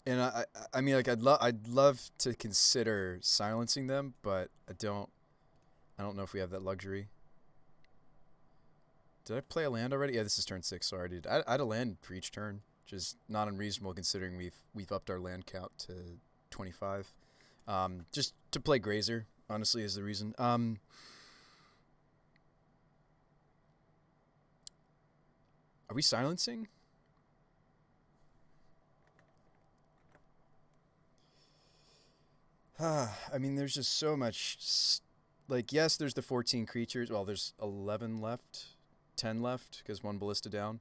And I mean, like I'd love to consider silencing them, but I don't know if we have that luxury. Did I play a land already? Yeah, this is turn 6. Sorry, dude. I had a land for each turn, which is not unreasonable considering we've upped our land count to 25. Just to play Grazer, honestly, is the reason. Are we silencing? I mean, there's just so much. Like, yes, there's the 14 creatures. Well, there's 11 left, 10 left because one ballista down.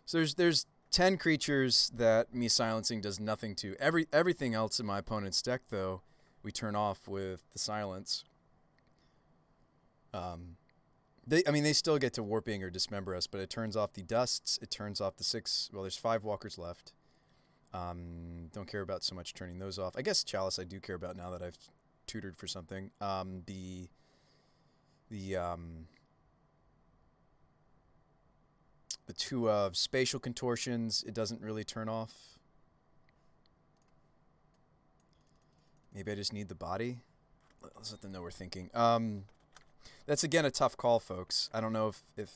So there's 10 creatures that me silencing does nothing to. Everything else in my opponent's deck, though, we turn off with the silence. They still get to Warping or Dismember us, but it turns off the dusts. It turns off the 6. Well, there's 5 walkers left. Don't care about so much turning those off. I guess Chalice I do care about now that I've tutored for something. The 2 of Spatial Contortions, it doesn't really turn off. Maybe I just need the body. Let's let them know we're thinking. That's again a tough call, folks. I don't know if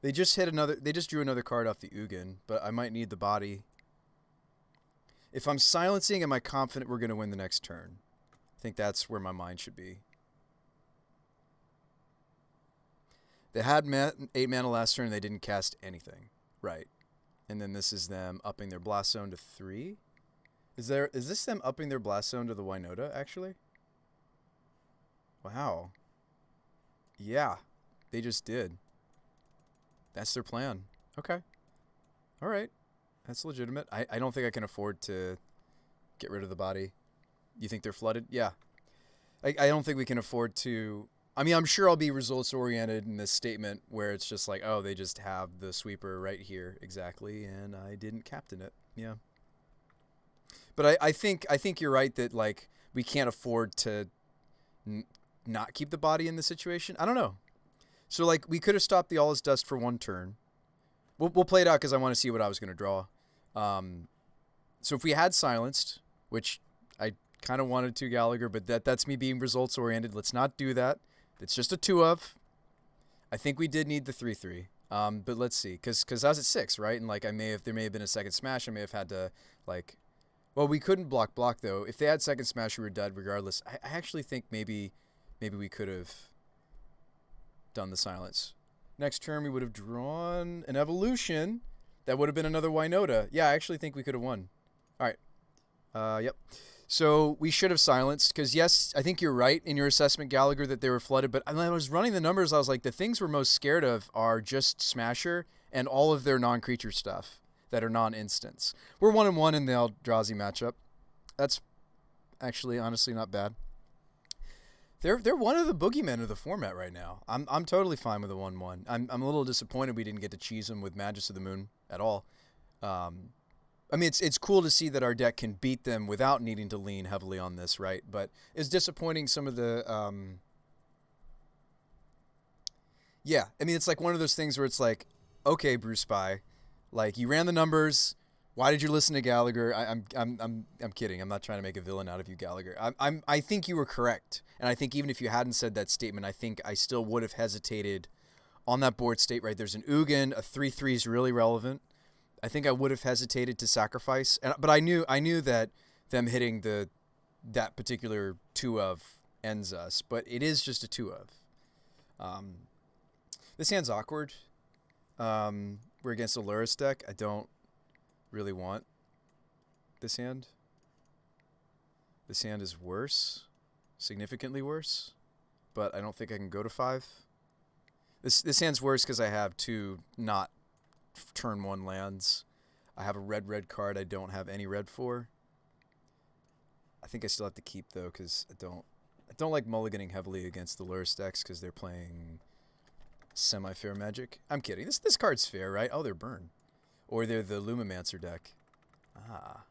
they just drew another card off the Ugin, but I might need the body. If I'm silencing, am I confident we're going to win the next turn? I think that's where my mind should be. They had 8 mana last turn and they didn't cast anything. Right. And then this is them upping their Blast Zone to 3. Is this them upping their Blast Zone to the Winota, actually? Wow. Yeah, they just did. That's their plan. Okay. All right. That's legitimate. I don't think I can afford to get rid of the body. You think they're flooded? Yeah. I don't think we can afford to... I mean, I'm sure I'll be results-oriented in this statement where it's just like, oh, they just have the sweeper right here. Exactly, and I didn't captain it. Yeah. But I think you're right that, like, we can't afford to... not keep the body in the situation. I don't know. So, like, we could have stopped the All Is Dust for 1 turn. We'll play it out because I want to see what I was going to draw. So if we had silenced, which I kind of wanted to, Gallagher, but that's me being results-oriented. Let's not do that. It's just a 2 of. I think we did need the 3/3. But let's see. Because I was at 6, right? And, like, there may have been a second smash. I may have had to, like... Well, we couldn't block, though. If they had second smash, we were dead regardless. I actually think maybe we could have done the silence. Next turn, we would have drawn an Evolution. That would have been another Winota. Yeah, I actually think we could have won. All right. Yep. So we should have silenced because, yes, I think you're right in your assessment, Gallagher, that they were flooded. But when I was running the numbers, I was like, the things we're most scared of are just Smasher and all of their non-creature stuff that are non-instants. We're 1-1 in the Eldrazi matchup. That's actually, honestly, not bad. They're one of the boogeymen of the format right now. I'm totally fine with the 1/1. I'm a little disappointed we didn't get to cheese them with Magus of the Moon at all. I mean, it's cool to see that our deck can beat them without needing to lean heavily on this, right? But it's disappointing some of the yeah, I mean, it's like one of those things where it's like, okay, Bruce Spy, like you ran the numbers. Why did you listen to Gallagher? I'm kidding. I'm not trying to make a villain out of you, Gallagher. I think you were correct, and I think even if you hadn't said that statement, I think I still would have hesitated on that board state. Right, there's an Ugin, a 3/3 is really relevant. I think I would have hesitated to sacrifice, but I knew that them hitting that particular 2 of ends us, but it is just a 2 of. This hand's awkward. We're against a Luris deck. I don't really want this hand. This hand is worse, significantly worse, but I don't think I can go to 5. This hand's worse because I have 2 not turn 1 lands. I have a red card I don't have any red for. I think I still have to keep though because I don't like mulliganing heavily against the Luris decks because they're playing semi-fair Magic. I'm kidding. This card's fair, right? Oh, they're burn. Or they're the Lumimancer deck. Ah.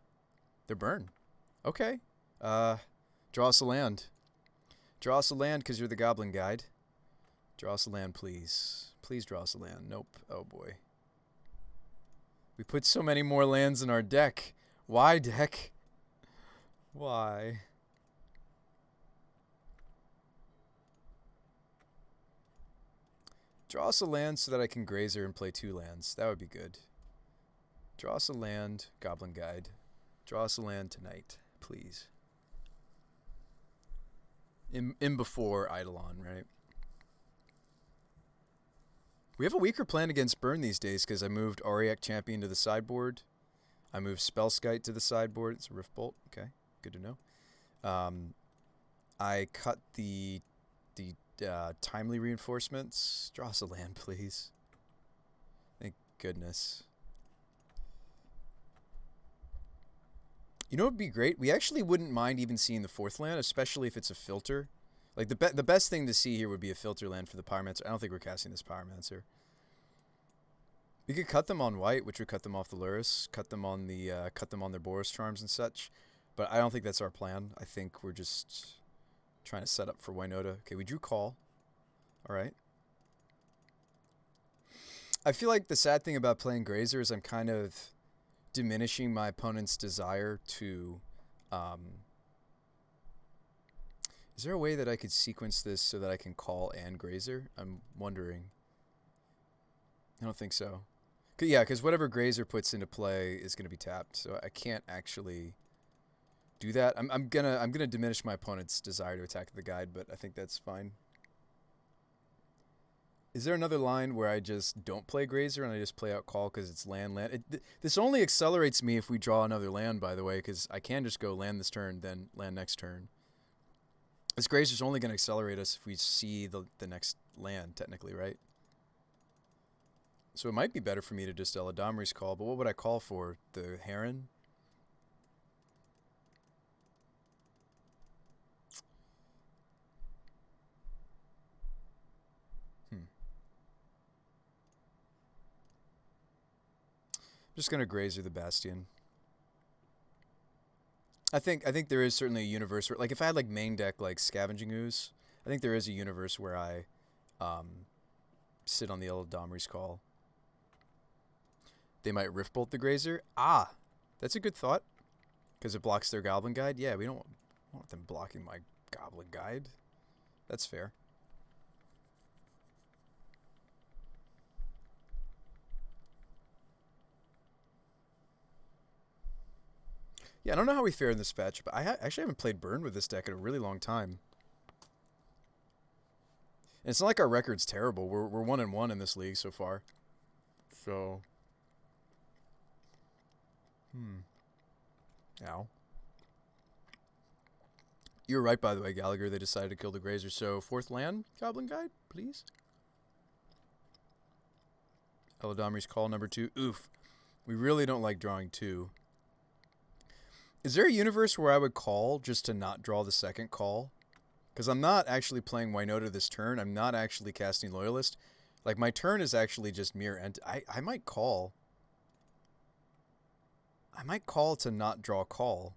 They're burn. Okay. Draw us a land. Draw us a land because you're the Goblin Guide. Draw us a land, please. Please draw us a land. Nope. Oh, boy. We put so many more lands in our deck. Why, deck? Why? Draw us a land so that I can Grazer and play 2 lands. That would be good. Draw us a land, Goblin Guide. Draw us a land tonight, please. In before Eidolon, right? We have a weaker plan against burn these days because I moved Auric Champion to the sideboard. I moved Spellskite to the sideboard. It's a Riftbolt. Okay, good to know. I cut the timely reinforcements. Draw us a land, please. Thank goodness. You know what would be great? We actually wouldn't mind even seeing the 4th land, especially if it's a filter. Like, the best thing to see here would be a filter land for the Pyromancer. I don't think we're casting this Pyromancer. We could cut them on white, which would cut them off the Luris, cut them on their Boros Charms and such. But I don't think that's our plan. I think we're just trying to set up for Winota. Okay, we drew call. All right. I feel like the sad thing about playing Grazer is I'm kind of diminishing my opponent's desire to... is there a way that I could sequence this so that I can call and Grazer? I'm wondering. I don't think so. Yeah, because whatever Grazer puts into play is going to be tapped, so I can't actually do that. I'm gonna diminish my opponent's desire to attack the guide, but I think that's fine. Is there another line where I just don't play Grazer and I just play out call because it's land? This only accelerates me if we draw another land, by the way, because I can just go land this turn, then land next turn. This Grazer's only going to accelerate us if we see the next land, technically, right? So it might be better for me to just Eladamri's call, but what would I call for? The Heron? I'm just going to Grazer the Bastion. I think there is certainly a universe where, like, if I had like main deck like Scavenging Ooze, I think there is a universe where I sit on the Eladamri's call. They might Riftbolt the Grazer. Ah, that's a good thought because it blocks their Goblin Guide. Yeah, we don't want them blocking my Goblin Guide. That's fair. Yeah, I don't know how we fare in this fetch, but I actually haven't played Burn with this deck in a really long time. And it's not like our record's terrible. We're 1-1 in this league so far. So, Ow. You were right, by the way, Gallagher. They decided to kill the Grazer. So, 4th land, Goblin Guide, please. Eladamri's call number 2. Oof. We really don't like drawing 2. Is there a universe where I would call just to not draw the second call? Because I'm not actually playing Winota this turn. I'm not actually casting Loyalist. Like, my turn is actually just mere... I might call. I might call to not draw a call.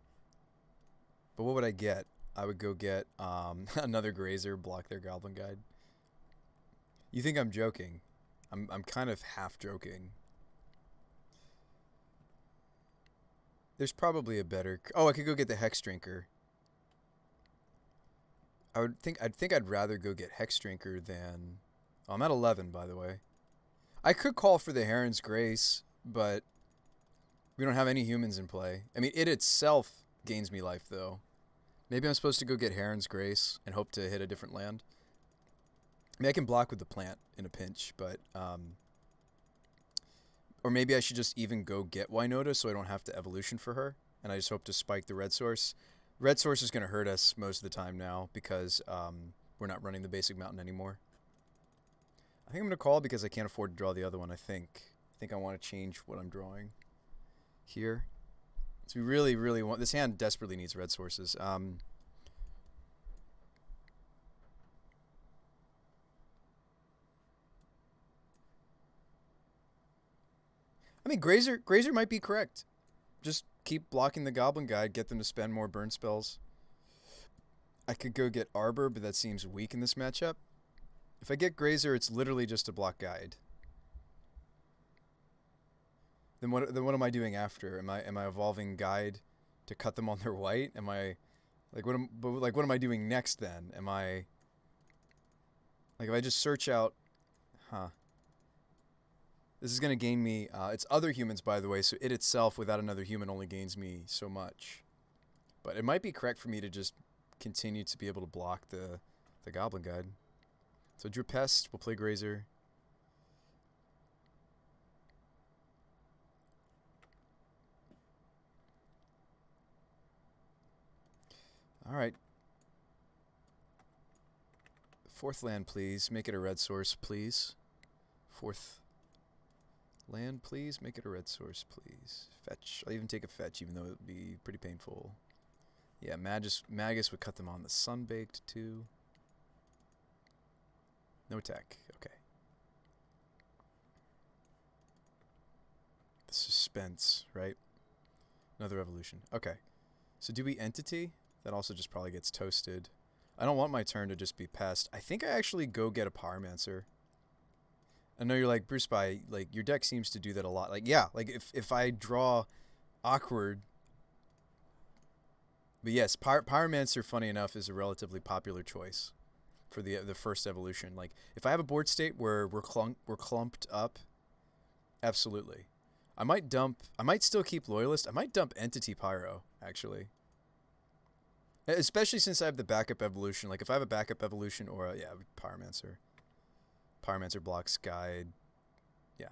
But what would I get? I would go get another Grazer, block their Goblin Guide. You think I'm joking? I'm kind of half joking. There's probably a better... Oh, I could go get the Hex Drinker. I'd think I'd rather go get Hex Drinker than... Oh, I'm at 11, by the way. I could call for the Heron's Grace, but we don't have any humans in play. I mean, it itself gains me life, though. Maybe I'm supposed to go get Heron's Grace and hope to hit a different land. I mean, I can block with the plant in a pinch, but... Or maybe I should just even go get Winota so I don't have to evolution for her, and I just hope to spike the red source. Red source is going to hurt us most of the time now because we're not running the basic mountain anymore. I think I'm going to call because I can't afford to draw the other one, I think. I think I want to change what I'm drawing here. So we really, really want... This hand desperately needs red sources. I mean, Grazer might be correct. Just keep blocking the Goblin Guide, get them to spend more burn spells. I could go get Arbor, but that seems weak in this matchup. If I get Grazer, it's literally just a block guide. Then what am I doing after? Am I evolving guide to cut them on their white? Am I what am I doing next then? Am I like if I just search out This is going to gain me it's other humans, by the way, so it itself without another human only gains me so much. But it might be correct for me to just continue to be able to block the Goblin Guide. So Drew Pest, we'll play Grazer. Alright. Fourth land, please. Make it a red source, please. Fourth land, please. Make it a red source, please. Fetch. I'll even take a fetch, even though it would be pretty painful. Yeah, Magus would cut them on the Sunbaked, too. No attack. Okay. The suspense, right? Another evolution. Okay. So do we Entity? That also just probably gets toasted. I don't want my turn to just be passed. I think I actually go get a Pyromancer. I know you're like, Bruce Spy, like, your deck seems to do that a lot. Like, yeah, like, if I draw awkward... But yes, Pyromancer, funny enough, is a relatively popular choice for the first evolution. Like, if I have a board state where we're clumped up, absolutely. I might still keep Loyalist. I might dump Entity Pyro, actually. Especially since I have the backup evolution. Like, if I have a backup evolution or yeah, Pyromancer. Pyromancer blocks Guide. Yeah.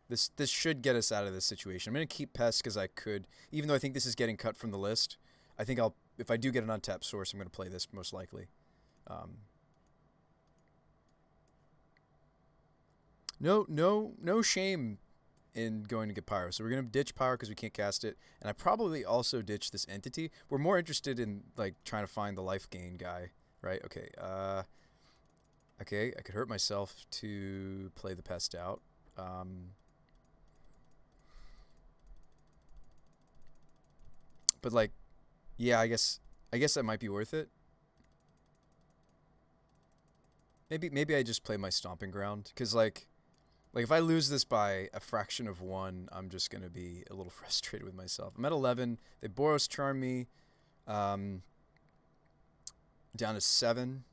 This should get us out of this situation. I'm going to keep Pest because I could, even though I think this is getting cut from the list. I think if I do get an untapped source, I'm going to play this most likely. No shame in going to get Pyro. So we're going to ditch Pyro because we can't cast it. And I probably also ditch this Entity. We're more interested in, like, trying to find the life gain guy, right? Okay, okay, I could hurt myself to play the Pest out. But, like, yeah, I guess that might be worth it. Maybe I just play my Stomping Ground. Because, like if I lose this by a fraction of one, I'm just going to be a little frustrated with myself. I'm at 11. They Boros Charm me down to 7.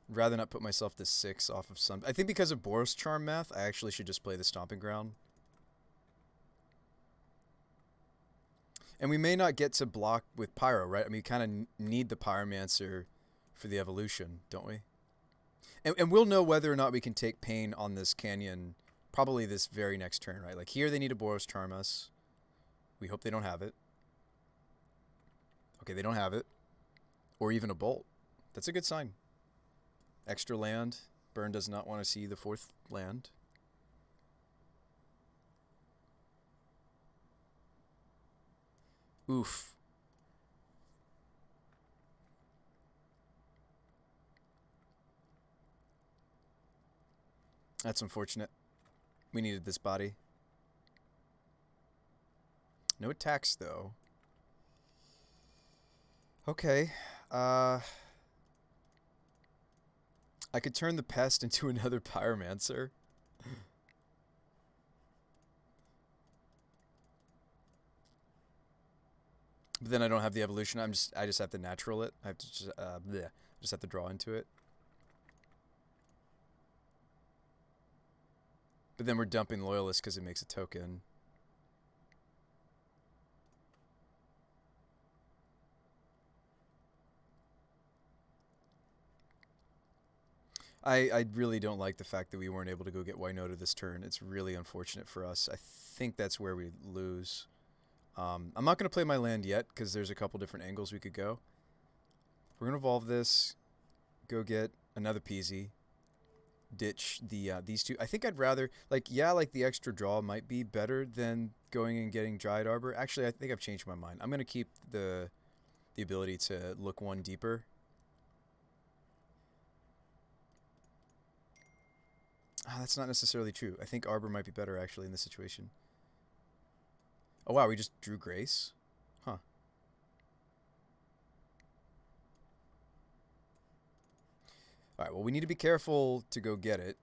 I'd rather not put myself to 6 off of some... I think because of Boros Charm math, I actually should just play the Stomping Ground. And we may not get to block with Pyro, right? I mean, we kind of need the Pyromancer for the evolution, don't we? And we'll know whether or not we can take pain on this canyon probably this very next turn, right? Like here they need a Boros Charm us. We hope they don't have it. Okay, they don't have it. Or even a Bolt. That's a good sign. Extra land. Burn does not want to see the 4th land. Oof. That's unfortunate. We needed this body. No attacks, though. Okay. I could turn the pest into another pyromancer. But then I don't have the evolution. I just have to natural it. I have to just have to draw into it. But then we're dumping loyalist because it makes a token. I really don't like the fact that we weren't able to go get Winota this turn. It's really unfortunate for us. I think that's where we lose. I'm not going to play my land yet because there's a couple different angles we could go. We're going to evolve this, go get another Peasy, ditch the these two. I think I'd rather, like the extra draw might be better than going and getting Dryad Arbor. Actually, I think I've changed my mind. I'm going to keep the ability to look one deeper. That's not necessarily true. I think Arbor might be better, actually, in this situation. Oh, wow, we just drew Grace? Huh. Alright, well, we need to be careful to go get it.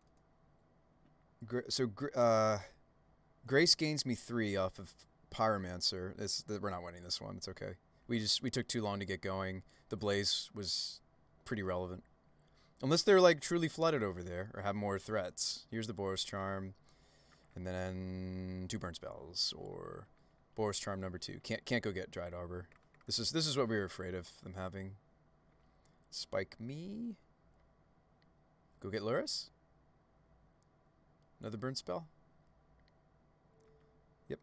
Grace gains me 3 off of Pyromancer. We're not winning this one. It's okay. We took too long to get going. The Blaze was pretty relevant. Unless they're like truly flooded over there or have more threats. Here's the Boros Charm, and then 2 burn spells or Boros Charm number 2. Can't go get Dryad Arbor. This is what we were afraid of them having. Spike me. Go get Luris. Another burn spell. Yep.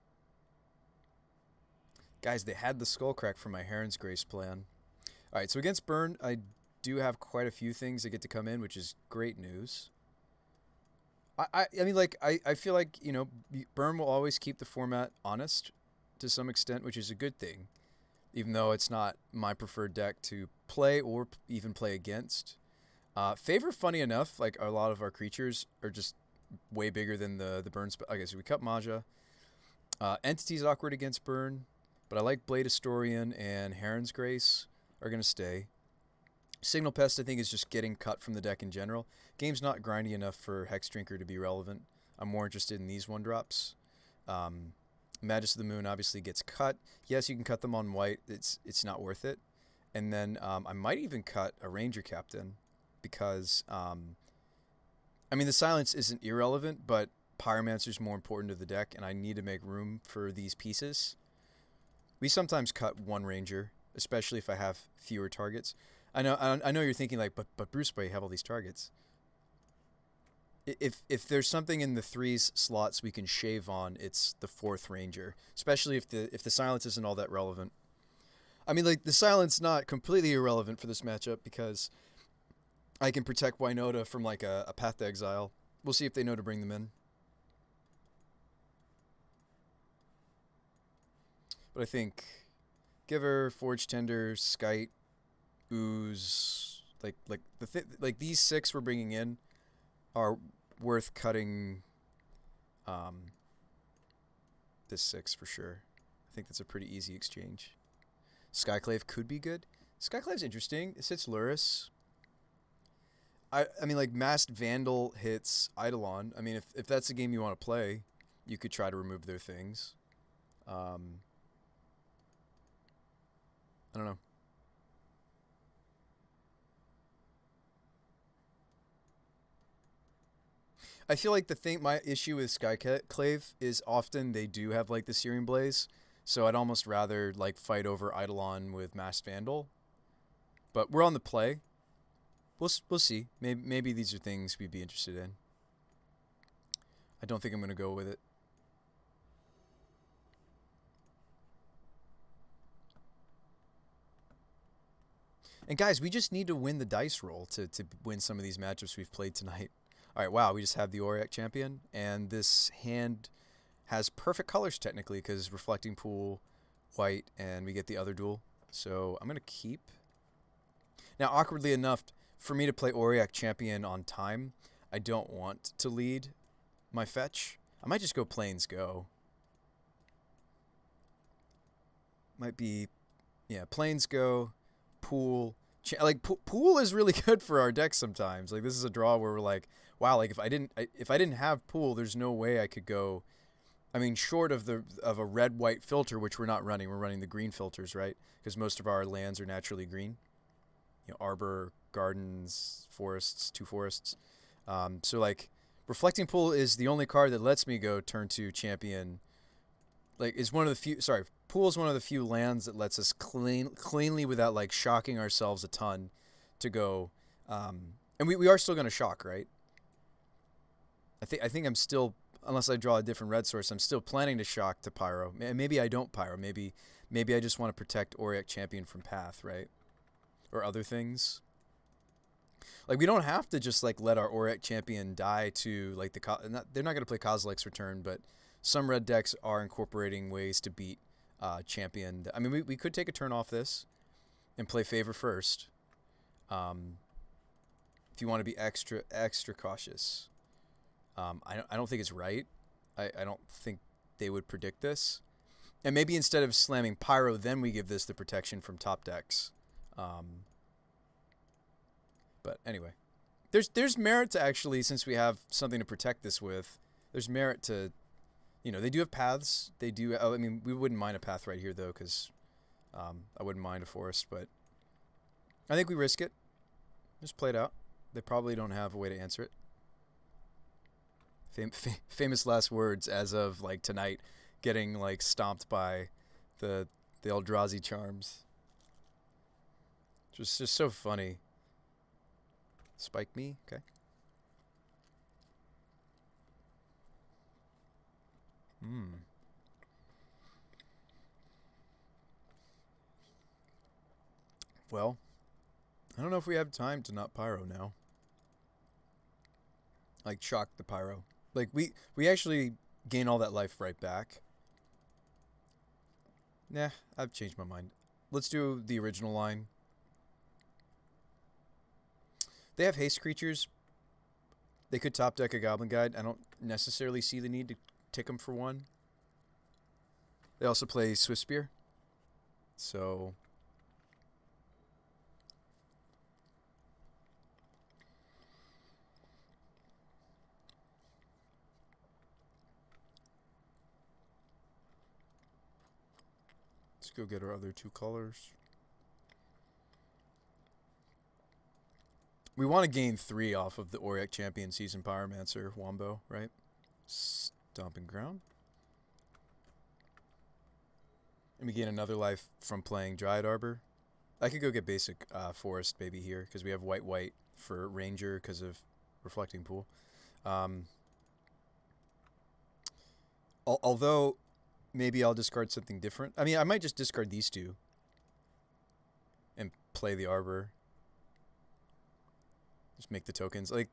Guys, they had the Skullcrack for my Heron's Grace plan. All right, so against burn, I do have quite a few things that get to come in, which is great news. I mean, like, I feel like, you know, burn will always keep the format honest to some extent, which is a good thing, even though it's not my preferred deck to play or even play against. Favor, funny enough, like a lot of our creatures are just way bigger than the burn spell. Okay, so we cut Maja. Entity's awkward against burn, but I like Blade Historian and Heron's Grace are going to stay. Signal Pest, I think, is just getting cut from the deck in general. Game's not grindy enough for Hex Drinker to be relevant. I'm more interested in these 1-drops. Magus of the Moon obviously gets cut. Yes, you can cut them on white. It's not worth it. And then I might even cut a Ranger Captain because, I mean, the silence isn't irrelevant, but Pyromancer's more important to the deck, and I need to make room for these pieces. We sometimes cut 1 Ranger, especially if I have fewer targets. I know you're thinking like, but Bruce, but you have all these targets. If there's something in the 3s slots we can shave on, it's the 4th Ranger, especially if the silence isn't all that relevant. I mean, like, the silence not completely irrelevant for this matchup because I can protect Winota from like a Path to Exile. We'll see if they know to bring them in. But I think Giver, Forge Tender, Skite, Ooze, like these 6 we're bringing in are worth cutting this 6 for sure. I think that's a pretty easy exchange. Skyclave could be good. Skyclave's interesting. It hits Luris. I mean, like, Masked Vandal hits Eidolon. I mean, if that's a game you want to play, you could try to remove their things. I don't know. I feel like my issue with Skyclave is often they do have like the Searing Blaze, so I'd almost rather like fight over Eidolon with Masked Vandal. But we're on the play. We'll see. Maybe these are things we'd be interested in. I don't think I'm gonna go with it. And guys, we just need to win the dice roll to win some of these matchups we've played tonight. All right, wow, we just have the Auric Champion, and this hand has perfect colors technically because Reflecting Pool, white, and we get the other duel. So I'm going to keep. Now, awkwardly enough, for me to play Auric Champion on time, I don't want to lead my fetch. I might just go Plains Go. Might be, yeah, Plains Go, Pool. Like Pool is really good for our deck sometimes. Like this is a draw where we're like, wow, like if I didn't have Pool, there's no way I could go. I mean, short of a red-white filter, which we're not running. We're running the green filters, right? Because most of our lands are naturally green. You know, arbor, gardens, forests, 2 forests. So like, Reflecting Pool is the only card that lets me go turn 2 champion. Like, is one of the few. Sorry, Pool is one of the few lands that lets us cleanly without like shocking ourselves a ton to go. And we are still going to shock, right? I think I'm still, unless I draw a different red source, I'm still planning to shock to Pyro. Maybe I don't Pyro. Maybe I just want to protect Auric Champion from Path, right? Or other things. Like, we don't have to just like let our Auric Champion die to like they're not going to play Kozilek's Return, but some red decks are incorporating ways to beat Champion. I mean, we could take a turn off this and play Favor first. If you want to be extra cautious. I don't think it's right. I don't think they would predict this. And maybe instead of slamming Pyro, then we give this the protection from top decks. But anyway, there's merit to actually, since we have something to protect this with, there's merit to, you know, they do have paths. They do. I mean, we wouldn't mind a path right here though, because I wouldn't mind a forest. But I think we risk it. Just play it out. They probably don't have a way to answer it. Famous last words as of like tonight, getting like stomped by the Eldrazi charms. Just so funny. Spike me, okay. Well, I don't know if we have time to not Pyro now. Like shock the Pyro. Like we actually gain all that life right back. Nah, I've changed my mind. Let's do the original line. They have haste creatures. They could top deck a Goblin Guide. I don't necessarily see the need to tick them for 1. They also play Swift Spear. So let's go get our other 2 colors. We want to gain 3 off of the Auric Champion Season Pyromancer Wombo, right? Stomping Ground. And we gain another life from playing Dryad Arbor. I could go get basic Forest maybe here, because we have white for Ranger because of Reflecting Pool. Although, maybe I'll discard something different. I mean, I might just discard these 2 and play the Arbor. Just make the tokens. Like,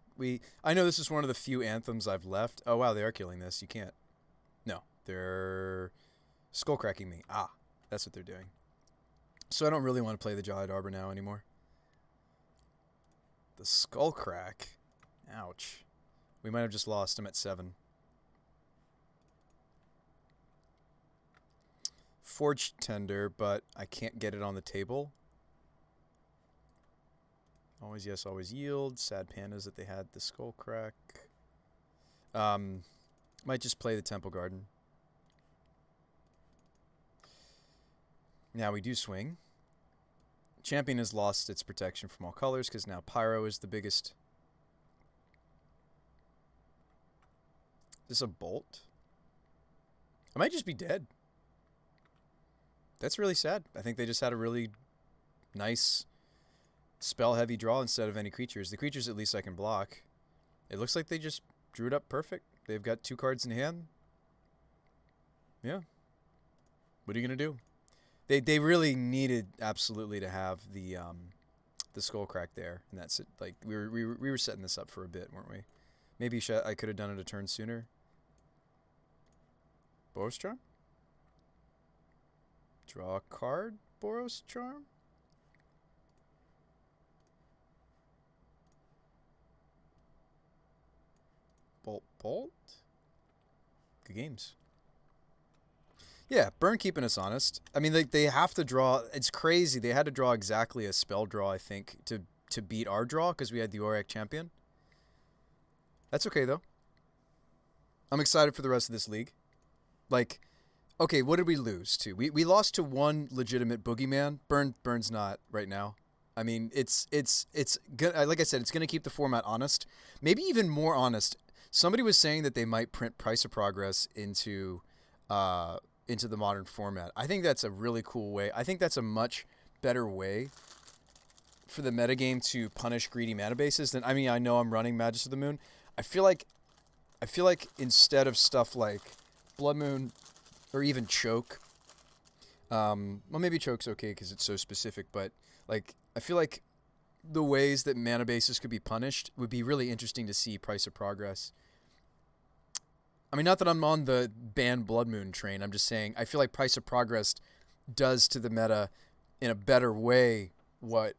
I know this is one of the few anthems I've left. Oh, wow, they are killing this. You can't. No, they're skull cracking me. Ah, that's what they're doing. So I don't really want to play the Dryad Arbor now anymore. The skull crack. Ouch. We might have just lost him at 7. Forged Tender, but I can't get it on the table. Always yes, always yield. Sad pandas that they had the skull crack. Might just play the Temple Garden. Now we do swing. Champion has lost its protection from all colors because now Pyro is the biggest. Is this a bolt? I might just be dead. That's really sad. I think they just had a really nice spell-heavy draw instead of any creatures. The creatures at least I can block. It looks like they just drew it up perfect. They've got 2 cards in hand. Yeah. What are you going to do? They really needed absolutely to have the skull crack there, and that's it. Like we were setting this up for a bit, weren't we? Maybe I could have done it a turn sooner. Boros Charm? Draw a card, Boros Charm? Bolt. Good games. Yeah, Burn keeping us honest. I mean, they have to draw. It's crazy. They had to draw exactly a spell draw, I think, to beat our draw because we had the Auric Champion. That's okay, though. I'm excited for the rest of this league. Like, okay, what did we lose to? We lost to one legitimate boogeyman. Burn's not right now. I mean, it's good. Like I said, it's gonna keep the format honest. Maybe even more honest. Somebody was saying that they might print Price of Progress into the modern format. I think that's a really cool way. I think that's a much better way for the metagame to punish greedy mana bases than. I mean, I know I'm running Magus of the Moon. I feel like instead of stuff like Blood Moon or even Choke, well, maybe Choke's okay because it's so specific, but like I feel like the ways that mana bases could be punished would be really interesting to see Price of Progress. I mean, not that I'm on the ban Blood Moon train. I'm just saying I feel like Price of Progress does to the meta in a better way what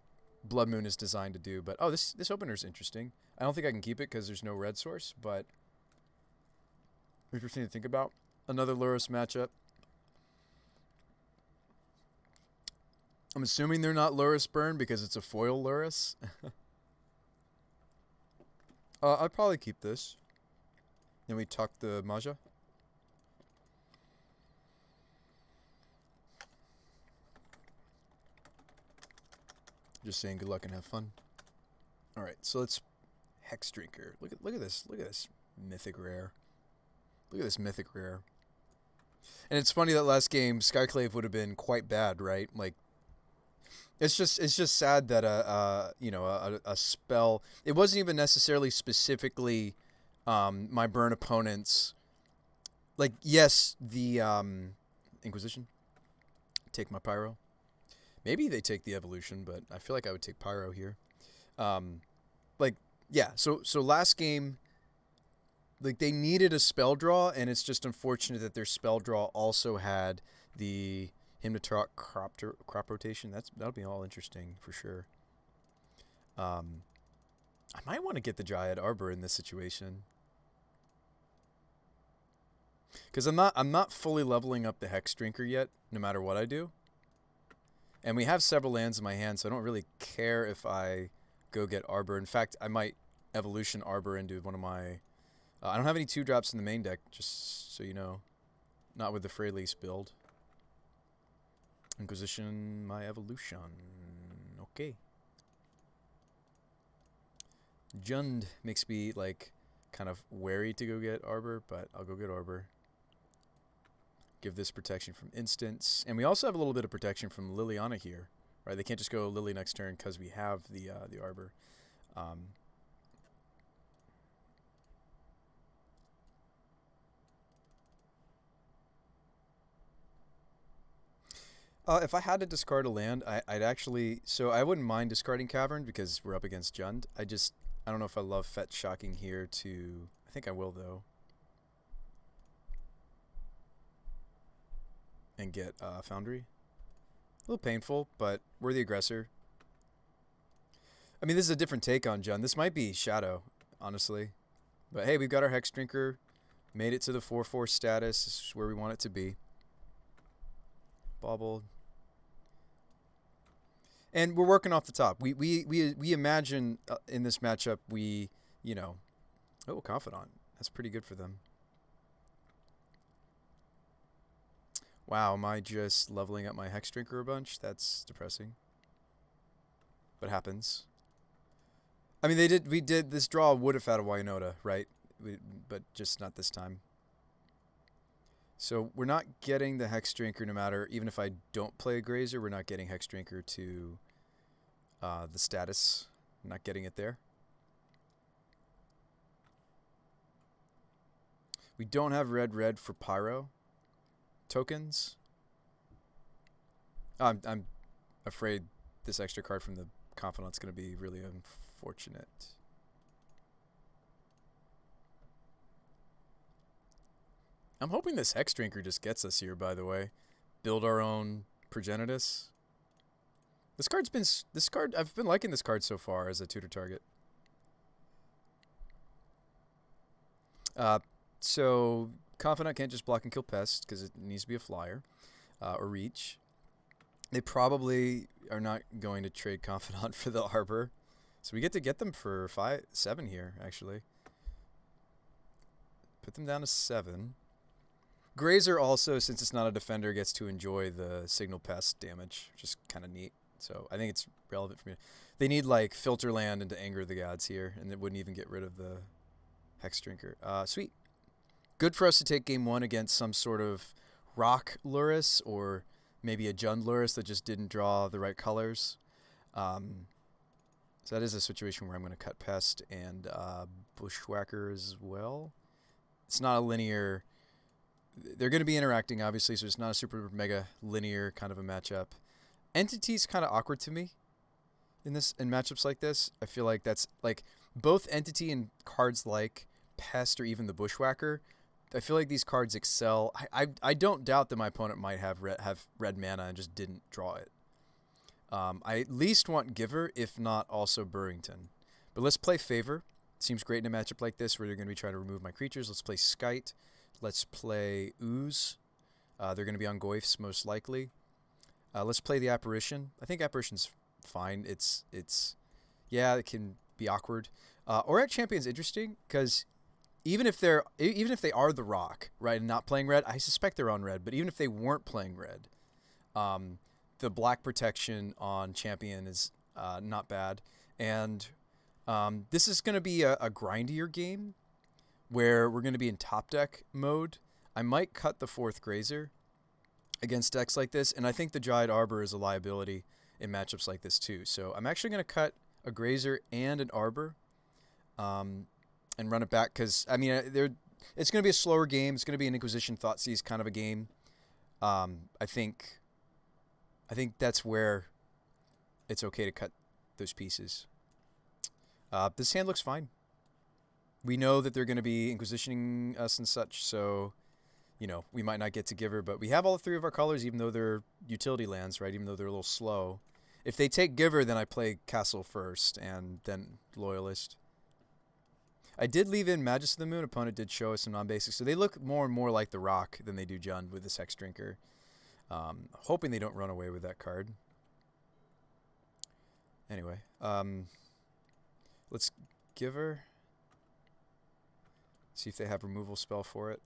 Blood Moon is designed to do. But, oh, this opener's interesting. I don't think I can keep it because there's no red source, but interesting to think about. Another Lurrus matchup. I'm assuming they're not Lurrus Burn because it's a foil Lurrus. I'd probably keep this. Then we tuck the Maja. Just saying good luck and have fun. Alright, so let's Hex Drinker. Look at this. Look at this mythic rare. Look at this mythic rare. And it's funny that last game Skyclave would have been quite bad, right? Like it's just sad that a spell. It wasn't even necessarily specifically my burn opponents. Like yes, the Inquisition take my Pyro. Maybe they take the Evolution, but I feel like I would take Pyro here. Like yeah, so last game, like they needed a spell draw, and it's just unfortunate that their spell draw also had the Hymnotrok crop rotation. That'll be all interesting for sure. I might want to get the Dryad Arbor in this situation. Because I'm not fully leveling up the Hex Drinker yet, no matter what I do. And we have several lands in my hand, so I don't really care if I go get Arbor. In fact, I might Evolution Arbor into one of my... I don't have any 2-drops in the main deck, just so you know. Not with the Freylease build. Inquisition, my Evolution. Okay. Jund makes me, like, kind of wary to go get Arbor, but I'll go get Arbor. Give this protection from instants. And we also have a little bit of protection from Liliana here. Right? They can't just go Lily next turn because we have the Arbor. If I had to discard a land, I'd actually... So I wouldn't mind discarding Cavern because we're up against Jund. I don't know if I love Fetch Shocking here to... I think I will, though. And get Foundry. A little painful, but we're the aggressor. I mean, this is a different take on Jund. This might be Shadow, honestly. But hey, we've got our Hex Drinker. Made it to the 4/4 status. This is where we want it to be. Bobbled. And we're working off the top. We imagine in this matchup oh, Confidant. That's pretty good for them. Wow, am I just leveling up my Hex Drinker a bunch? That's depressing. But happens. I mean, we did this draw would have had a Winota, right? But just not this time. So we're not getting the Hex Drinker no matter, even if I don't play a Grazer, we're not getting Hex Drinker to the status. I'm not getting it there. We don't have red for Pyro tokens. I'm afraid this extra card from the Confidant's going to be really unfortunate. I'm hoping this Hex Drinker just gets us here, by the way. Build our own Progenitus. I've been liking this card so far as a tutor target. Uh, so Confidant can't just block and kill Pest because it needs to be a flyer or reach. They probably are not going to trade Confidant for the Arbor. So we get to get them for 7 here, actually. Put them down to 7. Grazer also, since it's not a defender, gets to enjoy the Signal Pest damage, which is kind of neat. So I think it's relevant for me. They need like Filter Land and to Anger the Gods here, and it wouldn't even get rid of the Hex Drinker. Sweet. Good for us to take game 1 against some sort of Rock Lurrus or maybe a Jund Lurrus that just didn't draw the right colors. So that is a situation where I'm going to cut Pest and Bushwhacker as well. It's not a linear... They're going to be interacting, obviously, so it's not a super mega linear kind of a matchup. Entity's kind of awkward to me in matchups like this. I feel like that's like both Entity and cards like Pest or even the Bushwhacker. I feel like these cards excel. I don't doubt that my opponent might have red mana and just didn't draw it. I at least want Giver, if not also Burrington. But let's play Favor. Seems great in a matchup like this where they're going to be trying to remove my creatures. Let's play Skite. Let's play Ooze. They're going to be on Goyfs most likely. Let's play the Apparition. I think Apparition's fine. Yeah, it can be awkward. Auric Champion's interesting because even if they are the Rock, right, and not playing red, I suspect they're on red. But even if they weren't playing red, the black protection on Champion is not bad. And this is going to be a grindier game where we're going to be in top deck mode. I might cut the 4th Grazer against decks like this, and I think the Dryad Arbor is a liability in matchups like this too. So I'm actually going to cut a Grazer and an Arbor and run it back because, I mean, it's going to be a slower game. It's going to be an Inquisition Thoughtseize kind of a game. I think that's where it's okay to cut those pieces. This hand looks fine. We know that they're going to be Inquisitioning us and such, so, you know, we might not get to Giver, but we have all 3 of our colors, even though they're utility lands, right? Even though they're a little slow. If they take Giver, then I play Castle first, and then Loyalist. I did leave in Magus of the Moon. Opponent did show us some non-basics, so they look more and more like the Rock than they do Jund with this Hex Drinker. Hoping they don't run away with that card. Anyway, let's Giver. See if they have removal spell for it.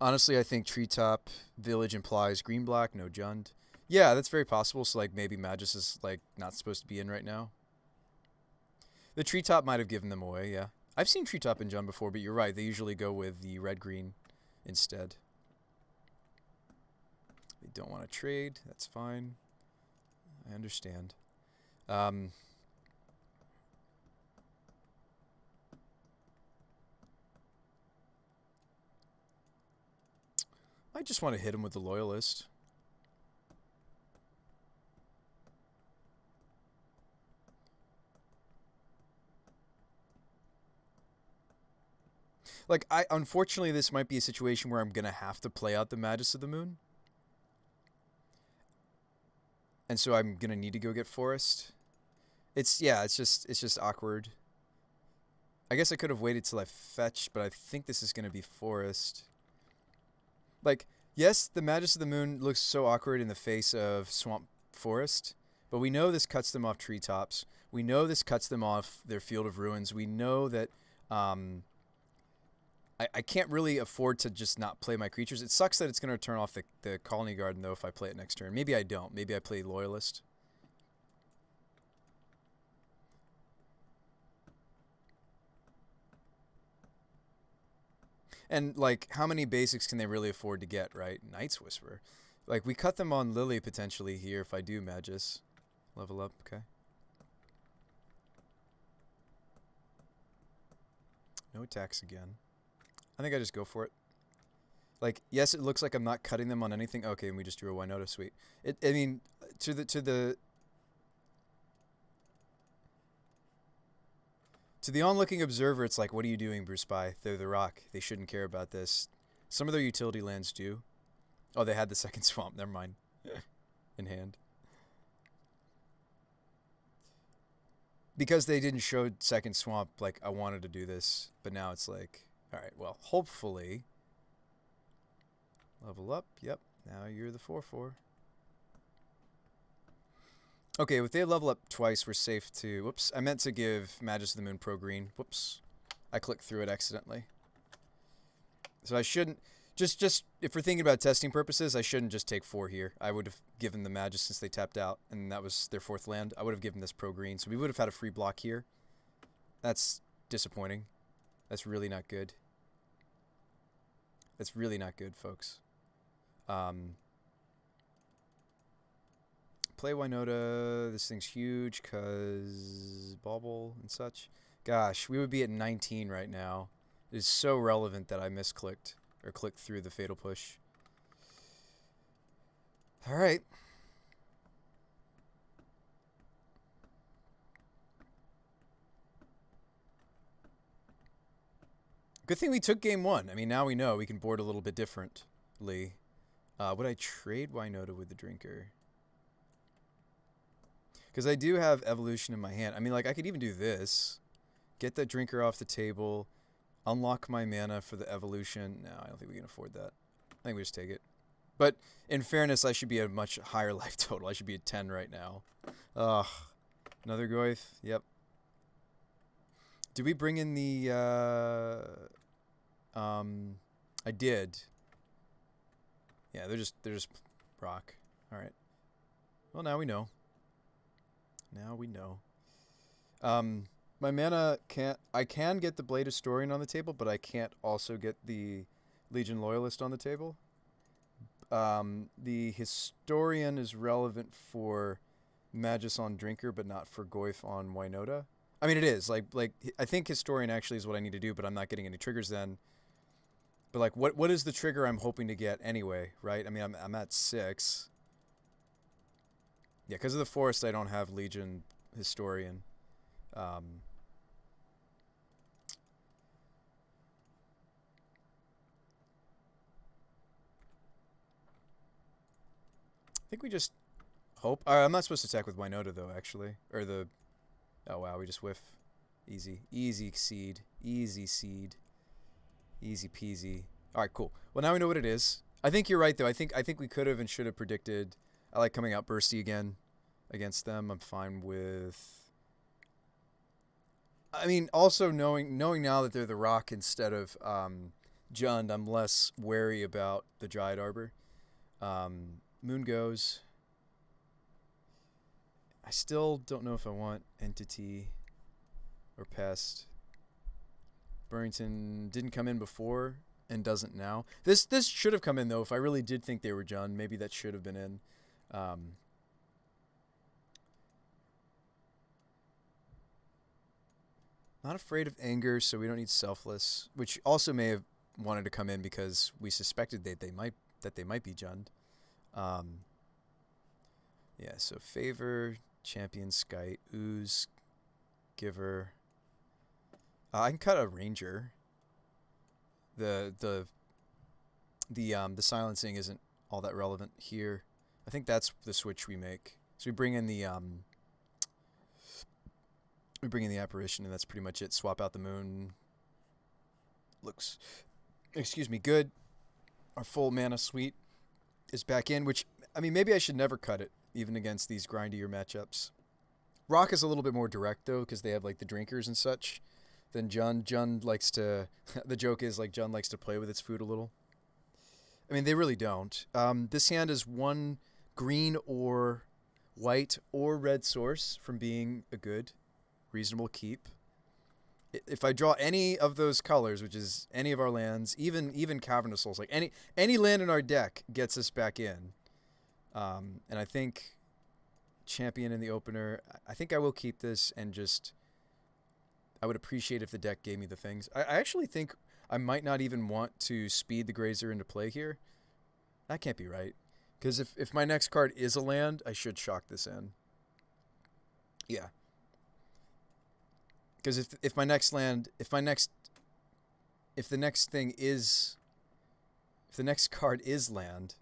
Honestly, I think Treetop Village implies green-black, no Jund. Yeah, that's very possible. So, like, maybe Magus is, like, not supposed to be in right now. The Treetop might have given them away, yeah. I've seen Treetop in Jund before, but you're right. They usually go with the red-green instead. They don't want to trade. That's fine. I understand. I just want to hit him with the Loyalist. Like, unfortunately, this might be a situation where I'm going to have to play out the Magus of the Moon. And so I'm going to need to go get Forest. It's just awkward. I guess I could have waited till I fetched, but I think this is going to be Forest. Like, yes, the Magus of the Moon looks so awkward in the face of Swamp Forest, but we know this cuts them off treetops. We know this cuts them off their Field of Ruins. We know that I can't really afford to just not play my creatures. It sucks that it's going to turn off the Colony Garden, though, if I play it next turn. Maybe I don't. Maybe I play Loyalist. And, like, how many basics can they really afford to get, right? Night's Whisper. Like, we cut them on Lily potentially here if I do Magus. Level up, okay. No attacks again. I think I just go for it. Like, yes, it looks like I'm not cutting them on anything. Okay, and we just drew a Winota. Sweet. I mean, to the onlooking observer, it's like, what are you doing, Bruce Spy? They're the Rock. They shouldn't care about this. Some of their utility lands do. Oh, they had the second swamp. Never mind. In hand. because they didn't show second swamp, like, I wanted to do this, but now it's like, all right, well, hopefully, level up. Yep, now you're the 4/4. Okay, if they level up twice, we're safe to... Whoops, I meant to give Magus of the Moon Pro Green. Whoops, I clicked through it accidentally. So I shouldn't... Just if we're thinking about testing purposes, I shouldn't just take 4 here. I would have given the Magus since they tapped out, and that was their 4th land. I would have given this Pro Green, so we would have had a free block here. That's disappointing. That's really not good. That's really not good, folks. Play Winota. This thing's huge because bauble and such. Gosh, we would be at 19 right now. It is so relevant that I misclicked or clicked through the Fatal Push. All right. Good thing we took game 1. I mean, now we know we can board a little bit differently. Would I trade Winota with the Drinker? Because I do have Evolution in my hand. I mean, like, I could even do this. Get the Drinker off the table. Unlock my mana for the Evolution. No, I don't think we can afford that. I think we just take it. But in fairness, I should be at a much higher life total. I should be at 10 right now. Ugh. Another Goyf. Yep. Did we bring in the... I did. Yeah, they're just rock. All right. Well, now we know. Now we know. My mana can't... I can get the Blade Historian on the table, but I can't also get the Legion Loyalist on the table. The Historian is relevant for Magus on Drinker, but not for Goyf on Winota. I mean, it is. Like I think Historian actually is what I need to do, but I'm not getting any triggers then. But, like, what is the trigger I'm hoping to get anyway, right? I mean, I'm at 6. Yeah, because of the forest, I don't have Legion Historian. I think we just hope. I'm not supposed to attack with Winota, though, actually. Or the... Oh, wow, we just whiff. Easy. Easy seed. Easy seed. Easy peasy. All right, cool. Well, now we know what it is. I think you're right, though. I think we could have and should have predicted. I like coming out bursty again against them. I'm fine with... I mean, also knowing now that they're the rock instead of Jund, I'm less wary about the Dryad Arbor. Moon goes. I still don't know if I want Entity or Pest. Burrington didn't come in before and doesn't now. This should have come in, though. If I really did think they were Jund, maybe that should have been in. Not afraid of anger, so we don't need Selfless, which also may have wanted to come in because we suspected that they might be Jund. Yeah, so Favor, Champion, Skite, Ooze, Giver. I can cut a Ranger. The silencing isn't all that relevant here. I think that's the switch we make. So we bring in the apparition, and that's pretty much it. Swap out the moon. Looks, excuse me, good. Our full mana suite is back in, which, I mean, maybe I should never cut it, even against these grindier matchups. Rock is a little bit more direct, though, because they have, like, the drinkers and such, than Jund. Jund likes to... the joke is, like, Jund likes to play with its food a little. I mean, they really don't. This hand is one green or white or red source from being a good, reasonable keep. If I draw any of those colors, which is any of our lands, even Cavern of Souls, like any land in our deck gets us back in. And I think Champion in the opener, I think I will keep this and just... I would appreciate if the deck gave me the things. I actually think I might not even want to speed the Grazer into play here. That can't be right. Because if my next card is a land, I should shock this in. Yeah. Because if the next card is land,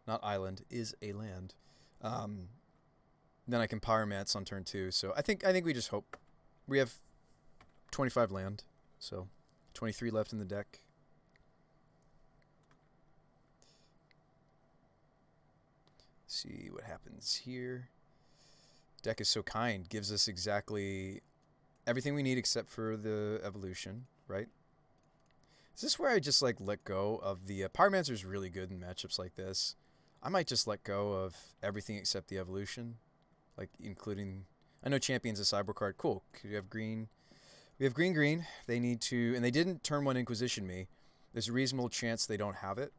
not island, is a land, Then I can Pyromancer on turn 2. So I think we just hope. We have 25 land, so 23 left in the deck. See what happens here. Deck is so kind, gives us exactly everything we need except for the evolution, right? Is this where I just like let go of the Pyromancer is really good in matchups like this. I might just let go of everything except the evolution, like including. I know Champion's a cyborg card. Cool. We have green. We have green. They need to, and they didn't turn 1 Inquisition me. There's a reasonable chance they don't have it.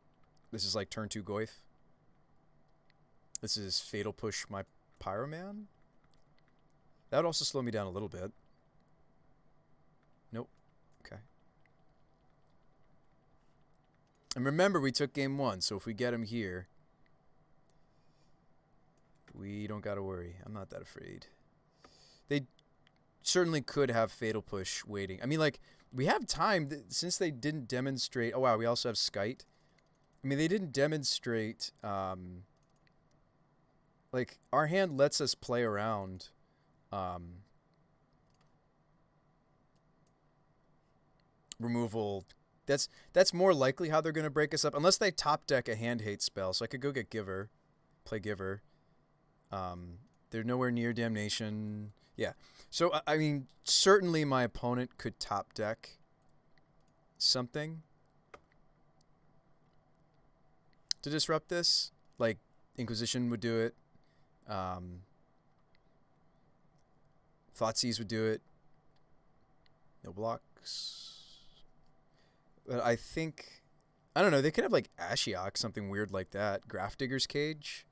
This is like turn 2 Goyf. This is Fatal Push my Pyroman. That would also slow me down a little bit. Nope. Okay. And remember, we took game 1, so if we get him here, we don't gotta worry. I'm not that afraid. They certainly could have Fatal Push waiting. I mean, like, we have time since they didn't demonstrate. Oh, wow, we also have Skite. I mean, they didn't demonstrate. Like, our hand lets us play around. Removal. That's more likely how they're going to break us up. Unless they top deck a hand hate spell. So I could go get Giver. Play Giver. They're nowhere near Damnation. Yeah. So, I mean, certainly my opponent could top deck something to disrupt this. Like, Inquisition would do it. Thoughtseize would do it. No blocks. But I think, I don't know, they could have like Ashiok, something weird like that. Grafdigger's Cage.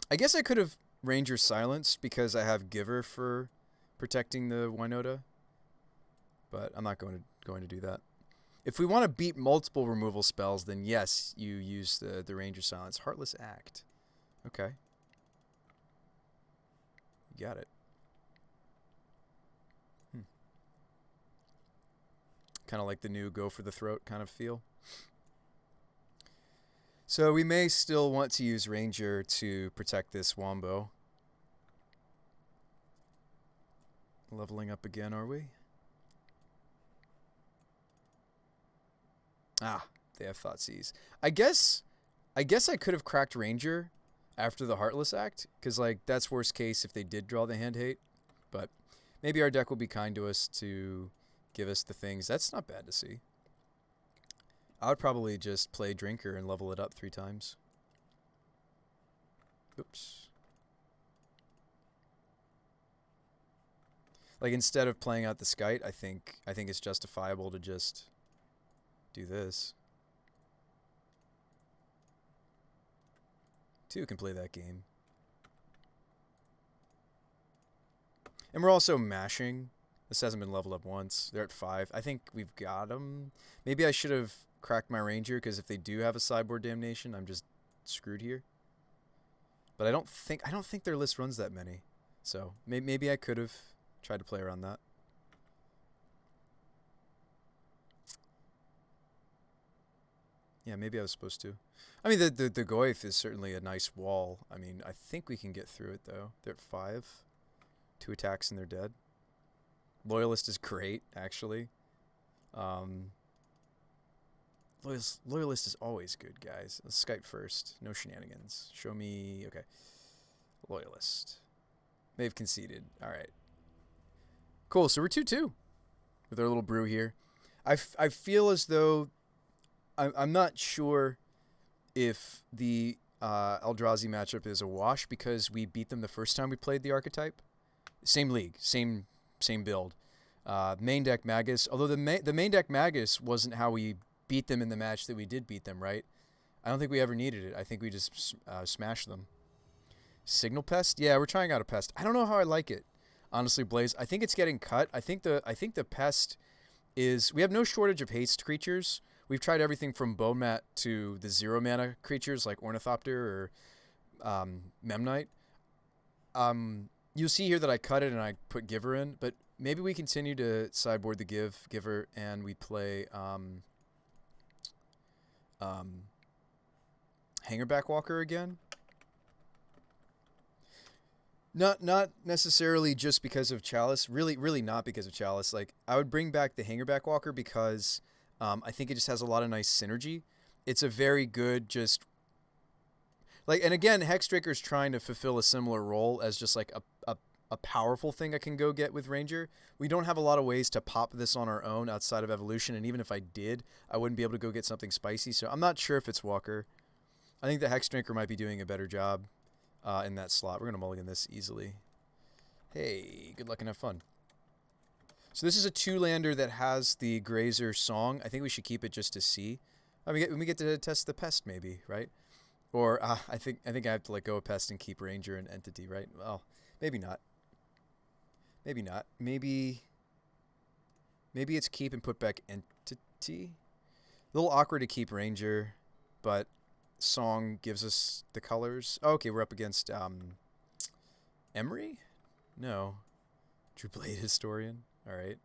I guess I could have Ranger silenced because I have Giver for protecting the Winota. But I'm not going to do that. If we want to beat multiple removal spells, then yes, you use the Ranger silence. Heartless Act. Okay. You got it. Kind of like the new go for the throat kind of feel. So we may still want to use Ranger to protect this Wombo. Leveling up again, are we? Ah, they have Thoughtseize. I guess I could have cracked Ranger after the Heartless Act, because like that's worst case if they did draw the hand hate. But maybe our deck will be kind to us to give us the things. That's not bad to see. I would probably just play Drinker and level it up 3 times. Oops. Like instead of playing out the Skite, I think it's justifiable to just do this. 2 can play that game. And we're also mashing. This hasn't been leveled up once. They're at 5. I think we've got them. Maybe I should have cracked my Ranger, because if they do have a sideboard Damnation, I'm just screwed here. But I don't think their list runs that many. So maybe I could have tried to play around that. Yeah, maybe I was supposed to. I mean, the Goyf is certainly a nice wall. I mean, I think we can get through it, though. They're at 5. 2 attacks and they're dead. Loyalist is great, actually. Loyalist is always good, guys. Let's Skype first. No shenanigans. Show me... Okay. Loyalist. They've conceded. All right. Cool, so we're 2-2 with our little brew here. I feel as though... I'm not sure if the Eldrazi matchup is a wash, because we beat them the first time we played the archetype. Same league, same build. Main deck Magus, although the main deck Magus wasn't how we beat them in the match that we did beat them, right? I don't think we ever needed it. I think we just smashed them. Signal Pest? Yeah, we're trying out a Pest. I don't know how I like it. Honestly, Blaze, I think it's getting cut. I think the Pest is... We have no shortage of haste creatures. We've tried everything from Bone Mat to the 0 mana creatures like Ornithopter or Memnite. You'll see here that I cut it and I put Giver in, but maybe we continue to sideboard the Giver and we play Hangerback Walker again. Not necessarily just because of Chalice. Really not because of Chalice. Like I would bring back the Hangerback Walker because I think it just has a lot of nice synergy. It's a very good just like, and again, Hexdraker's trying to fulfill a similar role as just like a powerful thing I can go get with Ranger. We don't have a lot of ways to pop this on our own outside of evolution, and even if I did, I wouldn't be able to go get something spicy. So I'm not sure if it's Walker. I think the Hexdrinker might be doing a better job in that slot. We're gonna mulligan this easily. Hey, good luck and have fun. So this is a two-lander that has the Grazer Song. I think we should keep it just to see. We get to test the Pest, maybe, right? Or I think I have to let go of Pest and keep Ranger and Entity, right? Well, maybe not. Maybe not. Maybe it's keep and put back Entity. A little awkward to keep Ranger, but Song gives us the colors. Oh, okay, we're up against Emery? No. True Blade Historian. All right.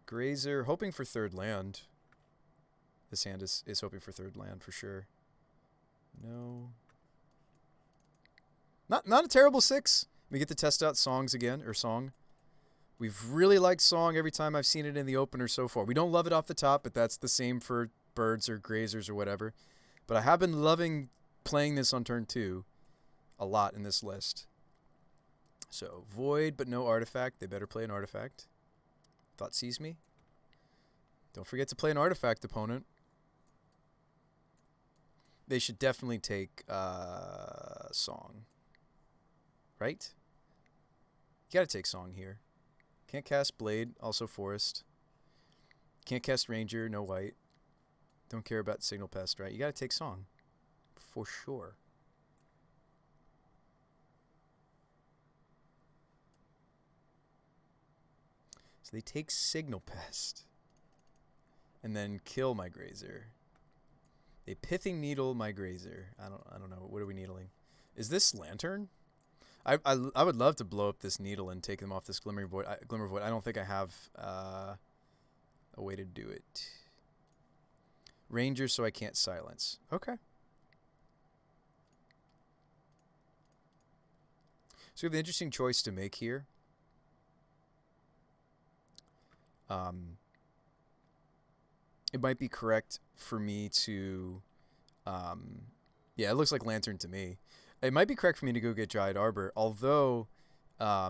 Grazer, hoping for third land. This hand is hoping for third land for sure. No. Not a terrible 6. We get to test out Songs again, or Song. We've really liked Song every time I've seen it in the opener so far. We don't love it off the top, but that's the same for Birds or Grazers or whatever. But I have been loving playing this on turn 2 a lot in this list. So, Void, but no Artifact. They better play an Artifact. Thought sees me. Don't forget to play an Artifact, opponent. They should definitely take Song. Right? You gotta take Song here. Can't cast Blade, also Forest. Can't cast Ranger, no white. Don't care about Signal Pest, right? You gotta take Song. For sure. So they take Signal Pest. And then kill my Grazer. They Pithing Needle my Grazer. I don't know. What are we needling? Is this Lantern? I would love to blow up this needle and take them off this Glimmer Void. I don't think I have a way to do it. Ranger, so I can't silence. Okay. So we have an interesting choice to make here. It might be correct for me to... yeah, it looks like Lantern to me. It might be correct for me to go get Dryad Arbor, although... yeah,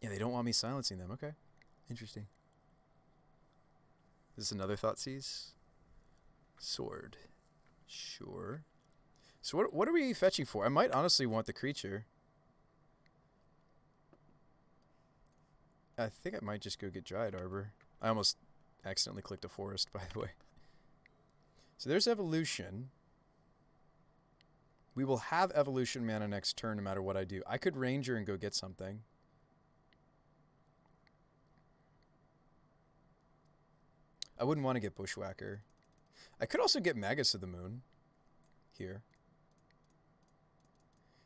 they don't want me silencing them. Okay. Interesting. Is this another Thoughtseize? Sword. Sure. So what are we fetching for? I might honestly want the creature. I think I might just go get Dryad Arbor. I almost accidentally clicked a forest, by the way. So there's Evolution. We will have Evolution mana next turn no matter what I do. I could Ranger and go get something. I wouldn't want to get Bushwhacker. I could also get Magus of the Moon here.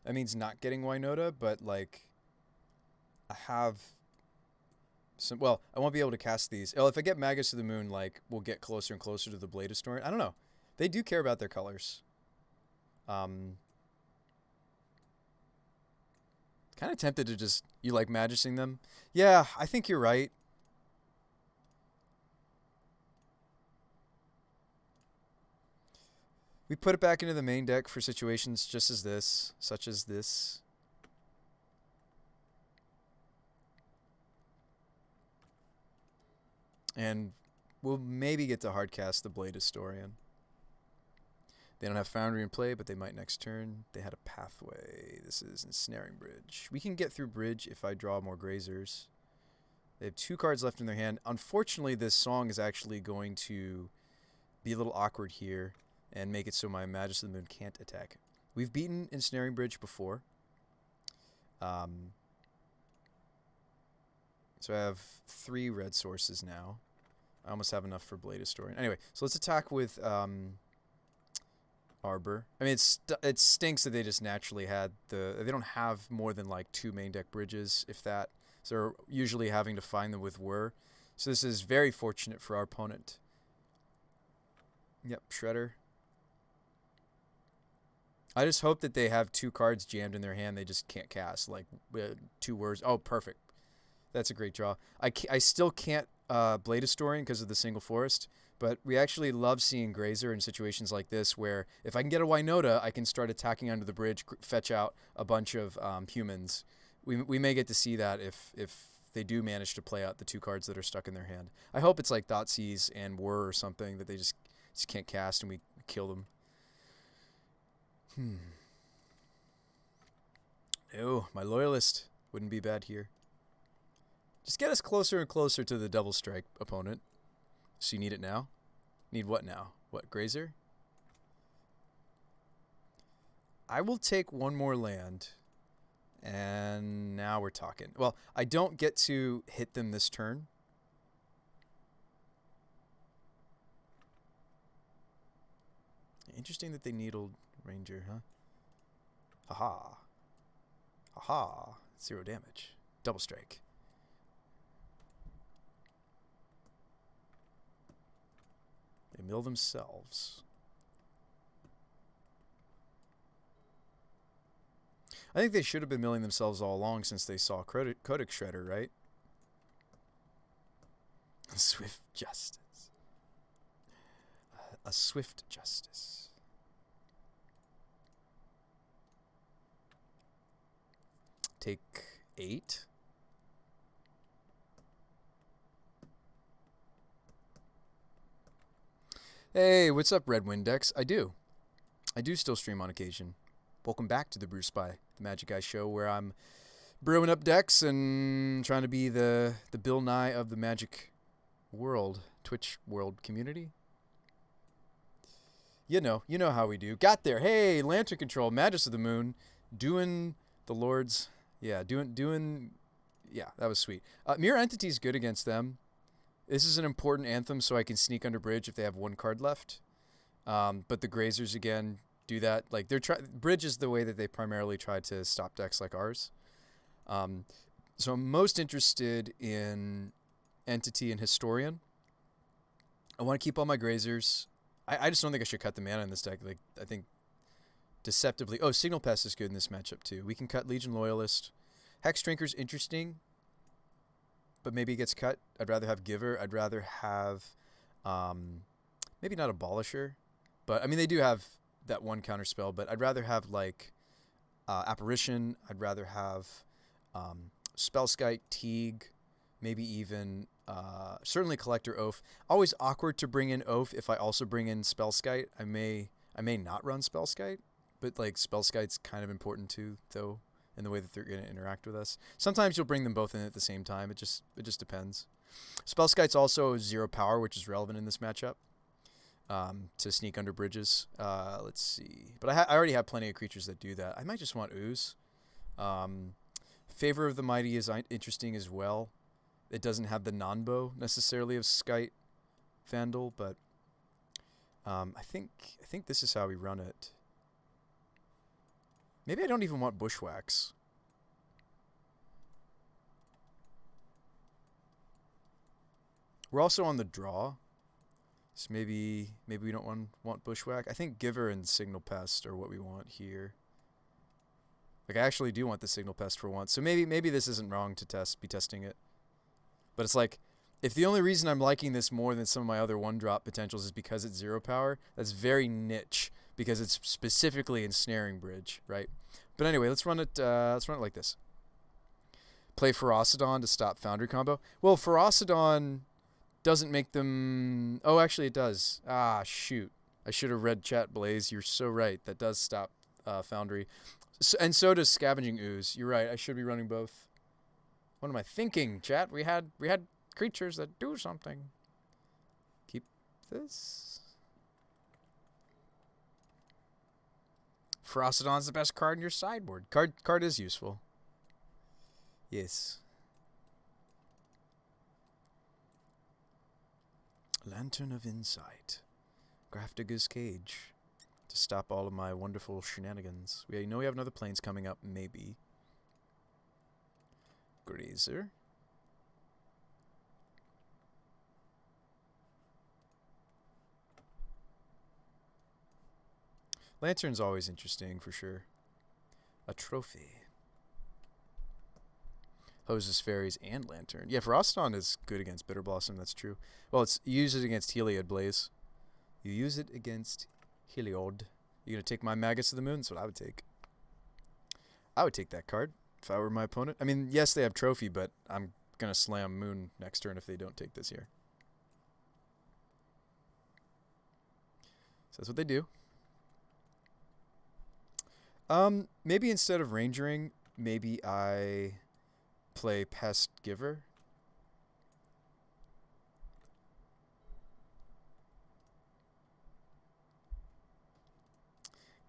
That means not getting Winota, but like I have some, well, I won't be able to cast these. Oh, if I get Magus of the Moon, like we'll get closer and closer to the Blade Historian. I don't know. They do care about their colors. Kind of tempted to just, you like magicing them? Yeah, I think you're right. We put it back into the main deck for situations just as this, such as this. And we'll maybe get to hardcast the Blade Historian. They don't have Foundry in play, but they might next turn. They had a Pathway. This is Ensnaring Bridge. We can get through Bridge if I draw more Grazers. They have 2 cards left in their hand. Unfortunately, this Song is actually going to be a little awkward here and make it so my Magus of the Moon can't attack. We've beaten Ensnaring Bridge before. So I have 3 red sources now. I almost have enough for Blade Historian. Anyway, so let's attack with Arbor. I mean, it stinks that they just naturally had they don't have more than like 2 main deck bridges, if that. So they're usually having to find them with Whir. So this is very fortunate for our opponent. Yep, Shredder. I just hope that they have 2 cards jammed in their hand they just can't cast. Like 2 words. Oh, perfect. That's a great draw. I still can't Blade Historian because of the single forest, but we actually love seeing Grazer in situations like this where if I can get a Winota, I can start attacking under the bridge, fetch out a bunch of humans. We may get to see that if they do manage to play out the 2 cards that are stuck in their hand. I hope it's like Thoughtseize and Whir or something that they just can't cast and we kill them. Oh, my Loyalist wouldn't be bad here. Just get us closer and closer to the double strike opponent. So you need it now? Need what now? What, Grazer? I will take 1 more land. And now we're talking. Well, I don't get to hit them this turn. Interesting that they needled Ranger, huh? Haha. Haha. 0 damage. Double strike. They mill themselves. I think they should have been milling themselves all along since they saw Codex Shredder, right? Swift justice. A swift justice. Take 8. Hey, what's up, Red Windex? I do still stream on occasion. Welcome back to the Brew Spy, the Magic Guy show, where I'm brewing up decks and trying to be the Bill Nye of the Magic world, Twitch world community. You know how we do. Got there. Hey, Lantern Control, Magus of the Moon, doing the Lords. Yeah, doing. Yeah, that was sweet. Mirror Entity's good against them. This is an important anthem, so I can sneak under bridge if they have 1 card left. But the Grazers again do that. Like bridge is the way that they primarily try to stop decks like ours. So I'm most interested in Entity and Historian. I want to keep all my Grazers. I just don't think I should cut the mana in this deck. Like I think deceptively. Oh, Signal Pest is good in this matchup too. We can cut Legion Loyalist. Hex Drinker's interesting, but maybe it gets cut. I'd rather have Giver. I'd rather have maybe not Abolisher, but I mean they do have that 1 counter spell. But I'd rather have like Apparition. I'd rather have Spellskite, Teague, maybe even certainly Collector Oath. Always awkward to bring in Oath if I also bring in Spellskite. I may not run Spellskite, but like Spellskite's kind of important too, though, in the way that they're going to interact with us. Sometimes you'll bring them both in at the same time. It just depends. Spellskite's also 0 power, which is relevant in this matchup. To sneak under bridges. Let's see. But I already have plenty of creatures that do that. I might just want Ooze. Favor of the Mighty is interesting as well. It doesn't have the non-bow necessarily of Skite Vandal, but I think this is how we run it. Maybe I don't even want Bushwhacks. We're also on the draw. So maybe we don't want Bushwhack. I think Giver and Signal Pest are what we want here. Like I actually do want the Signal Pest for once. So maybe this isn't wrong to be testing it. But it's like, if the only reason I'm liking this more than some of my other 1-drop potentials is because it's 0 power, that's very niche because it's specifically ensnaring bridge, right? But anyway, let's run it like this. Play Ferocidon to stop Foundry combo. Well, Ferocidon doesn't make them... Oh, actually it does. Ah, shoot. I should have read chat, Blaze. You're so right. That does stop Foundry. And so does Scavenging Ooze. You're right. I should be running both. What am I thinking, chat? We had creatures that do something. Keep this. Ferocidon's the best card in your sideboard. Card is useful. Yes. Lantern of Insight. Grafdigger's Cage. To stop all of my wonderful shenanigans. We know we have another Plains coming up, maybe. Grazer. Lantern's always interesting for sure. A trophy. Hoses, Fairies, and Lantern. Yeah, Froston is good against Bitter Blossom, that's true. Well, it's you use it against Heliod Blaze. You use it against Heliod. You gonna take my Magus of the Moon? That's what I would take. I would take that card if I were my opponent. I mean, yes, they have Trophy, but I'm gonna slam Moon next turn if they don't take this here. So that's what they do. Maybe instead of Rangering, maybe I play Pest Giver.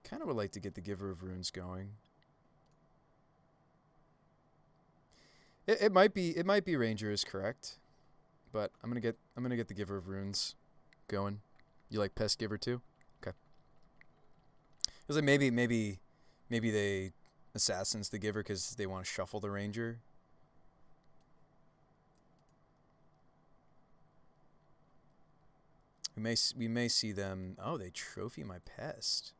Kind of would like to get the Giver of Runes going. It might be Ranger is correct, but I'm gonna get the Giver of Runes going. You like Pest Giver too? Okay. Because like maybe they Assassins the Giver because they want to shuffle the Ranger. We may see them. Oh, they trophy my Pest.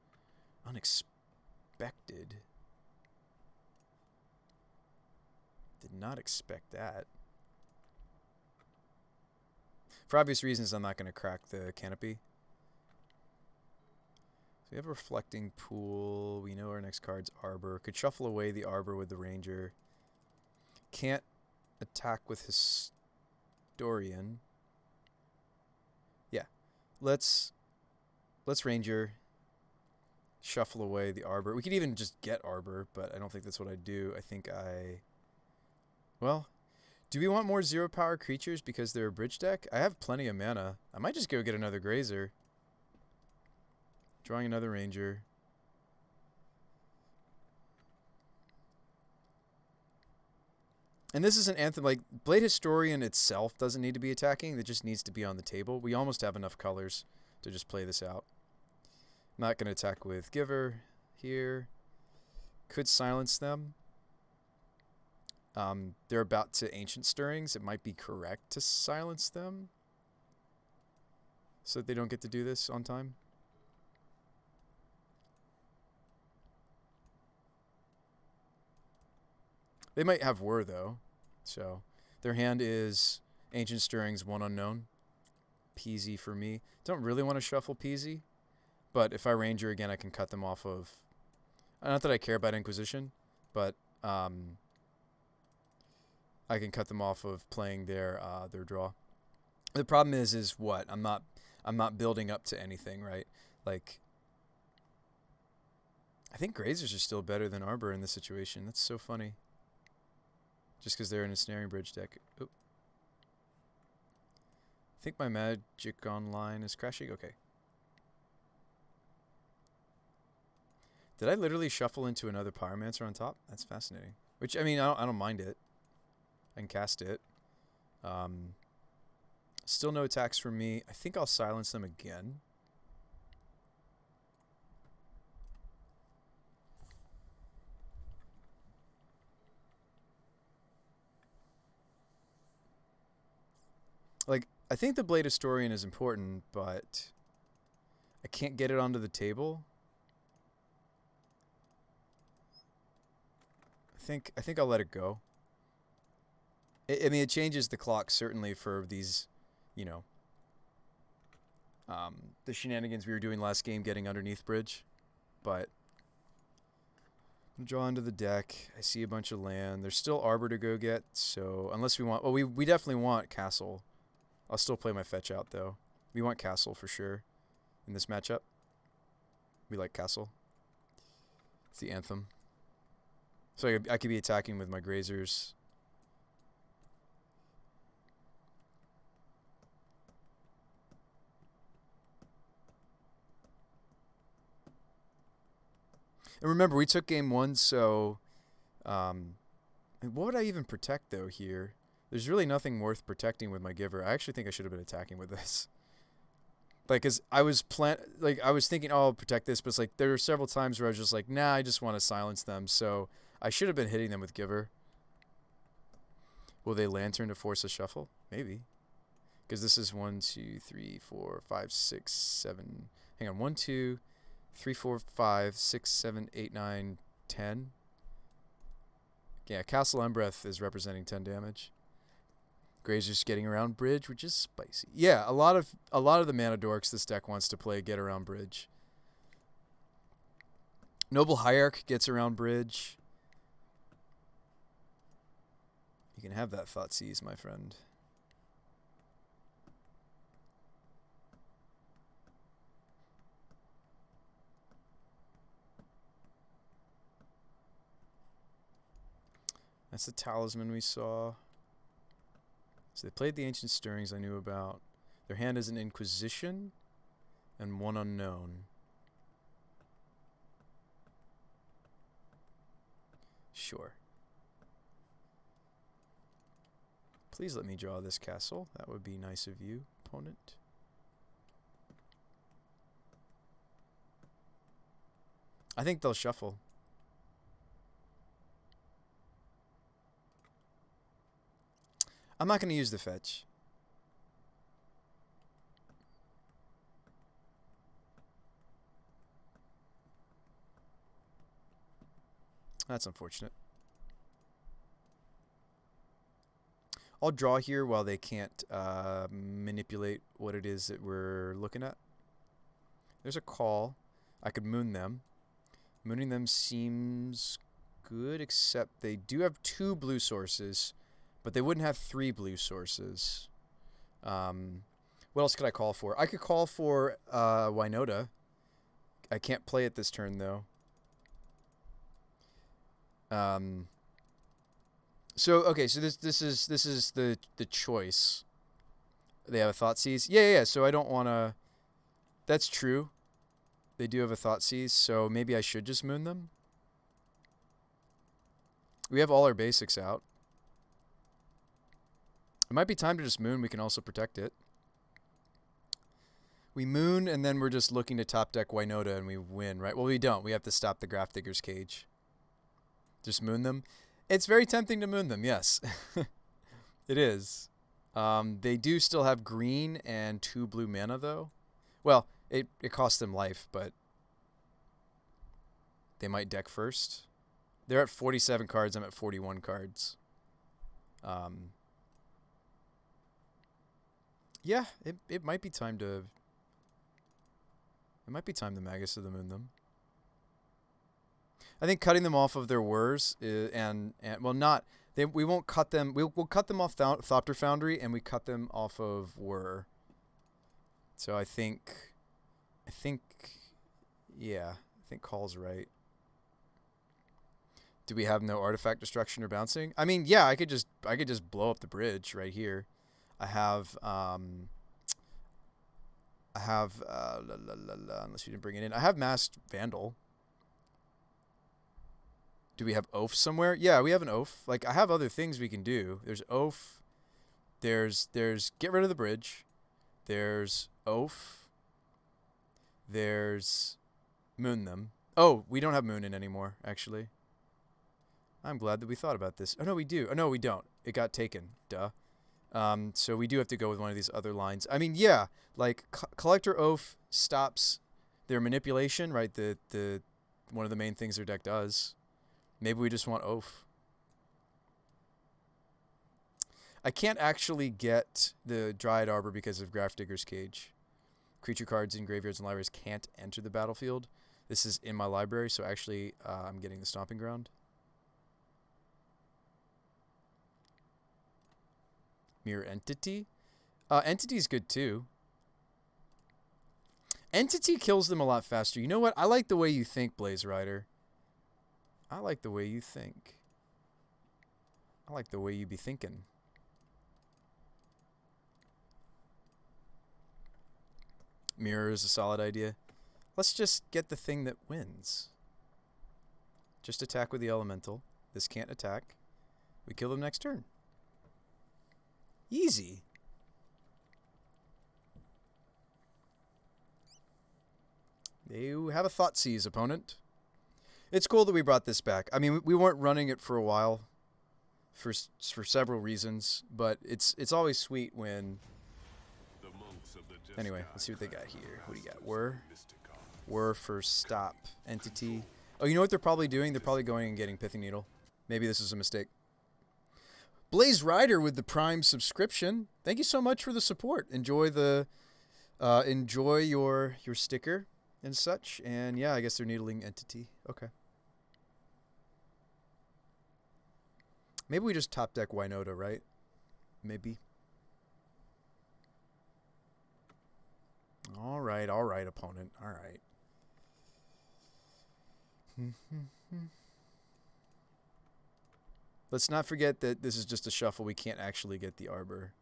Unexpected. Did not expect that. For obvious reasons, I'm not going to crack the Canopy. So we have a Reflecting Pool. We know our next card's Arbor. Could shuffle away the Arbor with the Ranger. Can't attack with Historian. Yeah. Let's Ranger. Shuffle away the Arbor. We could even just get Arbor, but I don't think that's what I do. I think well, do we want more 0 power creatures because they're a bridge deck? I have plenty of mana. I might just go get another Grazer. Drawing another Ranger. And this is an Anthem, like, Blade Historian itself doesn't need to be attacking. It just needs to be on the table. We almost have enough colors to just play this out. Not going to attack with Giver here. Could silence them. They're about to Ancient Stirrings. It might be correct to silence them so that they don't get to do this on time. They might have Whir, though. So their hand is Ancient Stirrings, 1 unknown. Peasy for me. Don't really want to shuffle Peasy. But if I Ranger again, I can cut them off of... Not that I care about Inquisition, but I can cut them off of playing their draw. The problem is what? I'm not building up to anything, right? Like, I think Grazers are still better than Arbor in this situation. That's so funny. Just because they're in a Snaring Bridge deck. Oop. I think my Magic Online is crashing. Okay. Did I literally shuffle into another Pyromancer on top? That's fascinating. Which, I mean, I don't mind it. I can cast it. Still no attacks from me. I think I'll silence them again. Like, I think the Blade Historian is important, but I can't get it onto the table. I think I'll let it go. I mean, it changes the clock certainly for these, you know, the shenanigans we were doing last game, getting underneath bridge. But I'm draw into the deck. I see a bunch of land. There's still Arbor to go get. So unless we want, well, we definitely want Castle. I'll still play my fetch out though. We want Castle for sure in this matchup. We like Castle. It's the Anthem. So I could be attacking with my Grazers. And remember, we took game 1, so what would I even protect though here? There's really nothing worth protecting with my Giver. I actually think I should have been attacking with this. Like, cause I was thinking, oh, I'll protect this, but it's like there were several times where I was just like, nah, I just want to silence them. So I should have been hitting them with Giver. Will they Lantern to force a shuffle? Maybe. Because this is 1, 2, 3, 4, 5, 6, 7. Hang on, 1, 2, 3, 4, 5, 6, 7, 8, 9, 10. Yeah, Castle Embreth is representing 10 damage. Grazer's getting around bridge, which is spicy. Yeah, a lot of the mana dorks this deck wants to play get around bridge. Noble Hierarch gets around bridge. You can have that Thoughtseize, my friend. That's the talisman we saw. So they played the Ancient Stirrings I knew about. Their hand is an Inquisition and one unknown. Sure. Please let me draw this castle. That would be nice of you, opponent. I think they'll shuffle. I'm not going to use the fetch. That's unfortunate. I'll draw here while they can't manipulate what it is that we're looking at. There's a call. I could moon them. Mooning them seems good, except they do have 2 blue sources, but they wouldn't have 3 blue sources. What else could I call for? I could call for Winota. I can't play it this turn, though. So okay, so this is the choice. They have a Thoughtseize. Yeah. So I don't want to. That's true. They do have a Thoughtseize, so maybe I should just moon them. We have all our basics out. It might be time to just moon. We can also protect it. We moon, and then we're just looking to top deck Winota, and we win, right? Well, we don't. We have to stop the Grafdigger's Cage. Just moon them. It's very tempting to moon them, yes. It is. They do still have green and 2 blue mana, though. Well, it costs them life, but they might deck first. They're at 47 cards. I'm at 41 cards. Yeah, it might be time to... It might be time to Magus of the Moon them. I think cutting them off of their whirs and well, not we won't cut them. We'll cut them off Thopter Foundry, and we cut them off of whir. So I think yeah, I think Call's right. Do we have no artifact destruction or bouncing? I mean, yeah, I could just blow up the bridge right here. I have unless you didn't bring it in. I have Masked Vandal. Do we have Oath somewhere? Yeah, we have an Oath. Like, I have other things we can do. There's Oath. There's get rid of the bridge. There's Oath. There's moon them. Oh, we don't have moon in anymore, actually. I'm glad that we thought about this. Oh, no, we do. Oh, no, we don't. It got taken. Duh. So we do have to go with one of these other lines. I mean, yeah, like Collector Oath stops their manipulation, right? The one of the main things their deck does. Maybe we just want Oath. I can't actually get the Dryad Arbor because of Grafdigger's Cage. Creature cards in graveyards and libraries can't enter the battlefield. This is in my library, so actually I'm getting the Stomping Ground. Mirror Entity. Entity's good too. Entity kills them a lot faster. You know what? I like the way you think, Blaze Rider. I like the way you think. I like the way you be thinking. Mirror is a solid idea. Let's just get the thing that wins. Just attack with the Elemental. This can't attack. We kill them next turn. Easy. You have a Thoughtseize, opponent. It's cool that we brought this back. I mean, we weren't running it for a while, for several reasons, but it's always sweet when. Anyway, let's see what they got here. What do you got? Whir. Were for stop. Entity. Oh, you know what they're probably doing? They're probably going and getting Pithing Needle. Maybe this is a mistake. Blaze Rider with the Prime subscription. Thank you so much for the support. Enjoy the enjoy your sticker and such. And yeah, I guess they're needling Entity. Okay. Maybe we just top deck Winota, right? Maybe. All right, opponent. All right. Let's not forget that this is just a shuffle. We can't actually get the Arbor.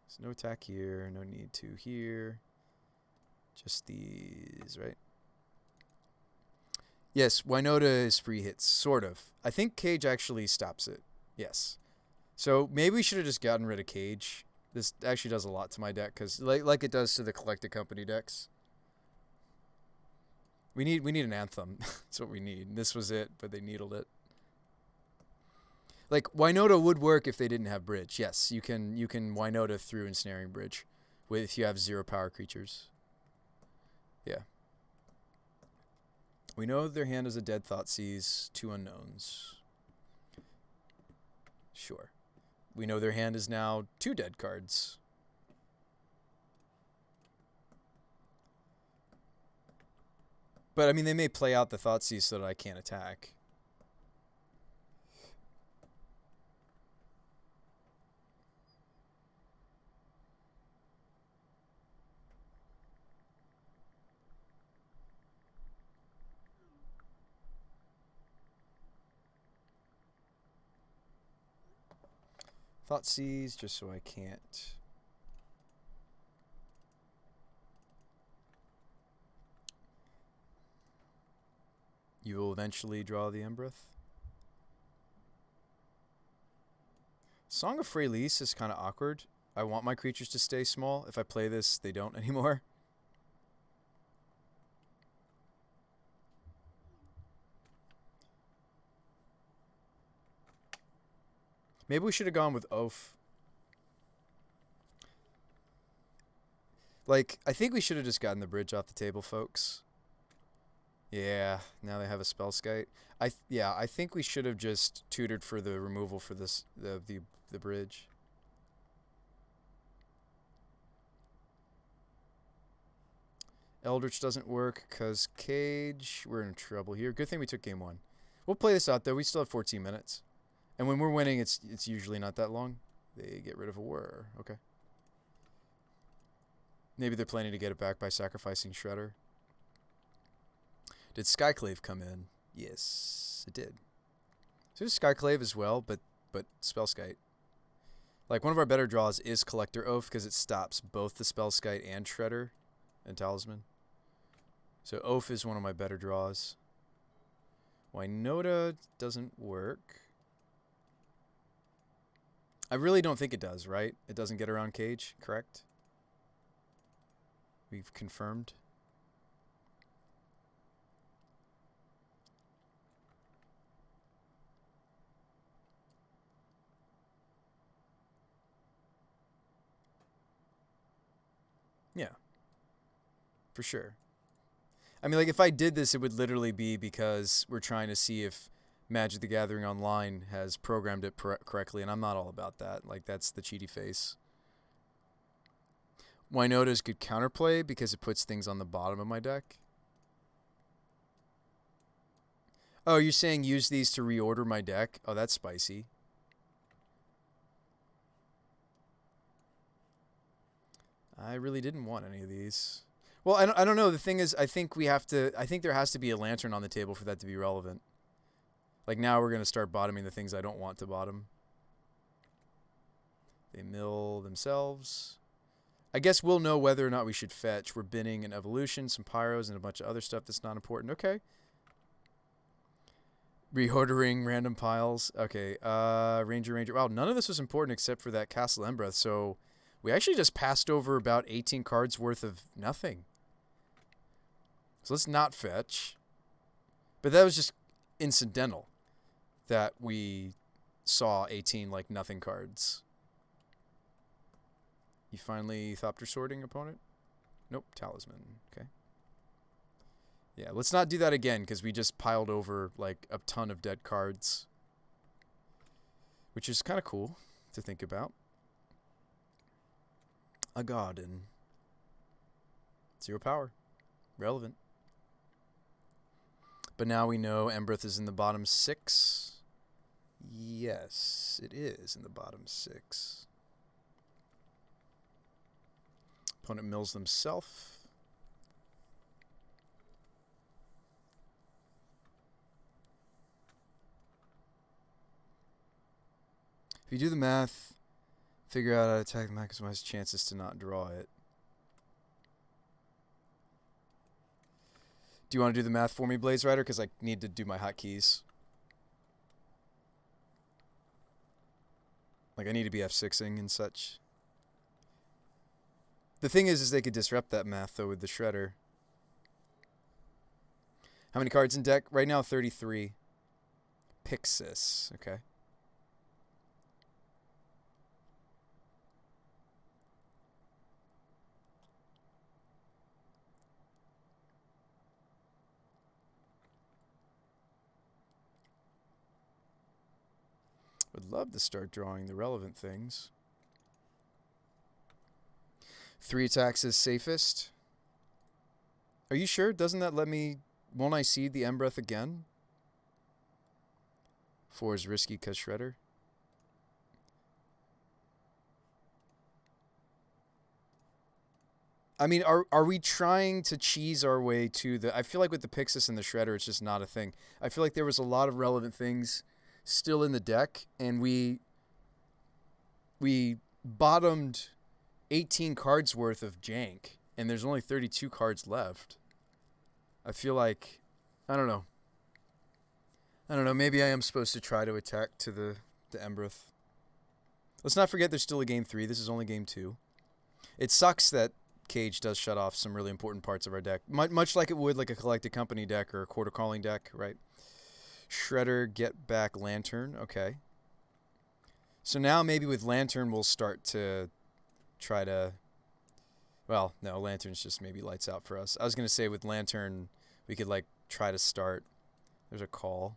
So no attack here. No need to here. Just these, right? Yes, Winota is free hits, sort of. I think Cage actually stops it. Yes. So maybe we should have just gotten rid of Cage. This actually does a lot to my deck, because like it does to the Collected Company decks. We need an Anthem. That's what we need. This was it, but they needled it. Like, Winota would work if they didn't have Bridge. Yes, you can Winota through Ensnaring Bridge if you have 0 power creatures. Yeah. We know their hand is a Dead Thoughtseize, 2 unknowns. Sure. We know their hand is now 2 dead cards. But, I mean, they may play out the Thoughtseize so that I can't attack. Thoughtseize, just so I can't. You will eventually draw the Embereth. Song of Freylease is kind of awkward. I want my creatures to stay small. If I play this, they don't anymore. Maybe we should have gone with Oath. Like, I think we should have just gotten the Bridge off the table, folks. Yeah, now they have a Spellskite. I think we should have just tutored for the removal for this the Bridge. Eldritch doesn't work because Cage. We're in trouble here. Good thing we took game 1. We'll play this out, though. We still have 14 minutes. And when we're winning, it's usually not that long. They get rid of a Whir. Okay. Maybe they're planning to get it back by sacrificing Shredder. Did Skyclave come in? Yes, it did. So there's Skyclave as well, but Spellskite. Like, one of our better draws is Collector Oath because it stops both the Spellskite and Shredder and Talisman. So Oath is one of my better draws. Winota doesn't work. I really don't think it does, right? It doesn't get around Cage, correct? We've confirmed. Yeah. For sure. I mean, like, if I did this, it would literally be because we're trying to see if Magic the Gathering Online has programmed it correctly, and I'm not all about that. Like, that's the cheaty face. Winota is good counterplay because it puts things on the bottom of my deck. Oh, you're saying use these to reorder my deck? Oh, that's spicy. I really didn't want any of these. Well, I don't know. The thing is, I think there has to be a Lantern on the table for that to be relevant. Like, now we're going to start bottoming the things I don't want to bottom. They mill themselves. I guess we'll know whether or not we should fetch. We're binning an Evolution, some Pyros, and a bunch of other stuff that's not important. Okay. Reordering random piles. Okay. Ranger. Wow, none of this was important except for that Castle Embereth. So we actually just passed over about 18 cards worth of nothing. So let's not fetch. But that was just incidental that we saw 18 like nothing cards. You finally Thopter sorting, opponent? Nope, Talisman. Okay. Yeah, let's not do that again because we just piled over like a ton of dead cards, which is kind of cool to think about. A garden. 0 power. Relevant. But now we know Embereth is in the bottom 6. Yes, it is in the bottom 6. Opponent mills themselves. If you do the math, figure out how to attack, maximize chances to not draw it. Do you want to do the math for me, Blaze Rider? Because I need to do my hotkeys. Like, I need to be F6ing and such. The thing is they could disrupt that math, though, with the Shredder. How many cards in deck? Right now, 33. Pixis. Okay. Would love to start drawing the relevant things. 3 attacks is safest. Are you sure? Doesn't that let me... Won't I seed the Embereth again? 4 is risky because Shredder. I mean, are we trying to cheese our way to the... I feel like with the Pixis and the Shredder, it's just not a thing. I feel like there was a lot of relevant things still in the deck, and we bottomed 18 cards worth of jank, and there's only 32 cards left. I feel like... I don't know. Maybe I am supposed to try to attack to the Embereth. Let's not forget there's still a game 3. This is only game 2. It sucks that Cage does shut off some really important parts of our deck. Much like it would like a Collected Company deck or a Quarter Calling deck, right? Shredder, get back Lantern. Okay. So now maybe with Lantern we'll start to try to... Well, no, Lantern's just maybe lights out for us. I was going to say with Lantern we could like try to start... There's a call.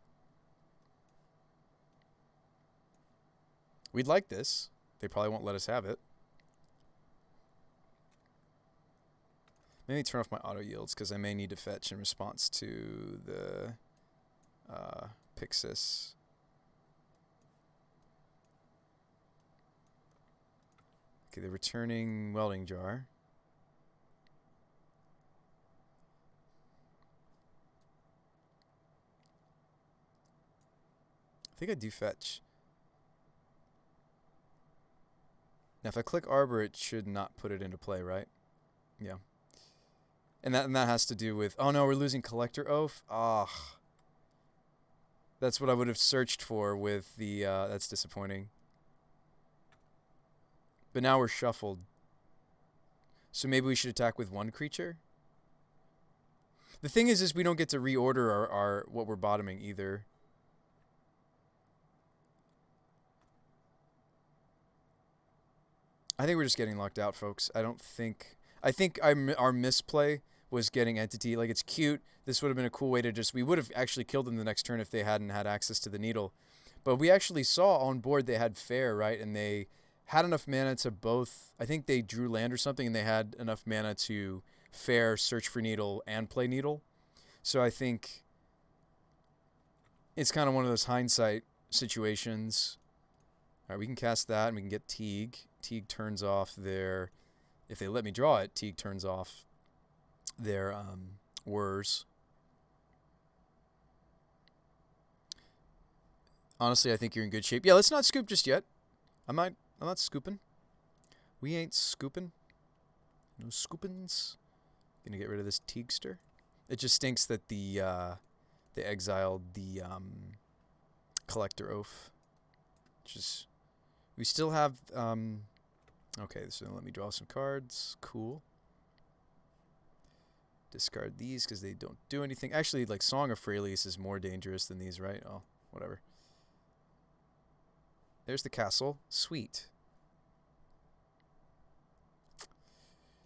We'd like this. They probably won't let us have it. Maybe turn off my auto yields because I may need to fetch in response to the Pixis. Okay, the returning welding jar. I think I do fetch. Now if I click Arbor, it should not put it into play, right? Yeah. And that has to do with... Oh no, we're losing Collector Oath? Ah. That's what I would have searched for with the... that's disappointing. But now we're shuffled. So maybe we should attack with 1 creature? The thing is we don't get to reorder our what we're bottoming either. I think we're just getting locked out, folks. I think our misplay was getting Entity. Like, it's cute. This would have been a cool way to just... We would have actually killed them the next turn if they hadn't had access to the needle. But we actually saw on board they had Fair, right? And they had enough mana to both... I think they drew land or something, and they had enough mana to Fair, search for needle, and play needle. So I think it's kind of one of those hindsight situations. All right, we can cast that, and we can get Teague. Teague turns off their... If they let me draw it, Teague turns off their whirs. Honestly, I think you're in good shape. Yeah, let's not scoop just yet. I'm not scooping. We ain't scooping. No scoopins. Gonna get rid of this Teagster. It just stinks that they exiled the Collector Oath. Just... We still have... okay, so let me draw some cards. Cool. Discard these because they don't do anything. Actually, like, Song of Freylease is more dangerous than these, right? Oh, whatever. There's the castle. Sweet.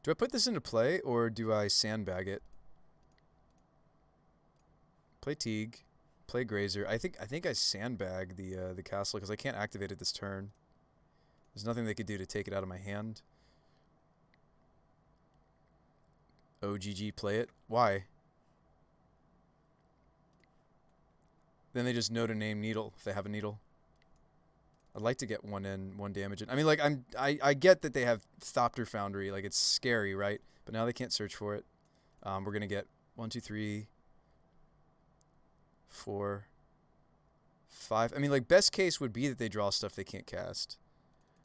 Do I put this into play, or do I sandbag it? Play Teague. Play Grazer. I think I sandbag the castle because I can't activate it this turn. There's nothing they could do to take it out of my hand. OGG, play it. Why? Then they just know to name Needle if they have a Needle. I'd like to get one damage in. I mean, like, I get that they have Thopter Foundry, like it's scary, right? But now they can't search for it. We're gonna get 1, 2, 3, 4, 5. I mean, like, best case would be that they draw stuff they can't cast,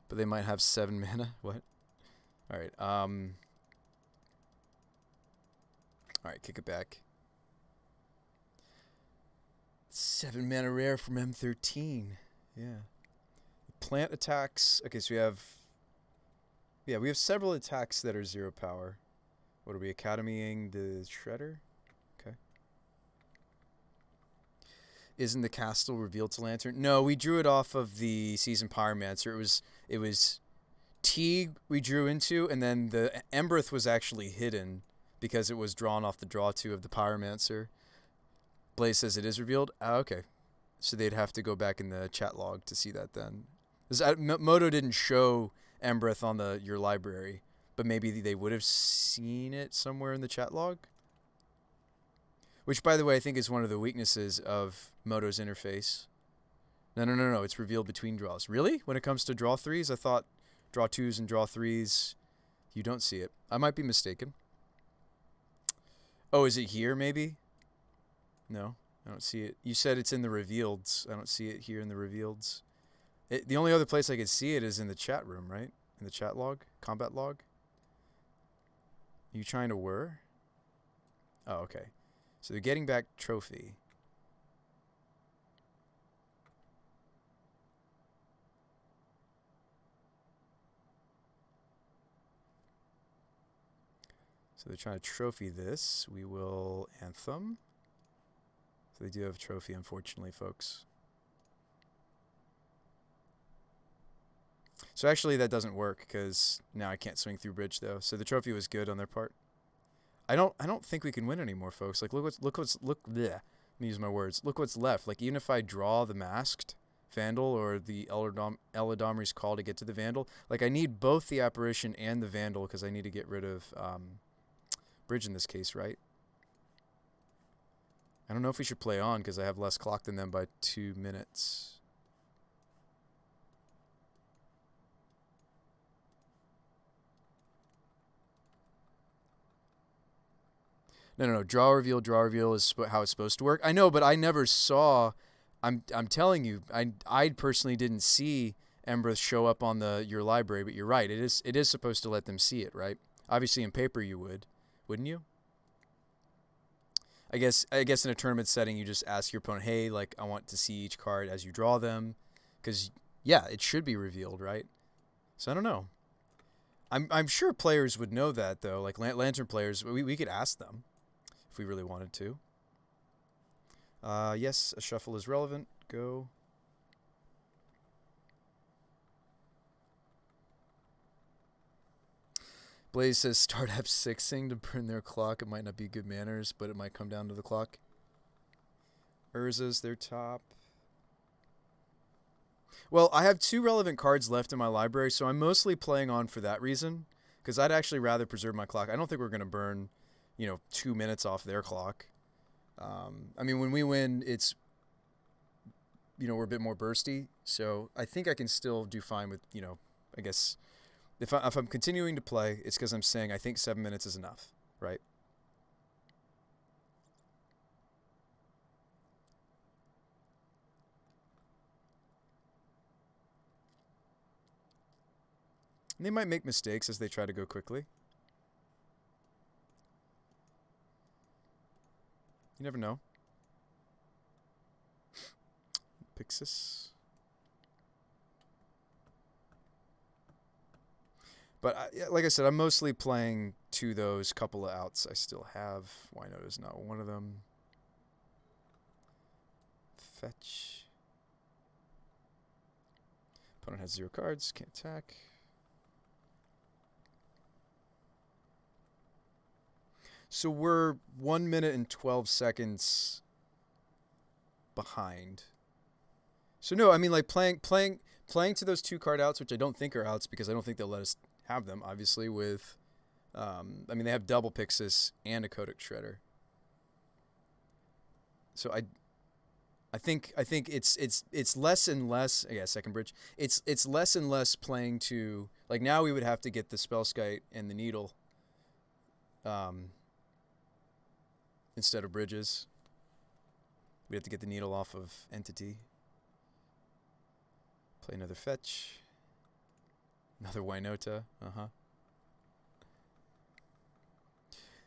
but they might have 7 mana. What? All right. All right, kick it back. 7 mana rare from M13. Yeah. Plant attacks. Okay, so we have several attacks that are 0 power. What are we academying? The Shredder? Okay. Isn't the castle revealed to Lantern? No, we drew it off of the Season Pyromancer. It was Teague we drew into, and then the Embereth was actually hidden because it was drawn off the draw 2 of the Pyromancer. Blaze says it is revealed. Oh, okay. So they'd have to go back in the chat log to see that then. Moto didn't show Embereth on your library, but maybe they would have seen it somewhere in the chat log. Which, by the way, I think is one of the weaknesses of Moto's interface. No. It's revealed between draws. Really? When it comes to draw 3s? I thought draw 2s and draw 3s, you don't see it. I might be mistaken. Oh, is it here, maybe? No, I don't see it. You said it's in the revealeds. I don't see it here in the revealeds. The only other place I could see it is in the chat room, right? In the chat log? Combat log? Are you trying to whir? Oh, okay. So they're getting back trophy. So they're trying to trophy this. We will Anthem. So they do have trophy, unfortunately, folks. So actually that doesn't work because now I can't swing through bridge though. So the trophy was good on their part. I don't think we can win anymore, folks. Like look. Bleh. Let me use my words. Look what's left. Like even if I draw the Masked Vandal or the Eladamri's Call to get to the Vandal, like I need both the Apparition and the Vandal because I need to get rid of bridge in this case, right? I don't know if we should play on because I have less clock than them by 2 minutes. No. Draw reveal is how it's supposed to work. I know, but I never saw. I'm telling you, I personally didn't see Embereth show up on your library. But you're right. It is supposed to let them see it, right? Obviously, in paper you would, wouldn't you? I guess in a tournament setting, you just ask your opponent, hey, like I want to see each card as you draw them, because yeah, it should be revealed, right? So I don't know. I'm sure players would know that though. Like Lantern players, we could ask them. If we really wanted to. Yes, a shuffle is relevant. Go. Blaze says start F6ing to burn their clock. It might not be good manners, but it might come down to the clock. Urza's their top. Well, I have 2 relevant cards left in my library, so I'm mostly playing on for that reason. Because I'd actually rather preserve my clock. I don't think we're going to burn 2 minutes off their clock. I mean, when we win, it's, we're a bit more bursty. So I think I can still do fine with, I guess, if I'm continuing to play, it's because I'm saying I think 7 minutes is enough, right? And they might make mistakes as they try to go quickly. You never know. Pixis. But like I said, I'm mostly playing to those couple of outs I still have. Winota's not one of them. Fetch. Opponent has 0 cards, can't attack. So we're 1 minute and 12 seconds behind. So no, I mean like playing to those 2 card outs, which I don't think are outs because I don't think they'll let us have them. Obviously, with I mean they have double Pixis and a Kodak Shredder. So I think it's less and less. Yeah, second bridge. It's less and less playing to like now we would have to get the Spellskite and the Needle, instead of bridges. We have to get the Needle off of Entity. Play another fetch. Another Winota.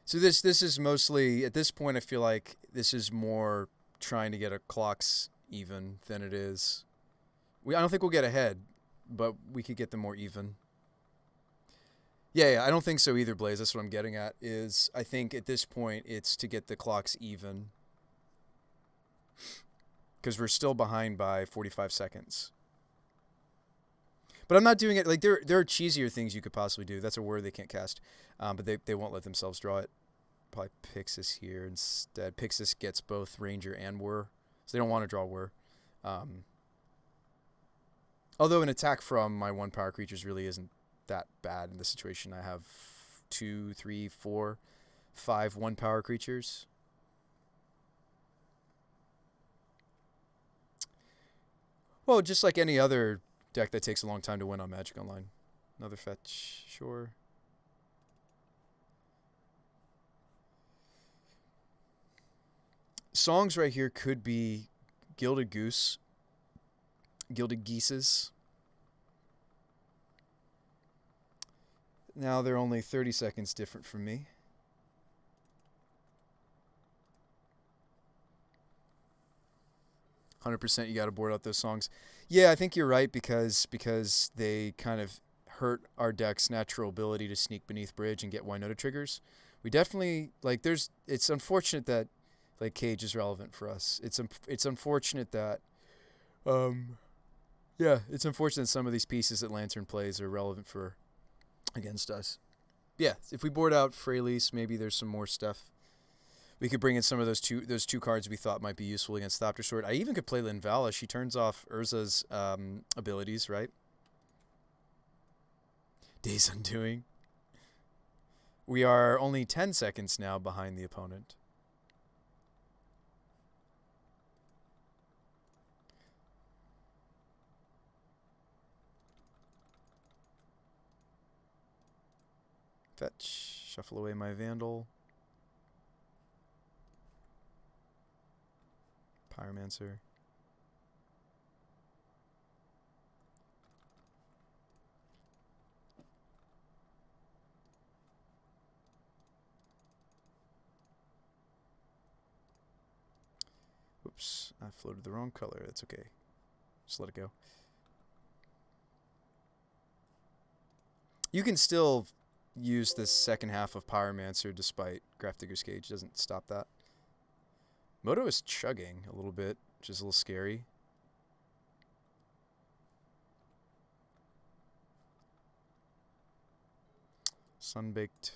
So this is mostly at this point. I feel like this is more trying to get our clocks even than it is. I don't think we'll get ahead, but we could get them more even. Yeah, I don't think so either, Blaze. That's what I'm getting at. Is I think at this point it's to get the clocks even because we're still behind by 45 seconds. But I'm not doing it like there are cheesier things you could possibly do. That's a word they can't cast, but they won't let themselves draw it. Probably Pixis here instead. Pixis gets both Ranger and Whir, so they don't want to draw Whir. Although an attack from my 1-power creatures really isn't that bad in this situation. I have 2, 3, 4, 5 1-power creatures. Well, just like any other deck that takes a long time to win on Magic Online. Another fetch, sure. Songs right here could be Gilded Goose, Gilded Geeses. Now they're only 30 seconds different from me. %, you got to board out those songs. Yeah, I think you're right because they kind of hurt our deck's natural ability to sneak beneath bridge and get Winota triggers. We definitely like. It's unfortunate that like Cage is relevant for us. It's unfortunate that, yeah, it's unfortunate that some of these pieces that Lantern plays are relevant for against us. Yeah, if we board out Freylease, maybe there's some more stuff. We could bring in some of those two cards we thought might be useful against Thopter Sword. I even could play Linvala. She turns off Urza's abilities, right? Days Undoing. We are only 10 seconds now behind the opponent. Fetch. Shuffle away my Vandal. Pyromancer. Whoops, I floated the wrong color. That's okay. Just let it go. You can still use this second half of Pyromancer despite Grafdigger's Cage. Doesn't stop that. Moto is chugging a little bit, which is a little scary. Sunbaked.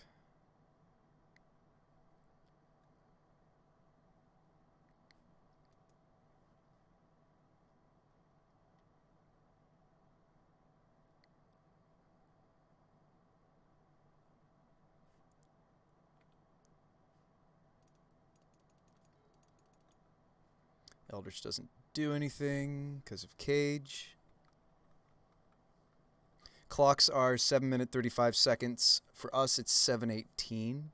Eldritch doesn't do anything because of Cage. Clocks are 7 minutes 35 seconds. For us, it's 7:18.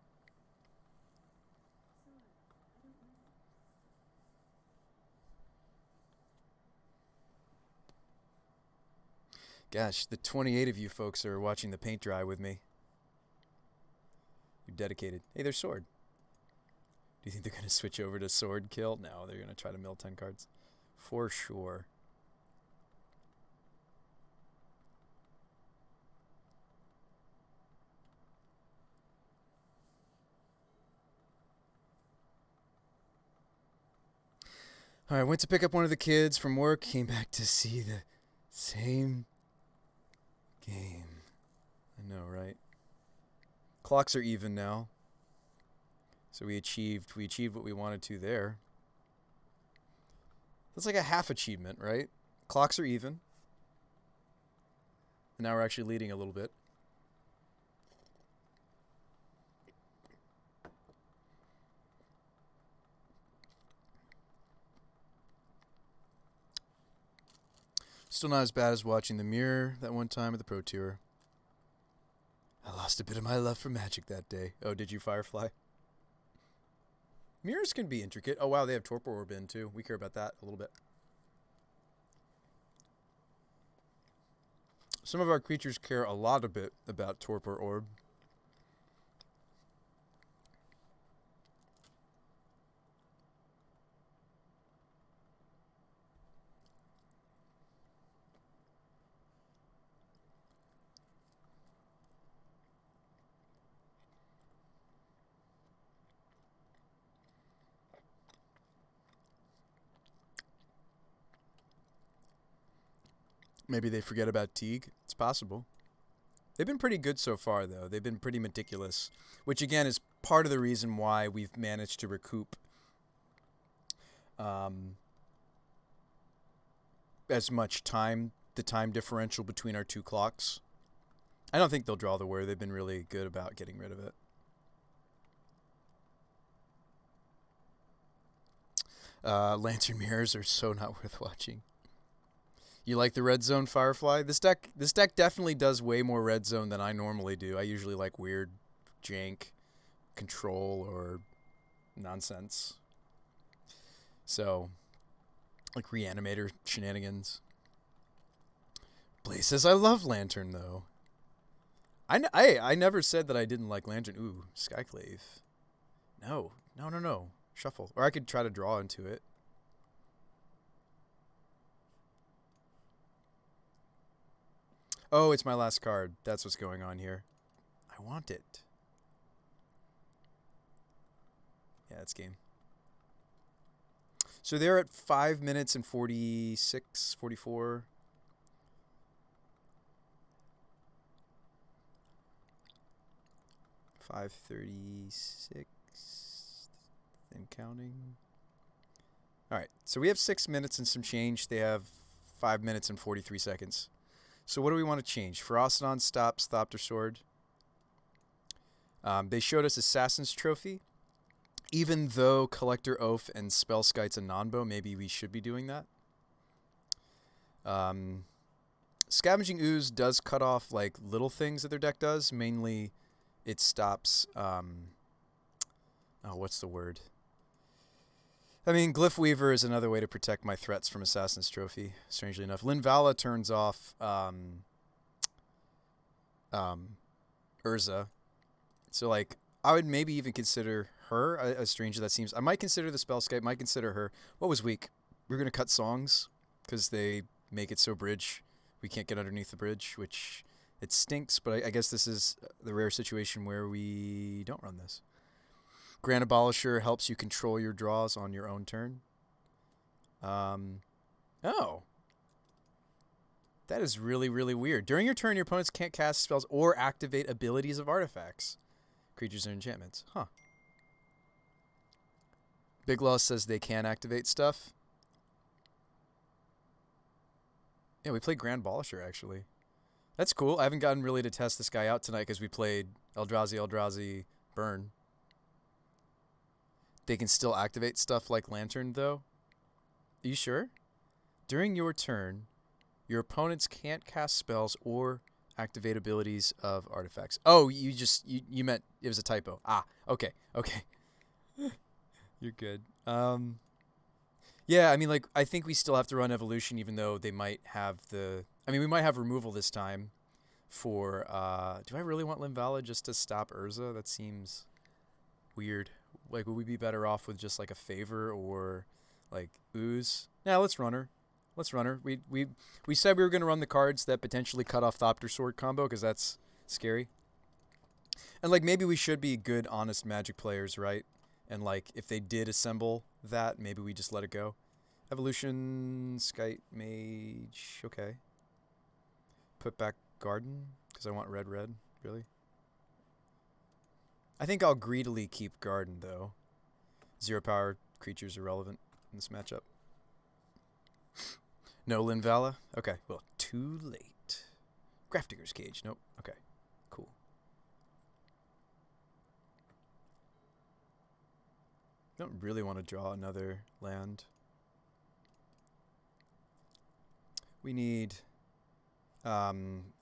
Gosh, the 28 of you folks are watching the paint dry with me. You're dedicated. Hey, there's Sword. Do you think they're going to switch over to Sword Kill? No, they're going to try to mill 10 cards. For sure. Alright, went to pick up one of the kids from work. Came back to see the same game. I know, right? Clocks are even now. So we achieved what we wanted to there. That's like a half achievement, right? Clocks are even. And now we're actually leading a little bit. Still not as bad as watching the mirror that one time at the Pro Tour. I lost a bit of my love for Magic that day. Oh, did you, Firefly? Mirrors can be intricate. Oh, wow, they have Torpor Orb in, too. We care about that a little bit. Some of our creatures care a lot about Torpor Orb. Maybe they forget about Teague. It's possible. They've been pretty good so far, though. They've been pretty meticulous, which, again, is part of the reason why we've managed to recoup as much time, the time differential between our two clocks. I don't think they'll draw the word. They've been really good about getting rid of it. Lantern mirrors are so not worth watching. You like the red zone, Firefly? This deck definitely does way more red zone than I normally do. I usually like weird jank, control, or nonsense. So, like Reanimator shenanigans. Blaze says, I love Lantern, though. I never said that I didn't like Lantern. Ooh, Skyclave. No. Shuffle. Or I could try to draw into it. Oh, it's my last card. That's what's going on here. I want it. Yeah, it's game. So they're at 5 minutes and 46, 44. $5:36. And counting. All right, so we have 6 minutes and some change. They have 5 minutes and 43 seconds. So what do we want to change? Ferocodon, Stops, Thopter Sword. They showed us Assassin's Trophy. Even though Collector Oath and Spellskite's a non-bow, maybe we should be doing that. Scavenging Ooze does cut off like little things that their deck does. Mainly, it stops. What's the word? I mean, Glyph Weaver is another way to protect my threats from Assassin's Trophy, strangely enough. Linvala turns off Urza. So, like, I would maybe even consider her, as strange as that seems. I might consider the Spellskite, might consider her. What was weak? We're going to cut songs because they make it so bridge. We can't get underneath the bridge, which it stinks, but I guess this is the rare situation where we don't run this. Grand Abolisher helps you control your draws on your own turn. Oh. That is really, really weird. During your turn, your opponents can't cast spells or activate abilities of artifacts, creatures, and enchantments. Huh. Big Loss says they can activate stuff. Yeah, we played Grand Abolisher, actually. That's cool. I haven't gotten really to test this guy out tonight because we played Eldrazi, Burn. They can still activate stuff like Lantern, though. Are you sure? During your turn, your opponents can't cast spells or activate abilities of artifacts. Oh, you meant it was a typo. Ah, okay. You're good. Yeah, I mean, like, I think we still have to run Evolution, even though they might have the... I mean, we might have removal this time for... do I really want Linvala just to stop Urza? That seems weird. Like, would we be better off with just, like, a Favor or, like, Ooze? Yeah, let's run her. We said we were going to run the cards that potentially cut off Thopter Sword combo, because that's scary. And, like, maybe we should be good, honest Magic players, right? And, like, if they did assemble that, maybe we just let it go. Evolution, Skite, Mage, okay. Put back Garden, because I want red, really. I think I'll greedily keep Garden, though. 0 power creatures are relevant in this matchup. No Linvala? Okay, well, too late. Grafdigger's Cage. Nope. Okay, cool. Don't really want to draw another land. We need... I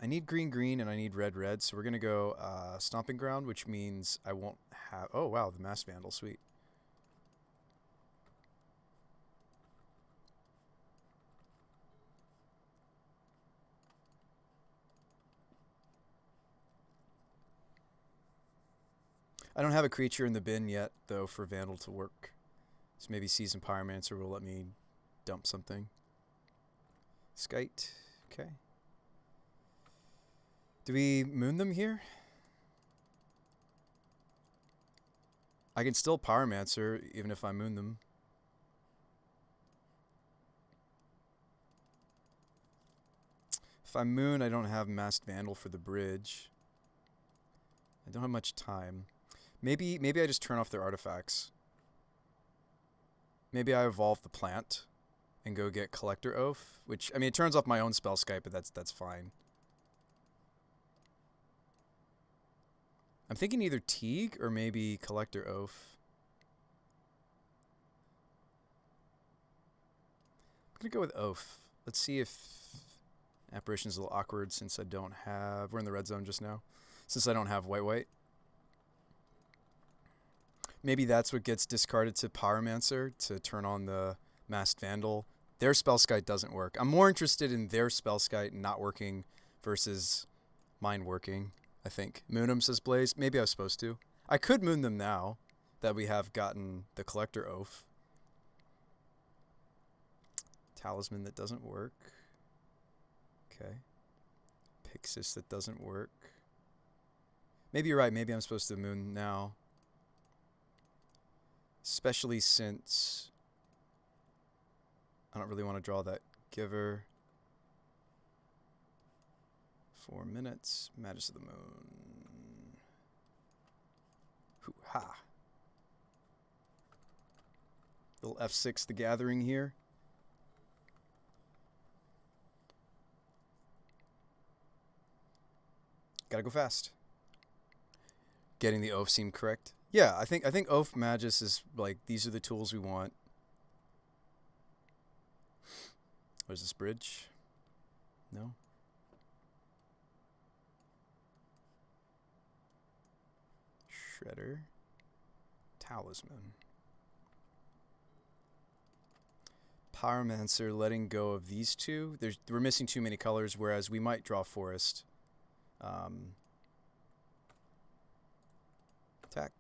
need green and I need red, so we're going to go Stomping Ground, which means I won't have... Oh, wow, the Masked Vandal, sweet. I don't have a creature in the bin yet, though, for Vandal to work. So maybe Seasoned Pyromancer will let me dump something. Skite, okay. Do we moon them here? I can still Pyromancer even if I moon them. If I moon, I don't have Masked Vandal for the bridge. I don't have much time. Maybe I just turn off their artifacts. Maybe I evolve the plant and go get Collector Oath, which, I mean, it turns off my own spell Skype, but that's fine. I'm thinking either Teague or maybe Collector Oath. I'm going to go with Oath. Let's see if Apparition's a little awkward since I don't have... We're in the red zone just now. Since I don't have white. Maybe that's what gets discarded to Pyromancer to turn on the Masked Vandal. Their Spellskite doesn't work. I'm more interested in their Spellskite not working versus mine working, I think. Moon them, says Blaze. Maybe I was supposed to. I could moon them now that we have gotten the Collector Oath. Talisman that doesn't work. Okay. Pixis that doesn't work. Maybe you're right. Maybe I'm supposed to moon now. Especially since I don't really want to draw that Giver. 4 minutes. Magus of the Moon. Hoo-ha. Little F6 the Gathering here. Gotta go fast. Getting the Oath seemed correct. Yeah, I think Oath Magus is like, these are the tools we want. Where's this bridge? No. Shredder. Talisman. Pyromancer letting go of these two. We're missing too many colors, whereas we might draw Forest. Attack.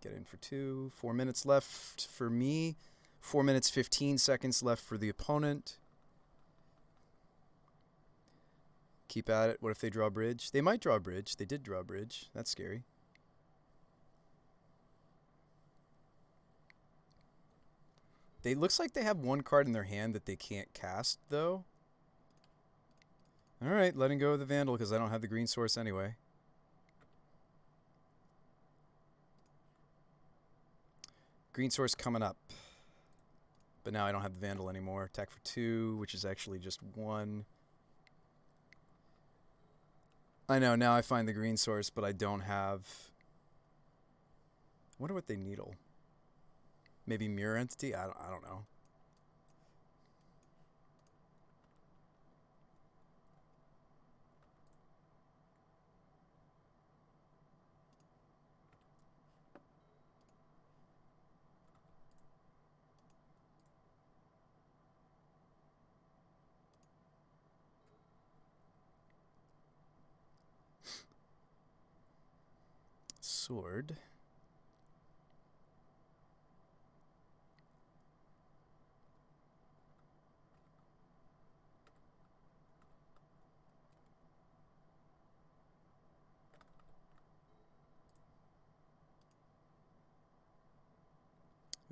Get in for 2. 4 minutes left for me. 4 minutes, 15 seconds left for the opponent. Keep at it. What if they draw bridge? They might draw bridge. They did draw bridge. That's scary. Looks like they have one card in their hand that they can't cast, though. Alright, letting go of the Vandal because I don't have the green source anyway. Green source coming up. But now I don't have the Vandal anymore. Attack for 2, which is actually just 1. I know, now I find the green source, but I don't have... I wonder what they needle. Maybe Mirror Entity? I don't know. Sword.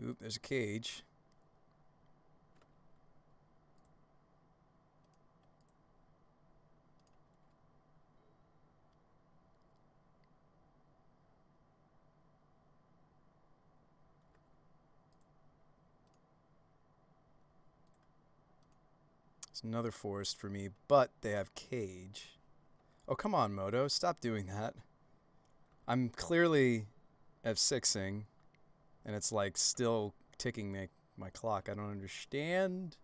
Oop, there's a cage. It's another forest for me, but they have cage. Oh, come on, Moto. Stop doing that. I'm clearly F6ing, and it's like still ticking my clock. I don't understand.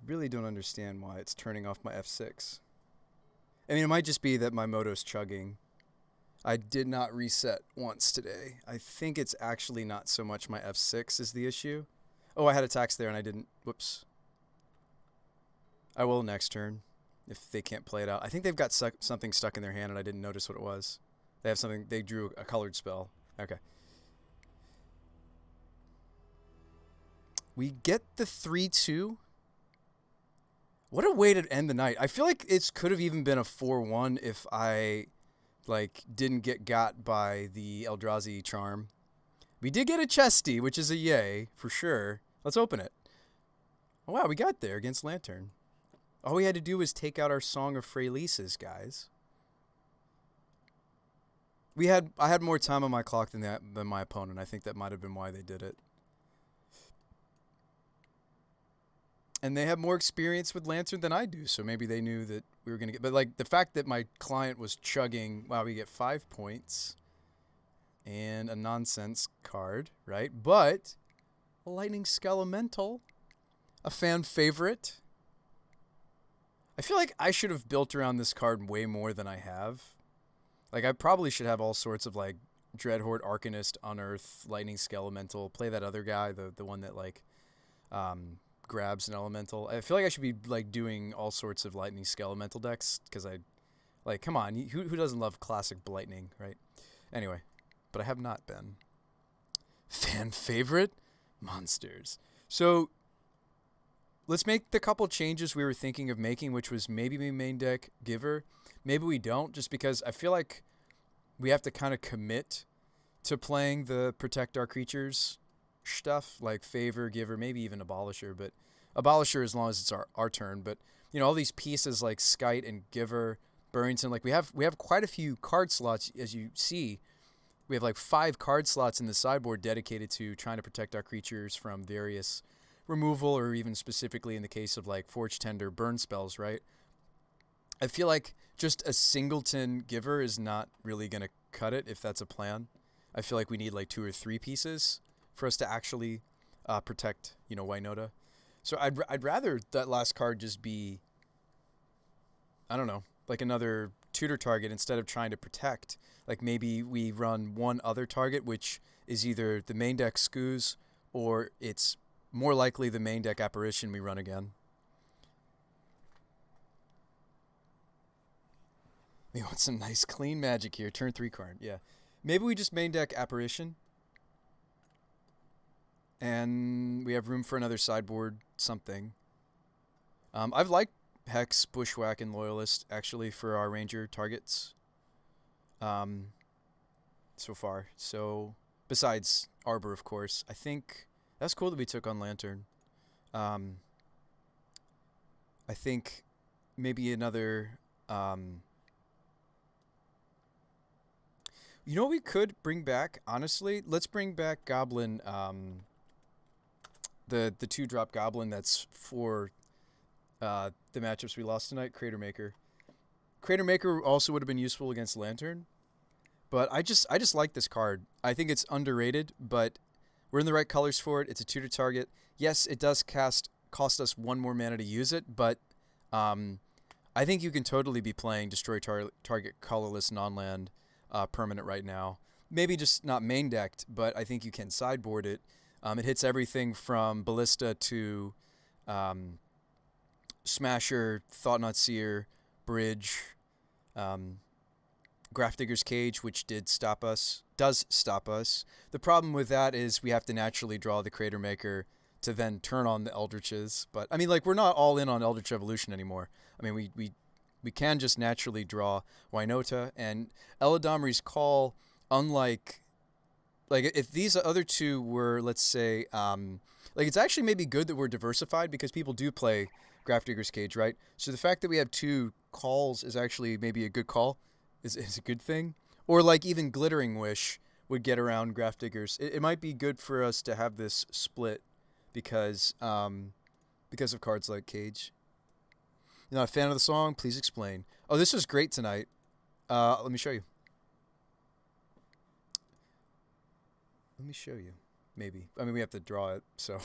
Really don't understand why it's turning off my F6. I mean, it might just be that my Moto's chugging. I did not reset once today. I think it's actually not so much my F6 is the issue. Oh, I had attacks there and I didn't. Whoops. I will next turn if they can't play it out. I think they've got something stuck in their hand and I didn't notice what it was. They have something. They drew a colored spell. Okay. We get the 3-2. What a way to end the night. I feel like it could have even been a 4-1 if I didn't get got by the Eldrazi charm. We did get a chesty, which is a yay for sure. Let's open it. Oh wow, we got there against Lantern. All we had to do was take out our Song of Freylises, guys. I had more time on my clock than my opponent. I think that might have been why they did it. And they have more experience with Lantern than I do, so maybe they knew that we were going to get... But, the fact that my client was chugging... Wow, we get 5 points. And a nonsense card, right? But a Lightning Skelemental, a fan favorite. I feel like I should have built around this card way more than I have. I probably should have all sorts of, Dreadhorde, Arcanist, Unearth, Lightning Skelemental. Play that other guy, the one that, grabs an elemental. I feel like I should be doing all sorts of Lightning Skelemental decks because come on, who doesn't love classic Lightning, right? Anyway, but I have not been. Fan favorite monsters. So let's make the couple changes we were thinking of making, which was maybe we main deck Giver, maybe we don't, just because I feel like we have to kind of commit to playing the protect our creatures stuff, like Favor, Giver, maybe even Abolisher, but Abolisher as long as it's our turn. But all these pieces like Skite and Giver, Burrington, we have quite a few card slots. As you see, we have 5 card slots in the sideboard dedicated to trying to protect our creatures from various removal, or even specifically in the case of Forge Tender, burn spells, right? I feel like just a singleton Giver is not really going to cut it if that's a plan. I feel like we need 2 or 3 pieces for us to actually protect, Winota. So I'd rather that last card just be, I don't know, another tutor target instead of trying to protect. Maybe we run one other target, which is either the main deck Skoos, or it's more likely the main deck Apparition we run again. We want some nice clean magic here. Turn 3 card, yeah. Maybe we just main deck Apparition. And we have room for another sideboard something. I've liked Hex, Bushwhack, and Loyalist, actually, for our Ranger targets. So far. So, besides Arbor, of course. I think that's cool that we took on Lantern. I think maybe another... you know what we could bring back, honestly? Let's bring back Goblin... the 2-drop Goblin that's for the matchups we lost tonight, Crater Maker. Crater Maker also would have been useful against Lantern, but I just like this card. I think it's underrated, but we're in the right colors for it. It's a tutor target. Yes, it does cost us 1 more mana to use it, but I think you can totally be playing Destroy Target colorless non-land permanent right now. Maybe just not main decked, but I think you can sideboard it. It hits everything from Ballista to Smasher, Thought-Knot Seer, Bridge, Grafdigger's Cage, which does stop us. The problem with that is we have to naturally draw the Crater Maker to then turn on the Eldritches. But, I mean, we're not all in on Eldritch Evolution anymore. I mean, we can just naturally draw Winota, and Eladamri's Call, unlike... if these other 2 were, let's say, it's actually maybe good that we're diversified because people do play Grafdigger's Cage, right? So the fact that we have 2 calls is actually maybe a good call, is a good thing. Or even Glittering Wish, would get around Graph Diggers. It might be good for us to have this split because of cards like Cage. You're not a fan of the song? Please explain. Oh, this was great tonight. Let me show you. Let me show you. Maybe. I mean, we have to draw it, so.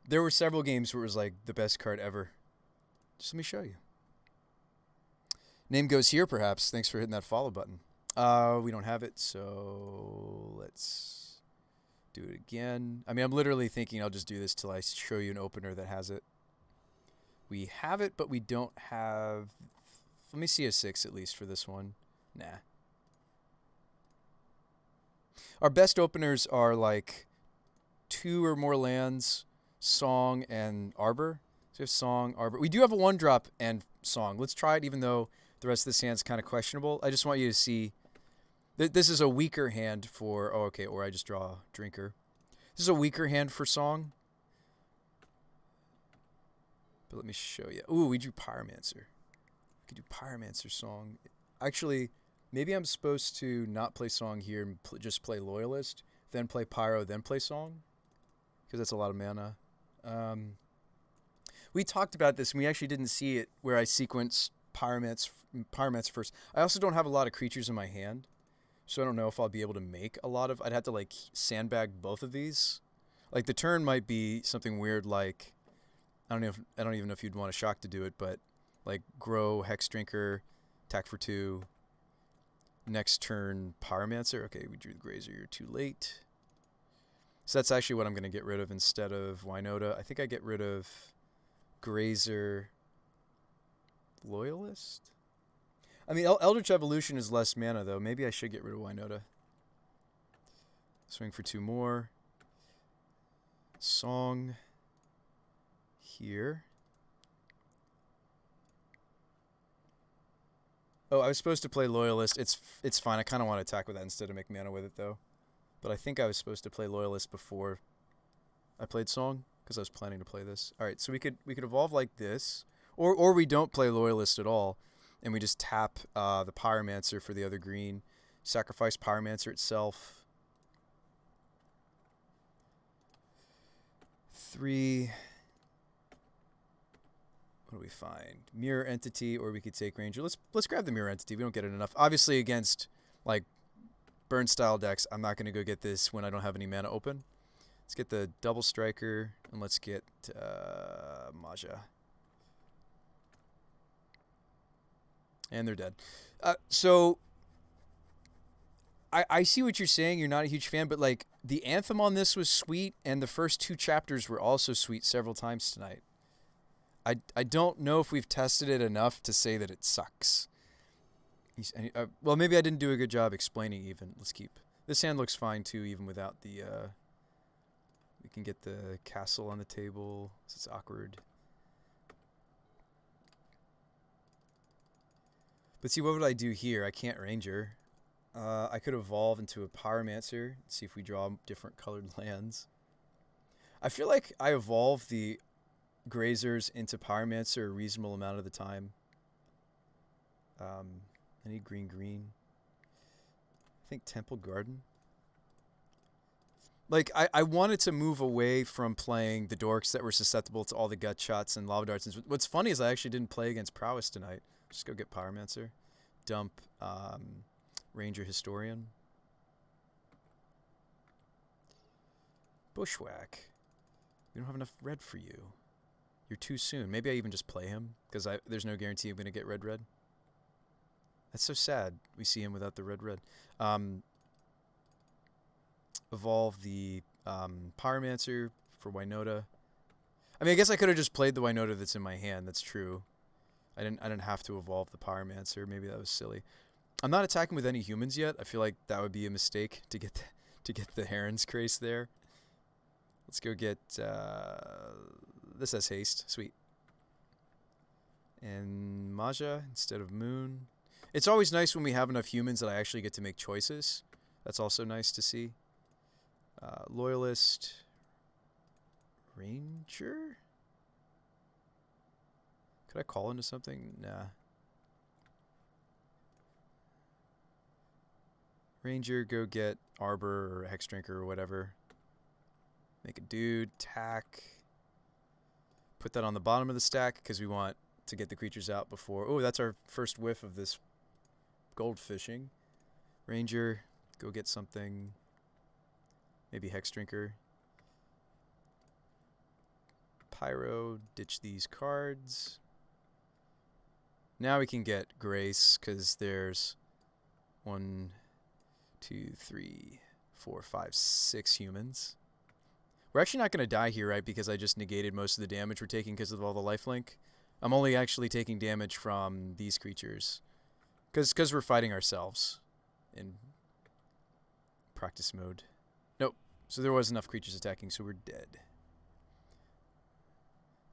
There were several games where it was like the best card ever. Just let me show you. Name goes here, perhaps. Thanks for hitting that follow button. We don't have it, so let's do it again. I mean, I'm literally thinking I'll just do this till I show you an opener that has it. We have it, but we don't have... Let me see a 6 at least for this one. Nah. Our best openers are like 2 or more lands, Song, and Arbor. So we have Song, Arbor. We do have a 1-drop and Song. Let's try it even though the rest of this hand's kind of questionable. I just want you to see... This is a weaker hand for... Oh, okay, or I just draw Drinker. This is a weaker hand for Song. But let me show you. Ooh, we drew Pyromancer. We could do Pyromancer Song. Actually, maybe I'm supposed to not play Song here and just play Loyalist, then play Pyro, then play Song. Because that's a lot of mana. We talked about this, and we actually didn't see it where I sequenced Pyromancer first. I also don't have a lot of creatures in my hand, so I don't know if I'll be able to make a lot of... I'd have to, like, sandbag both of these. Like, the turn might be something weird like... I don't even know if you'd want a shock to do it, but like grow Hex Drinker, attack for 2. Next turn Pyromancer. Okay, we drew the Grazer. You're too late. So that's actually what I'm going to get rid of instead of Winota. I think I get rid of Grazer, Loyalist. I mean, Eldritch Evolution is less mana though. Maybe I should get rid of Winota. Swing for 2 more. Song. Here. Oh, I was supposed to play Loyalist. It's fine. I kind of want to attack with that instead of make mana with it, though. But I think I was supposed to play Loyalist before I played Song, because I was planning to play this. All right, so we could evolve like this, or we don't play Loyalist at all, and we just tap the Pyromancer for the other green, sacrifice Pyromancer itself. 3... What do we find? Mirror Entity, or we could take Ranger. Let's grab the Mirror Entity. We don't get it enough. Obviously, against like burn style decks, I'm not going to go get this when I don't have any mana open. Let's get the Double Striker, and let's get Maja. And they're dead. So I see what you're saying. You're not a huge fan, but like the anthem on this was sweet, and the first 2 chapters were also sweet several times tonight. I don't know if we've tested it enough to say that it sucks. Well, maybe I didn't do a good job explaining even. Let's keep. This hand looks fine too, even without the... we can get the castle on the table. It's awkward. But see, what would I do here? I can't Ranger. I could evolve into a Pyromancer. See if we draw different colored lands. I feel like I evolve the Grazers into Pyromancer a reasonable amount of the time. I need green. I think Temple Garden. Like, I wanted to move away from playing the dorks that were susceptible to all the gut shots and lava darts. And what's funny is I actually didn't play against Prowess tonight. Just go get Pyromancer. Dump Ranger Historian. Bushwhack. We don't have enough red for you. You're too soon. Maybe I even just play him, because there's no guarantee I'm going to get red. That's so sad. We see him without the red. Evolve the Pyromancer for Winota. I mean, I guess I could have just played the Winota that's in my hand. That's true. I didn't have to evolve the Pyromancer. Maybe that was silly. I'm not attacking with any humans yet. I feel like that would be a mistake to get the Heron's Crace there. Let's go get this has haste. Sweet. And Maja instead of Moon. It's always nice when we have enough humans that I actually get to make choices. That's also nice to see. Loyalist. Ranger? Could I call into something? Nah. Ranger, go get Arbor or Hex Drinker or whatever. Make a dude, tack. Put that on the bottom of the stack because we want to get the creatures out before. Oh, that's our first whiff of this gold fishing. Ranger, go get something. Maybe Hex Drinker. Pyro, ditch these cards. Now we can get Grace because there's 1, 2, 3, 4, 5, 6 humans. We're actually not going to die here, right? Because I just negated most of the damage we're taking because of all the lifelink. I'm only actually taking damage from these creatures because we're fighting ourselves in practice mode. Nope. So there was enough creatures attacking, so we're dead.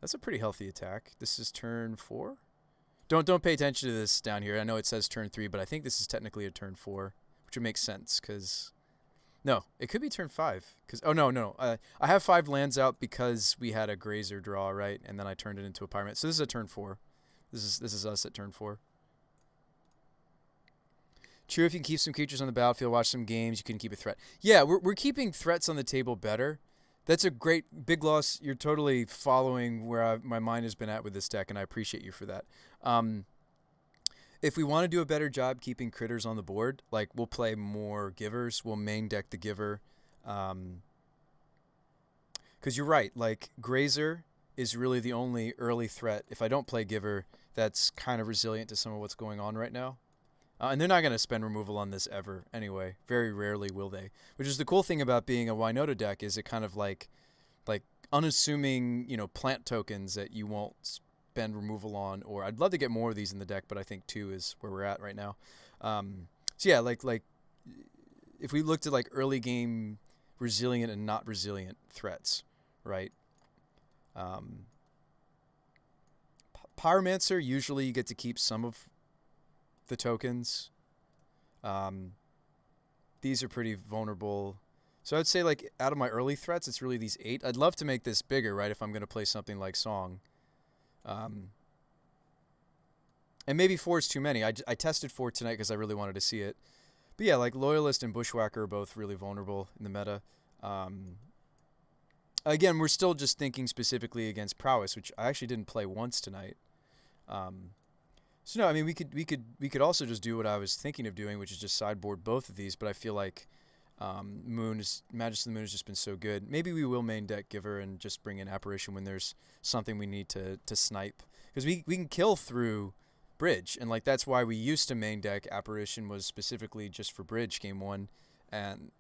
That's a pretty healthy attack. This is turn 4. Don't pay attention to this down here. I know it says turn 3, but I think this is technically a turn 4, which would make sense because no, it could be turn 5. Because no. I have 5 lands out because we had a Grazer draw, right, and then I turned it into a Pyramid. So this is a turn 4. This is us at turn 4. True, if you can keep some creatures on the battlefield, watch some games, you can keep a threat. Yeah, we're keeping threats on the table better. That's a great big loss. You're totally following where my mind has been at with this deck, and I appreciate you for that. If we want to do a better job keeping critters on the board, like we'll play more givers. We'll main deck the giver. Because you're right, like Grazer is really the only early threat. If I don't play giver, that's kind of resilient to some of what's going on right now. And they're not going to spend removal on this ever anyway. Very rarely will they. Which is the cool thing about being a Winota deck is it kind of like unassuming, plant tokens that you won't spend removal on. Or I'd love to get more of these in the deck, but I think 2 is where we're at right now. So yeah, like if we looked at like early game resilient and not resilient threats, right? Pyromancer, usually you get to keep some of the tokens. These are pretty vulnerable. So I'd say like out of my early threats, it's really these 8. I'd love to make this bigger, right, if I'm going to play something like Song. And maybe 4 is too many. I tested 4 tonight because I really wanted to see it. But yeah, like Loyalist and Bushwhacker are both really vulnerable in the meta. Again, we're still just thinking specifically against Prowess, which I actually didn't play once tonight. So no, I mean we could also just do what I was thinking of doing, which is just sideboard both of these. But I feel like Majesty of the Moon has just been so good. Maybe we will main deck Giver and just bring in Apparition when there's something we need to snipe, because we can kill through Bridge, and like that's why we used to main deck Apparition, was specifically just for Bridge game 1, and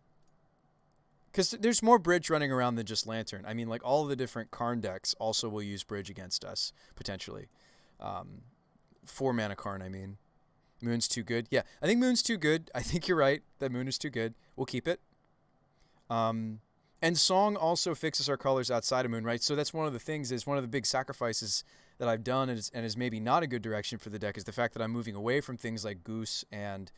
because there's more Bridge running around than just Lantern. I mean, like all the different Karn decks also will use Bridge against us potentially. 4 mana Karn, I mean. Moon's too good. Yeah, I think Moon's too good. I think you're right that Moon is too good. We'll keep it. And Song also fixes our colors outside of Moon, right? So that's one of the things, is one of the big sacrifices that I've done and is maybe not a good direction for the deck, is the fact that I'm moving away from things like Goose, and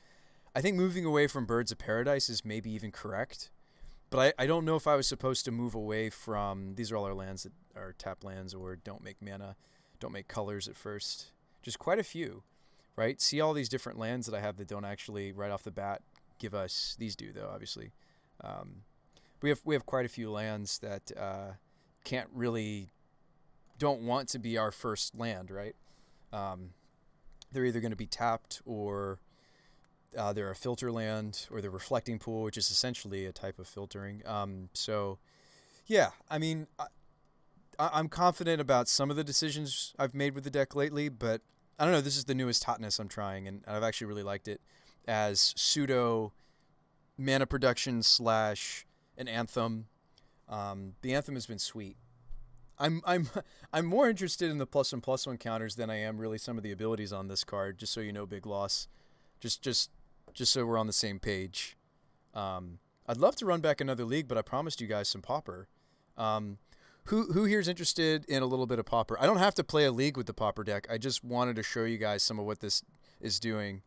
I think moving away from Birds of Paradise is maybe even correct. But I don't know if I was supposed to move away from, these are all our lands that are tap lands or don't make mana, don't make colors at first. Just quite a few, right? See all these different lands that I have that don't actually right off the bat give us, these do though, obviously. We have quite a few lands that can't really, don't want to be our first land, right? They're either going to be tapped, or they're a filter land, or they're reflecting pool, which is essentially a type of filtering. So yeah, I mean, I'm confident about some of the decisions I've made with the deck lately, but I don't know, this is the newest hotness I'm trying, and I've actually really liked it as pseudo mana production / an Anthem. The Anthem has been sweet. I'm more interested in the +1/+1 counters than I am really some of the abilities on this card, just so you know, big loss. Just so we're on the same page. I'd love to run back another league, but I promised you guys some Pauper. Who here is interested in a little bit of Pauper? I don't have to play a league with the Pauper deck. I just wanted to show you guys some of what this is doing.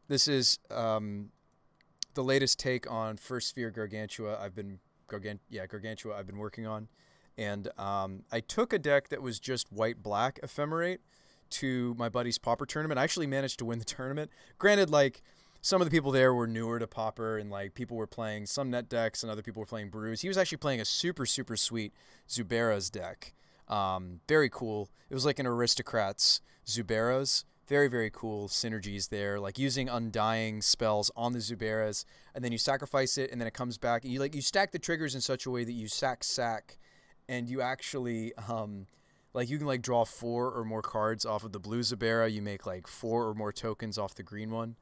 This is the latest take on First Sphere Gargantua. Gargantua I've been working on, and I took a deck that was just white-black Ephemerate to my buddy's Pauper tournament. I actually managed to win the tournament. Granted, like some of the people there were newer to Pauper, and like people were playing some net decks, and other people were playing brews. He was actually playing a super sweet Zubera's deck. Very cool. It was like an Aristocrats Zubera's. Very cool synergies there. Like using Undying spells on the Zuberas, and then you sacrifice it, and then it comes back. And you stack the triggers in such a way that you sack, and you actually like you can like draw 4 or more cards off of the blue Zubera. You make like 4 or more tokens off the green one.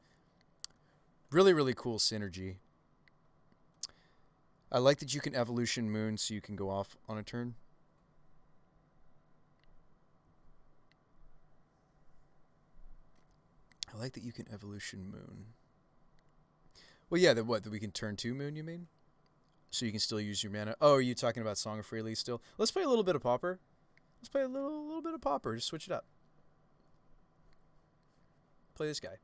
Really cool synergy. I like that you can evolution moon so you can go off on a turn. I like that you can evolution moon. Well, yeah, that we can turn 2 moon, you mean? So you can still use your mana. Oh, are you talking about Song of Freely still? Let's play a little bit of Pauper. Let's play a little bit of Pauper. Just switch it up. Play this guy.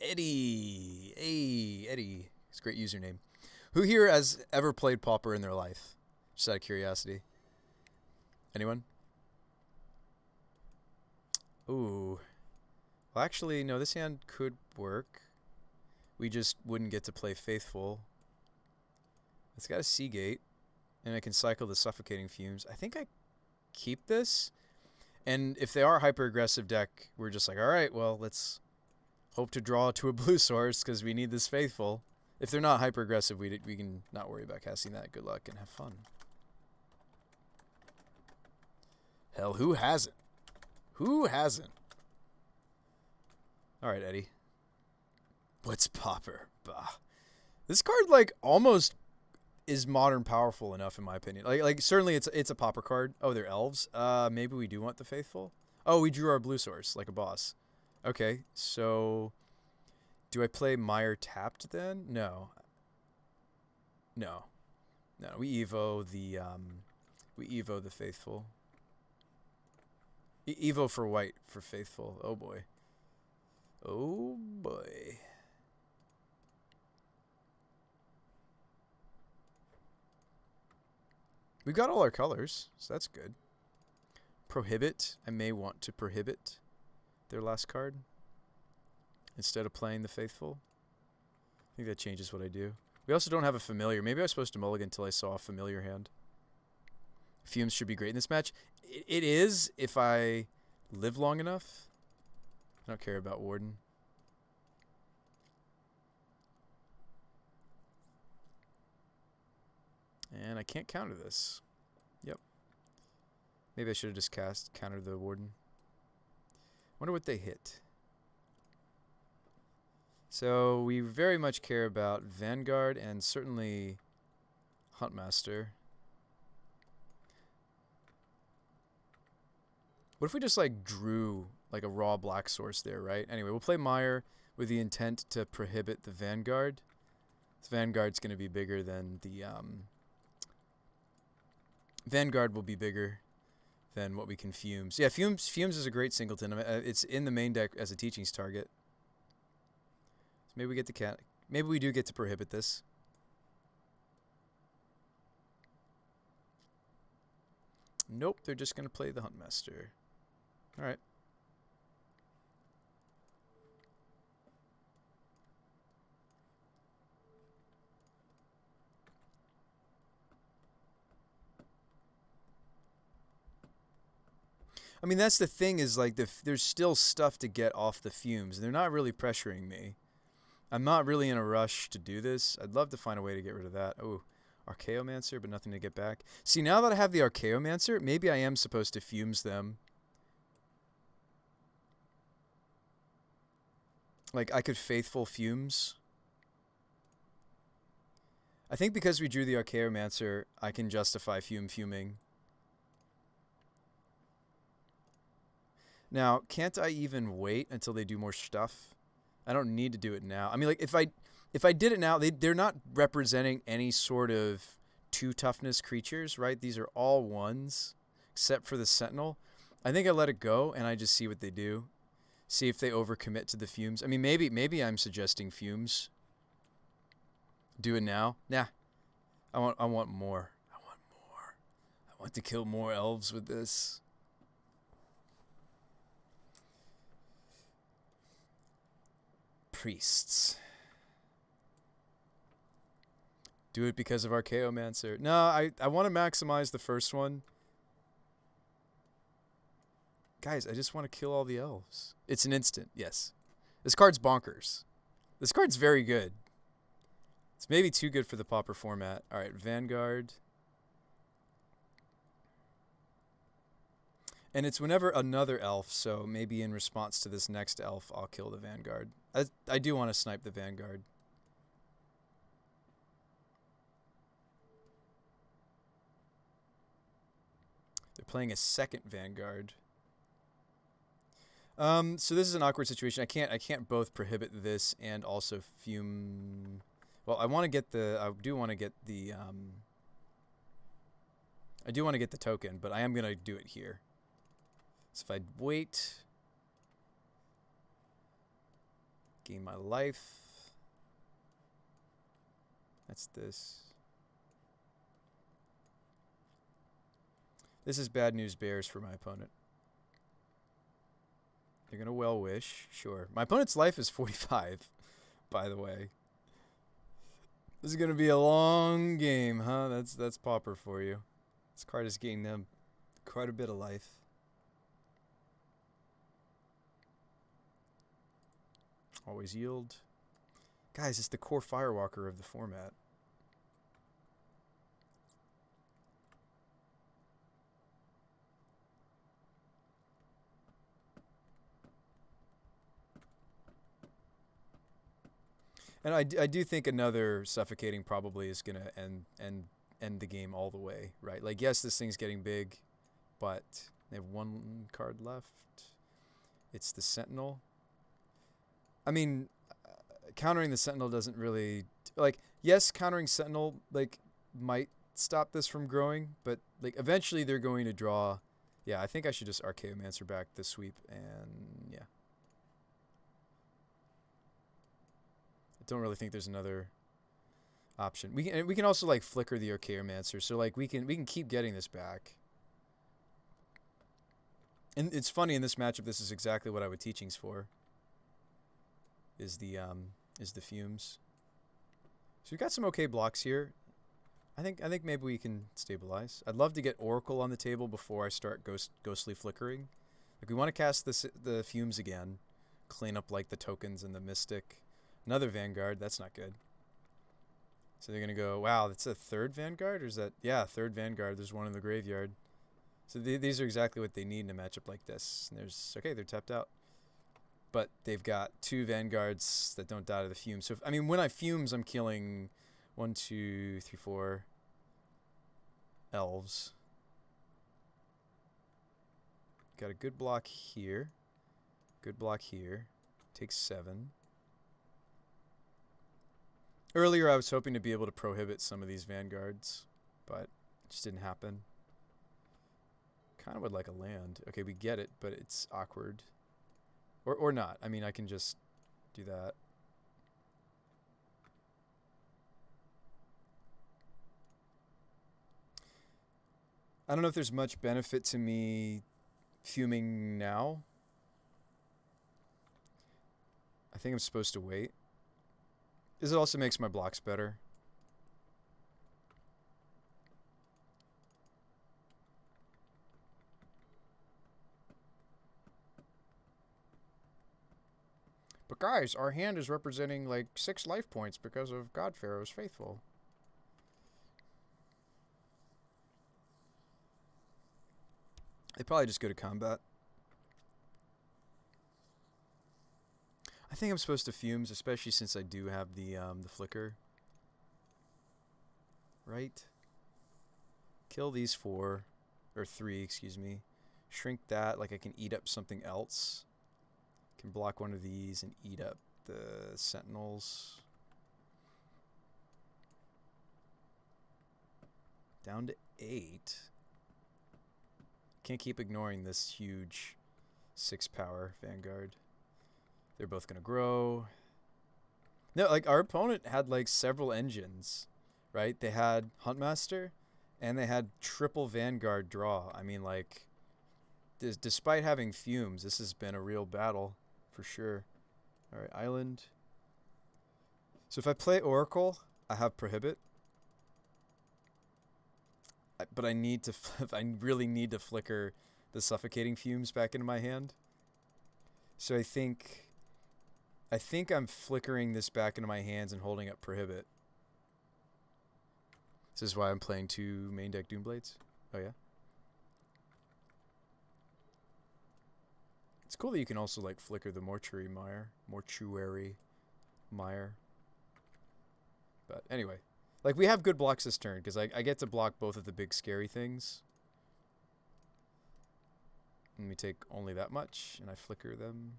Eddie. Hey, Eddie. It's a great username. Who here has ever played Pauper in their life? Just out of curiosity. Anyone? Ooh. Well, actually, no, this hand could work. We just wouldn't get to play Faithful. It's got a Seagate, and I can cycle the Suffocating Fumes. I think I keep this. And if they are hyper-aggressive deck, we're just like, all right, well, let's hope to draw to a blue source because we need this Faithful. If they're not hyper-aggressive, we can not worry about casting that. Good luck and have fun. Hell, who hasn't? Who hasn't? All right, Eddie. What's Pauper? Bah. This card, like, almost is modern powerful enough, in my opinion. Like certainly it's a Pauper card. Oh, they're elves. Maybe we do want the Faithful. Oh, we drew our blue source like a boss. Okay, so do I play Mire tapped then? No. We evo the Faithful. Evo for white for Faithful. Oh boy. Oh boy. We got all our colors, so that's good. Prohibit. I may want to prohibit their last card instead of playing the Faithful. I think that changes what I do. We also don't have a familiar. Maybe I was supposed to mulligan until I saw a familiar hand. Fumes should be great in this match. It is if I live long enough. I don't care about Warden. And I can't counter this. Yep. Maybe I should have just countered the Warden. Wonder what they hit. So we very much care about Vanguard and certainly Huntmaster. What if we just like drew like a raw black source there, right? Anyway, we'll play Mire with the intent to prohibit the Vanguard. This Vanguard's going to be bigger than the Vanguard will be bigger than what we can Fumes. Yeah, Fumes is a great singleton. It's in the main deck as a teachings target. So maybe we get to maybe we do get to prohibit this. Nope, they're just going to play the Huntmaster. All right. I mean, that's the thing is, like, there's still stuff to get off the Fumes. They're not really pressuring me. I'm not really in a rush to do this. I'd love to find a way to get rid of that. Oh, Archaeomancer, but nothing to get back. See, now that I have the Archaeomancer, maybe I am supposed to Fumes them. Like, I could Faithful Fumes. I think because we drew the Archaeomancer, I can justify fuming. Now, can't I even wait until they do more stuff? I don't need to do it now. I mean, like, if I did it now, they're not representing any sort of 2 toughness creatures, right? These are all 1s, except for the Sentinel. I think I let it go, and I just see what they do. See if they overcommit to the Fumes. I mean, maybe I'm suggesting Fumes. Do it now? Nah. I want more. I want more. I want to kill more elves with this. priests. Do it because of Archaeomancer. No, I want to maximize the first one. Guys, I just want to kill all the elves. It's an instant, yes. This card's bonkers. This card's very good. It's maybe too good for the Pauper format. All right, Vanguard. And it's whenever another elf, so maybe in response to this next elf, I'll kill the Vanguard. I do want to snipe the Vanguard. They're playing a second Vanguard. So this is an awkward situation. I can't both prohibit this and also fume. Well, I do want to get the token, but I am gonna do it here. So if I wait, gain my life. That's this. This is bad news bears for my opponent. They're gonna well wish, sure. My opponent's life is 45, by the way. This is gonna be a long game, huh? That's Pauper for you. This card is getting them quite a bit of life. Always yield. Guys, it's the core Firewalker of the format. And I do think another suffocating probably is gonna end the game all the way, right? Like, yes, this thing's getting big, but they have one card left. It's the Sentinel. I mean, countering the Sentinel doesn't really, like, yes, countering Sentinel, like, might stop this from growing, but, like, eventually they're going to draw. Yeah, I think I should just Archaeomancer back the sweep, and yeah. I don't really think there's another option. We can also, like, flicker the Archaeomancer, so, like, we can keep getting this back. And it's funny, in this matchup, this is exactly what I would teachings for. Is the fumes. So we've got some okay blocks here. I think maybe we can stabilize. I'd love to get Oracle on the table before I start ghostly flickering. Like, we want to cast the fumes again, clean up, like, the tokens and the mystic. Another Vanguard, that's not good. So they're gonna go, wow, that's a third Vanguard, or is that, yeah, third Vanguard. There's one in the graveyard. So these are exactly what they need in a matchup like this. And okay, they're tapped out. But they've got two Vanguards that don't die to the fumes. So, I mean, when I fumes, I'm killing 1, 2, 3, 4 elves. Got a good block here. Good block here. Takes 7. Earlier, I was hoping to be able to prohibit some of these Vanguards, but it just didn't happen. Kind of would like a land. Okay, we get it, but it's awkward. Or not. I mean, I can just do that. I don't know if there's much benefit to me fuming now. I think I'm supposed to wait. This also makes my blocks better. But guys, our hand is representing like 6 life points because of God Pharaoh's faithful. They probably just go to combat. I think I'm supposed to fumes, especially since I do have the flicker. Right? Kill these 4, or 3, excuse me. Shrink that, like I can eat up something else. Can block one of these and eat up the sentinels. Down to 8. Can't keep ignoring this huge 6 power Vanguard. They're both gonna grow. No, like our opponent had like several engines, right? They had Huntmaster and they had triple Vanguard draw. I mean, like, despite having fumes, this has been a real battle for sure. All right, island. So if I play Oracle, I have Prohibit. But I need to, I really need to flicker the Suffocating Fumes back into my hand. So I think I'm flickering this back into my hands and holding up Prohibit. This is why I'm playing 2 main deck Doomblades. Oh yeah. It's cool that you can also like flicker the Mortuary Mire. But anyway, like we have good blocks this turn because I get to block both of the big scary things. Let me take only that much and I flicker them.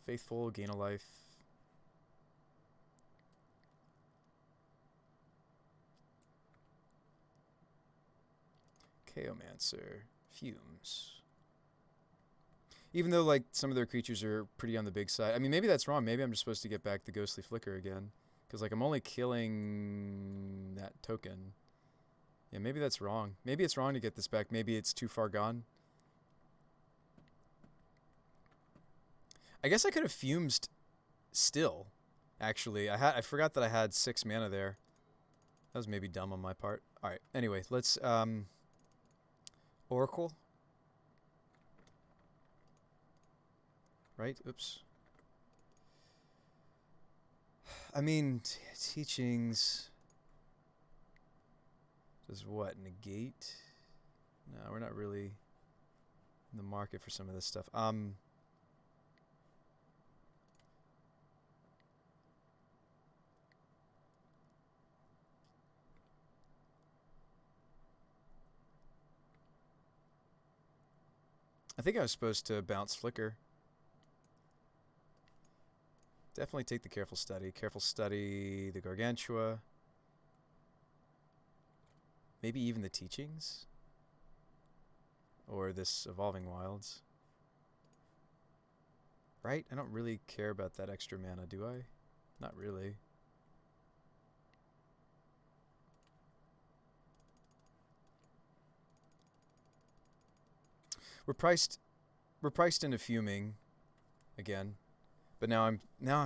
Faithful, gain a life. Chaomancer, Fumes. Even though like some of their creatures are pretty on the big side. I mean, maybe that's wrong. Maybe I'm just supposed to get back the Ghostly Flicker again. Because like I'm only killing that token. Yeah, maybe that's wrong. Maybe it's wrong to get this back. Maybe it's too far gone. I guess I could have fumed still. Actually, I forgot that I had 6 mana there. That was maybe dumb on my part. All right. Anyway, let's Oracle. Right? Oops. I mean, teachings does what? Negate? No, we're not really in the market for some of this stuff. I think I was supposed to bounce Flicker. Definitely take the Careful Study. Careful Study the Gargantua. Maybe even the Teachings? Or this Evolving Wilds. Right? I don't really care about that extra mana, do I? Not really. We're priced into fuming again. But now I'm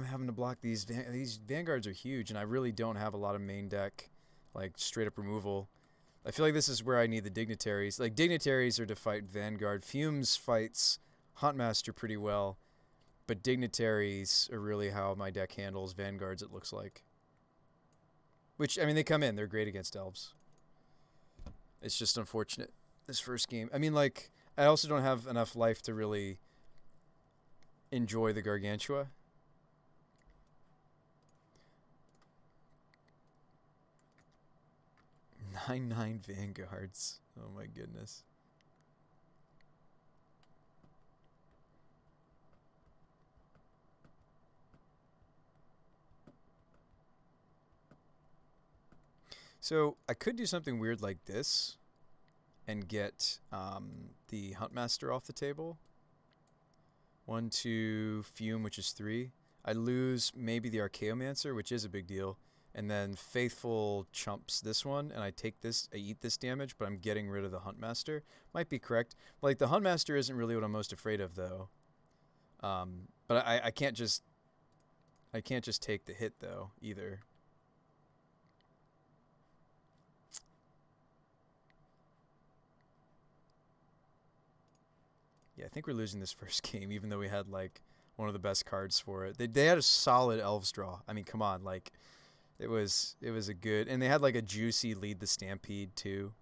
having to block these Vanguards are huge and I really don't have a lot of main deck like straight up removal. I feel like this is where I need the Dignitaries. Like Dignitaries are to fight Vanguard. Fumes fights Huntmaster pretty well, but Dignitaries are really how my deck handles Vanguards, it looks like. Which, I mean, they come in. They're great against Elves. It's just unfortunate this first game. I mean, like, I also don't have enough life to really enjoy the Gargantua. 9/9 Vanguards. Oh my goodness. So I could do something weird like this and get the Huntmaster off the table. 1, 2, Fume, which is 3. I lose maybe the Archaeomancer, which is a big deal. And then Faithful chumps this one, and I take this, I eat this damage, but I'm getting rid of the Huntmaster. Might be correct. Like, the Huntmaster isn't really what I'm most afraid of, though. But I can't just take the hit, though, either. Yeah, I think we're losing this first game, even though we had, like, one of the best cards for it. They had a solid Elves draw. I mean, come on, like, it was a good... And they had, like, a juicy Lead the Stampede, too.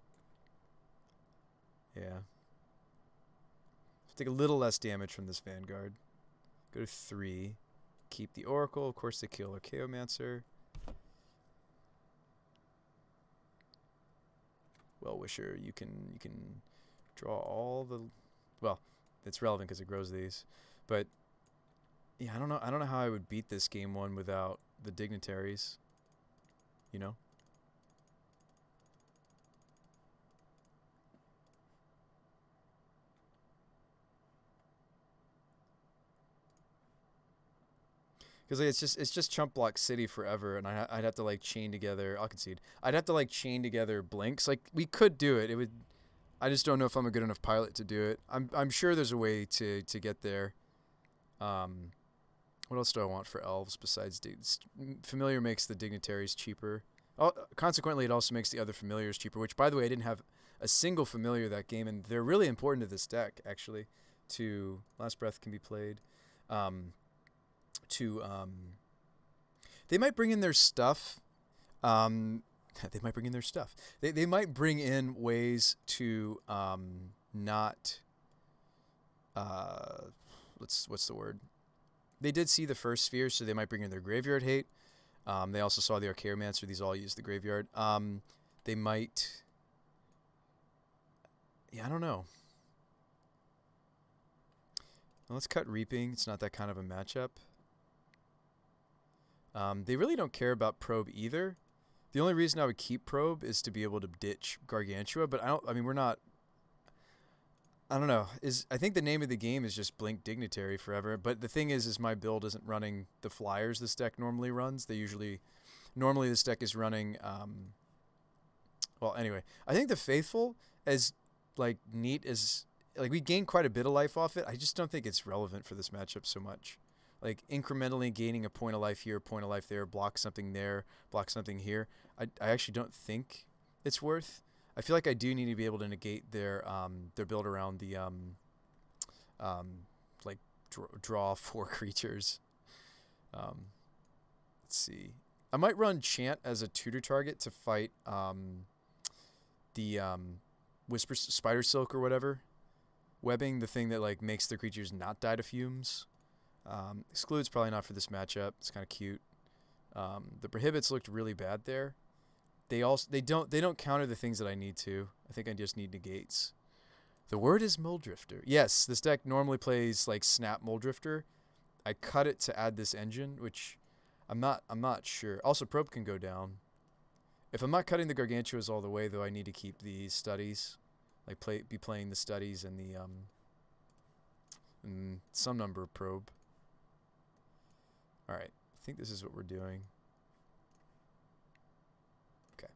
Yeah. Take a little less damage from this Vanguard. Go to 3. Keep the Oracle. Of course, they kill Archaeomancer. Well-Wisher, you can draw all the... Well, it's relevant because it grows these. But, yeah, I don't know how I would beat this game 1 without the Dignitaries. You know? Because it's just chump block city forever, and I'd have to like chain together. I'll concede. I'd have to like chain together blinks. Like we could do it. It would. I just don't know if I'm a good enough pilot to do it. I'm sure there's a way to get there. What else do I want for elves besides familiar makes the dignitaries cheaper. Oh, consequently, it also makes the other familiars cheaper. Which, by the way, I didn't have a single familiar that game, and they're really important to this deck actually. To Last Breath can be played. To they might bring in their stuff. They might bring in their stuff. They might bring in ways to not what's the word? They did see the first sphere, so they might bring in their graveyard hate. They also saw the Archaeomancer. These all use the graveyard. They might. Yeah, I don't know. Well, let's cut Reaping. It's not that kind of a matchup. They really don't care about Probe either. The only reason I would keep Probe is to be able to ditch Gargantua, but I mean, we're not. I don't know. I think the name of the game is just Blink Dignitary forever. But the thing is my build isn't running the flyers this deck normally runs. Normally this deck is running. Well, anyway, I think the Faithful, as like neat as like we gain quite a bit of life off it. I just don't think it's relevant for this matchup so much. Like incrementally gaining a point of life here, a point of life there, block something there, block something here. I actually don't think it's worth. I feel like I do need to be able to negate their build around the like draw 4 creatures. Let's see. I might run Chant as a tutor target to fight the Whisper Spider Silk or whatever. Webbing, the thing that like makes the creatures not die to fumes. Exclude's probably not for this matchup. It's kind of cute. The Prohibits looked really bad there. They don't counter the things that I need to. I think I just need negates. The word is Muldrifter. Yes, this deck normally plays like Snap Muldrifter. I cut it to add this engine, which I'm not sure. Also, Probe can go down. If I'm not cutting the Gargantuas all the way, though, I need to keep the studies, like be playing the studies and the and some number of Probe. All right, I think this is what we're doing. Okay.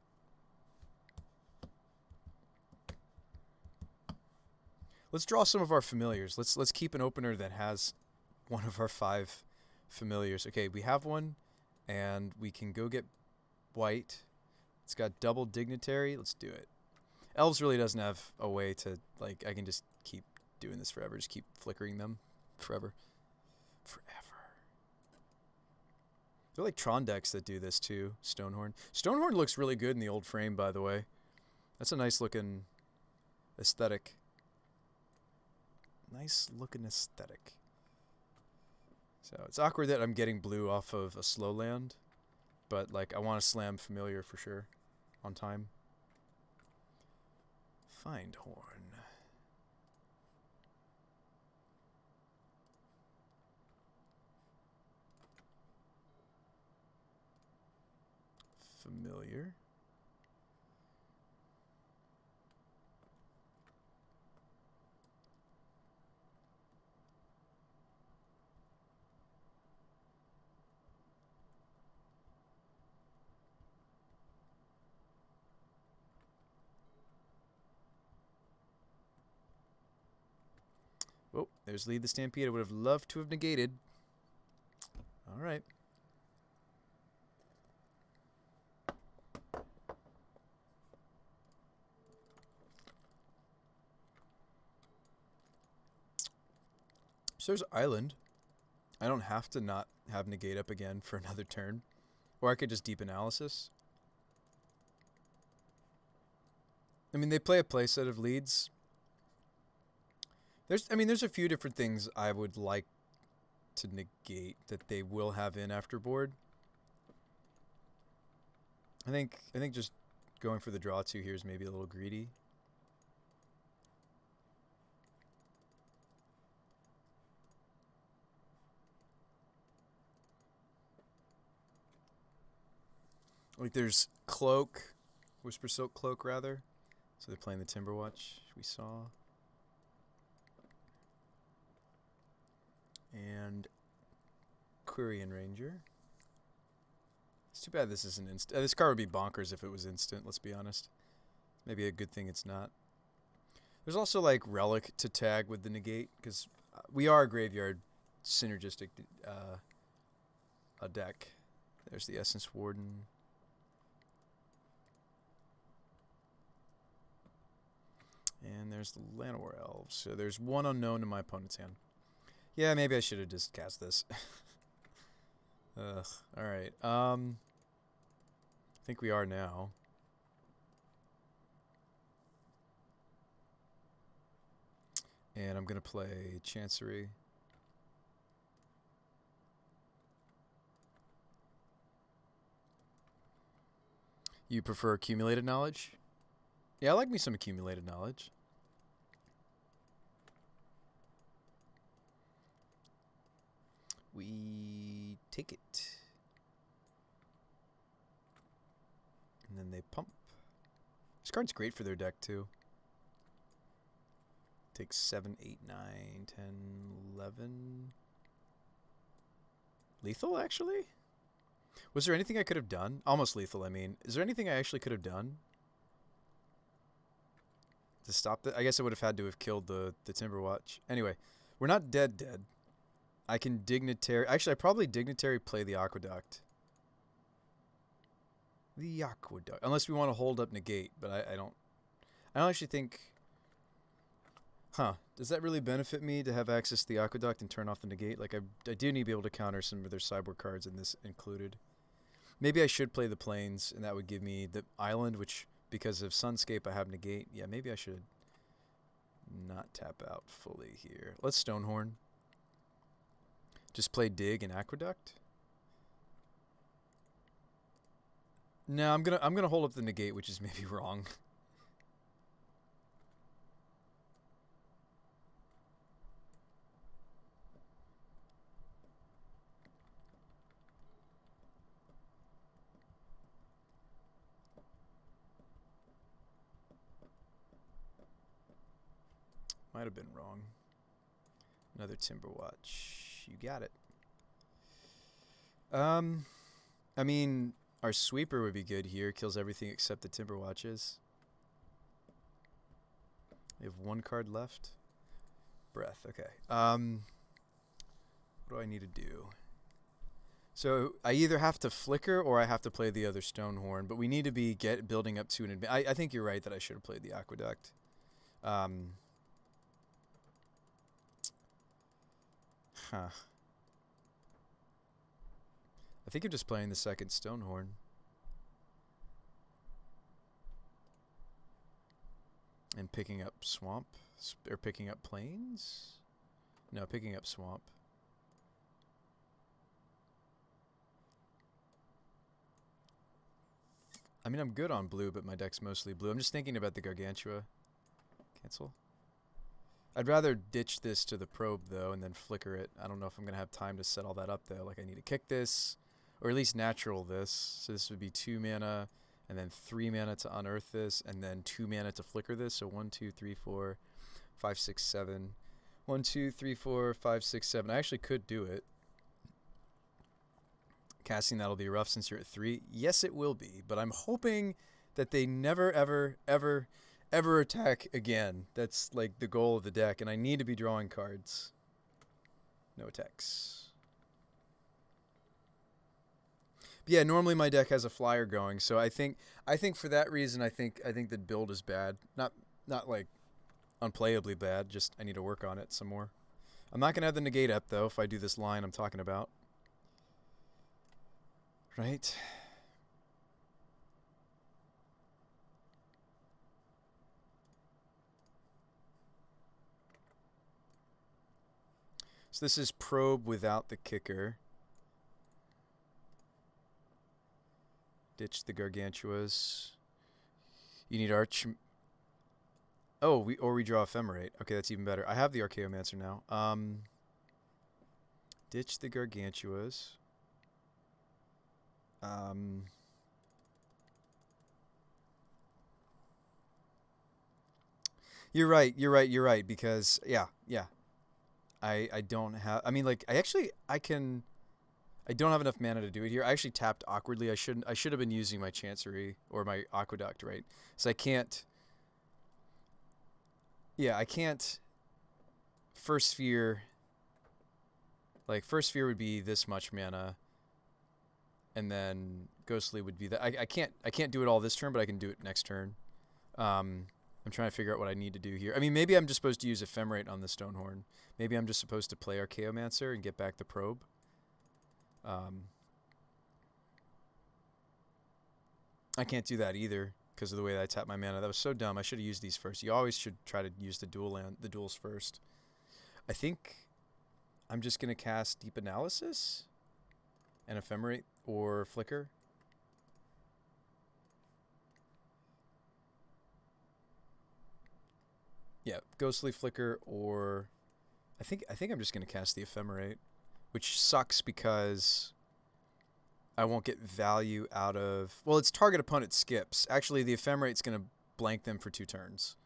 Let's draw some of our familiars. Let's keep an opener that has one of our 5 familiars. Okay, we have one, and we can go get white. It's got double dignitary. Let's do it. Elves really doesn't have a way to like. I can just keep doing this forever. Just keep flickering them forever. They're like Tron decks that do this too. Stonehorn. Stonehorn looks really good in the old frame, by the way. That's a nice looking aesthetic. Nice looking aesthetic. So it's awkward that I'm getting blue off of a slow land, but like I want to slam familiar for sure on time. Find Horn. Familiar. Oh, there's Lead the Stampede. I would have loved to have negated. All right. So there's Island. I don't have to not have negate up again for another turn. Or I could just deep analysis. I mean, they play a playset of leads. There's a few different things I would like to negate that they will have in after board. I think just going for the draw 2 here is maybe a little greedy. Like there's Cloak, Whisper Silk Cloak rather. So they're playing the Timberwatch we saw. And Antiquarian Ranger. It's too bad this isn't instant. This card would be bonkers if it was instant, let's be honest. Maybe a good thing it's not. There's also like Relic to tag with the negate, because we are a graveyard synergistic a deck. There's the Essence Warden. And there's the Llanowar Elves. So there's one unknown in my opponent's hand. Yeah, maybe I should have just cast this. Ugh. Alright. I think we are now. And I'm going to play Chancery. You prefer accumulated knowledge? Yeah, I like me some accumulated knowledge. We take it. And then they pump. This card's great for their deck, too. Takes 7, 8, 9, 10, 11. Lethal, actually? Was there anything I could have done? Almost lethal, I mean. Is there anything I actually could have done to stop that? I guess I would have had to have killed the Timberwatch. Anyway, we're not dead. I can Dignitary... Actually, I probably Dignitary play the Aqueduct. The Aqueduct. Unless we want to hold up Negate, but I don't actually think... Huh. Does that really benefit me to have access to the Aqueduct and turn off the Negate? Like, I do need to be able to counter some of their sideboard cards, in this included. Maybe I should play the Plains, and that would give me the Island, which, because of Sunscape, I have Negate. Yeah, maybe I should not tap out fully here. Let's Stonehorn. Just play Dig and Aqueduct. No, I'm gonna hold up the Negate, which is maybe wrong. Might have been wrong. Another Timberwatch. You got it. I mean, our Sweeper would be good here. Kills everything except the Timberwatches. We have one card left. Breath. Okay. What do I need to do? So I either have to Flicker or I have to play the other Stonehorn, but we need to be building up to an advantage. I think you're right that I should have played the Aqueduct. Huh. I think I'm just playing the second Stonehorn. And picking up Swamp. Or picking up Plains? No, picking up Swamp. I mean, I'm good on blue, but my deck's mostly blue. I'm just thinking about the Gargantua. Cancel. I'd rather ditch this to the Probe, though, and then Flicker it. I don't know if I'm going to have time to set all that up, though. Like, I need to kick this, or at least natural this. So this would be 2 mana, and then 3 mana to unearth this, and then 2 mana to Flicker this. So 1, 2, 3, 4, 5, 6, 7. 1, 2, 3, 4, 5, 6, 7. I actually could do it. Casting that'll be rough since you're at 3. Yes, it will be, but I'm hoping that they never, ever, ever... ever attack again. That's like the goal of the deck, and I need to be drawing cards. No attacks. But yeah, normally my deck has a flyer going, so I think for that reason I think the build is bad. Not like unplayably bad, just I need to work on it some more. I'm not gonna have the Negate up though if I do this line I'm talking about. Right? So this is Probe without the kicker. Ditch the Gargantuas. You need Arch... Oh, we draw Ephemerate. Okay, that's even better. I have the Archaeomancer now. Ditch the Gargantuas. You're right, because, yeah. I don't have... I mean, like, I can... I don't have enough mana to do it here. I actually tapped awkwardly. I should have been using my Chancery or my Aqueduct, right? So I can't. Yeah, I can't. First Sphere. Like first Sphere would be this much mana, and then Ghostly would be that. I can't do it all this turn, but I can do it next turn. I'm trying to figure out what I need to do here. I mean, maybe I'm just supposed to use Ephemerate on the Stonehorn. Maybe I'm just supposed to play Archaeomancer and get back the Probe. I can't do that either because of the way that I tap my mana. That was so dumb. I should have used these first. You always should try to use the duels first. I think I'm just gonna cast Deep Analysis and Ephemerate or Flicker. Yeah, Ghostly, Flicker, or I think I'm just gonna cast the Ephemerate, which sucks because I won't get value out of... Well, it's target opponent skips. Actually, the Ephemerate's going to blank them for 2 turns.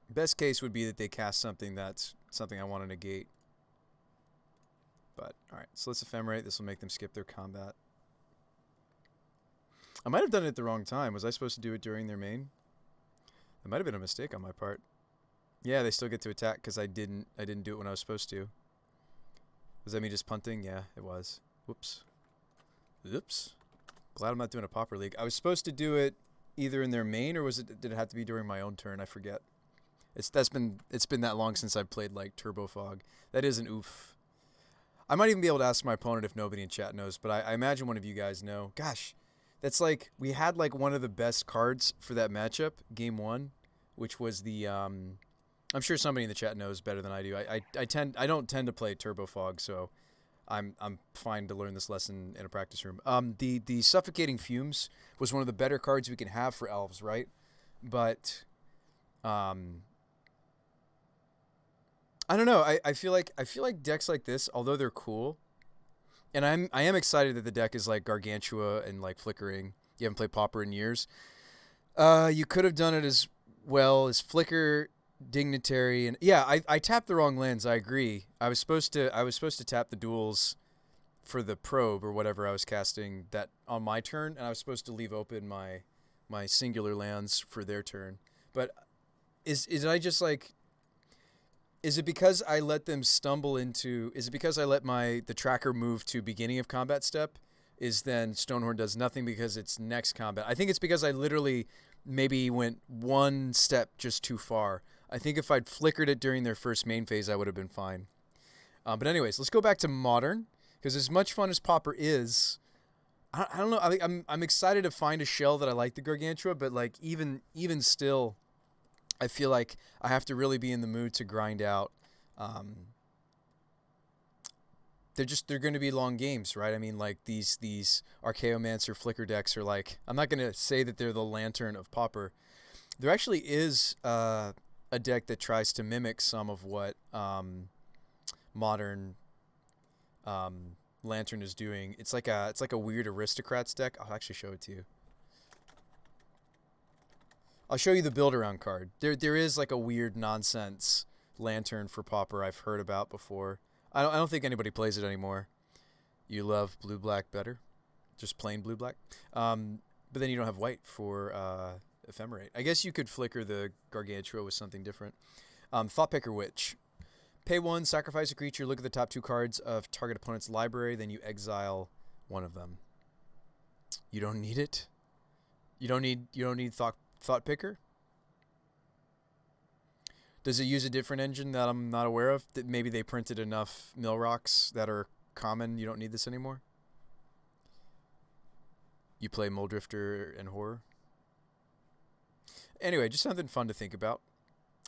Best case would be that they cast something that's something I want to negate. But, alright, so let's Ephemerate. This will make them skip their combat. I might have done it at the wrong time. Was I supposed to do it during their main? That might have been a mistake on my part. Yeah, they still get to attack because I didn't do it when I was supposed to. Was that me just punting? Yeah, it was. Whoops. Oops. Glad I'm not doing a Pauper League. I was supposed to do it either in their main or did it have to be during my own turn? I forget. It's been that long since I've played like Turbo Fog. That is an oof. I might even be able to ask my opponent if nobody in chat knows, but I imagine one of you guys know. Gosh, that's like, we had like one of the best cards for that matchup, game 1, which was the, I'm sure somebody in the chat knows better than I do. I don't tend to play Turbo Fog, so I'm fine to learn this lesson in a practice room. The Suffocating Fumes was one of the better cards we can have for elves, right? But, I don't know. I feel like decks like this, although they're cool, and I am excited that the deck is like Gargantua and like Flickering. You haven't played Pauper in years. You could have done it as well as Flicker, Dignitary, and yeah, I tapped the wrong lands. I agree. I was supposed to tap the duels for the Probe or whatever I was casting that on my turn, and I was supposed to leave open my singular lands for their turn. But is it because I let them stumble into... Is it because I let the tracker move to beginning of combat step? Is then Stonehorn does nothing because it's next combat? I think it's because I literally maybe went one step just too far. I think if I'd flickered it during their first main phase, I would have been fine. But anyways, let's go back to Modern, because as much fun as Pauper is, I don't know. I'm excited to find a shell that I like the Gargantua, but like even still, I feel like I have to really be in the mood to grind out. They're going to be long games, right? I mean, like these Archaeomancer Flicker decks are like, I'm not going to say that they're the Lantern of Pauper. There actually is a deck that tries to mimic some of what Modern Lantern is doing. It's like a weird Aristocrats deck. I'll actually show it to you. I'll show you the build around card. There is like a weird nonsense Lantern for Pauper I've heard about before. I don't think anybody plays it anymore. You love blue-black better? Just plain blue-black? But then you don't have white for Ephemerate. I guess you could flicker the Gargantua with something different. Thoughtpicker Witch. Pay 1, sacrifice a creature, look at the top 2 cards of target opponent's library, then you exile one of them. You don't need it? You don't need Thoughtpicker? Does it use a different engine that I'm not aware of? That maybe they printed enough mill rocks that are common, you don't need this anymore? You play Muldrifter and Horror? Anyway, just something fun to think about.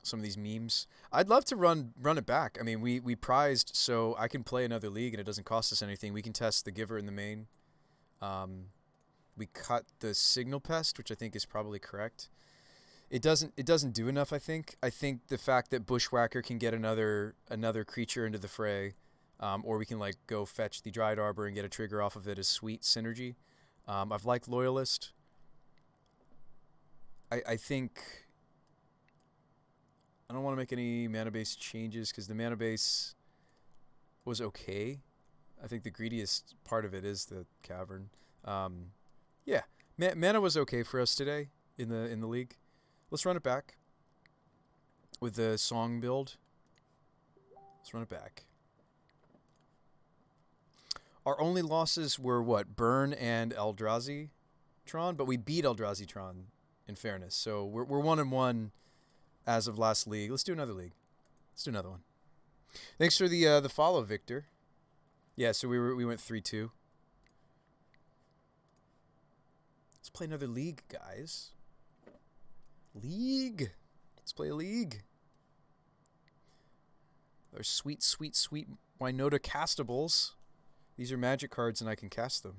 Some of these memes. I'd love to run it back. I mean, we prized so I can play another league and it doesn't cost us anything. We can test the Giver in the main. We cut the Signal Pest, which I think is probably correct. It doesn't do enough, I think. I think the fact that Bushwhacker can get another creature into the fray, or we can like go fetch the Dryad Arbor and get a trigger off of it is sweet synergy. I've liked Loyalist. I think I don't want to make any mana base changes because the mana base was okay. I think the greediest part of it is the cavern. Yeah, mana was okay for us today in the league. Let's run it back with the song build. Let's run it back. Our only losses were what? Burn and Eldrazi Tron, but we beat Eldrazi Tron in fairness. So we're 1-1 as of last league. Let's do another league. Let's do another one. Thanks for the follow, Victor. Yeah, so we went 3-2. Let's play another league, guys. League. Let's play a league. They're sweet, sweet, sweet Winota castables. These are magic cards and I can cast them.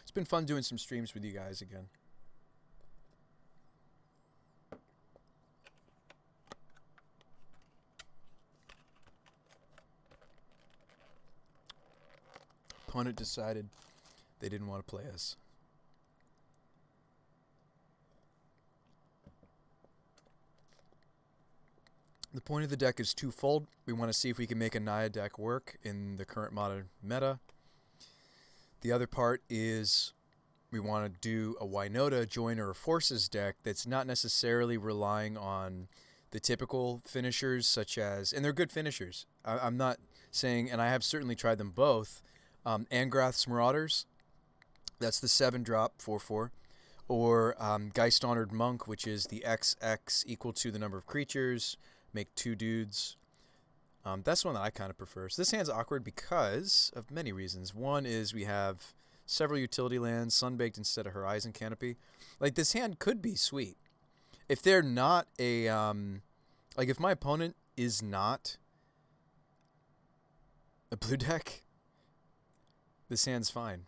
It's been fun doing some streams with you guys again. Opponent decided they didn't want to play us. The point of the deck is twofold. We want to see if we can make a Naya deck work in the current modern meta. The other part is we want to do a Winota Joiner or Forces deck that's not necessarily relying on the typical finishers such as, and they're good finishers. I'm not saying, and I have certainly tried them both, Angrath's Marauders, that's the 7-drop 4/4, or Geist Honored Monk, which is the XX equal to the number of creatures, make 2 dudes. That's one that I kind of prefer. So this hand's awkward because of many reasons. One is we have several utility lands, Sunbaked instead of Horizon Canopy. Like, this hand could be sweet. If they're not a, like, if my opponent is not a blue deck, this hand's fine.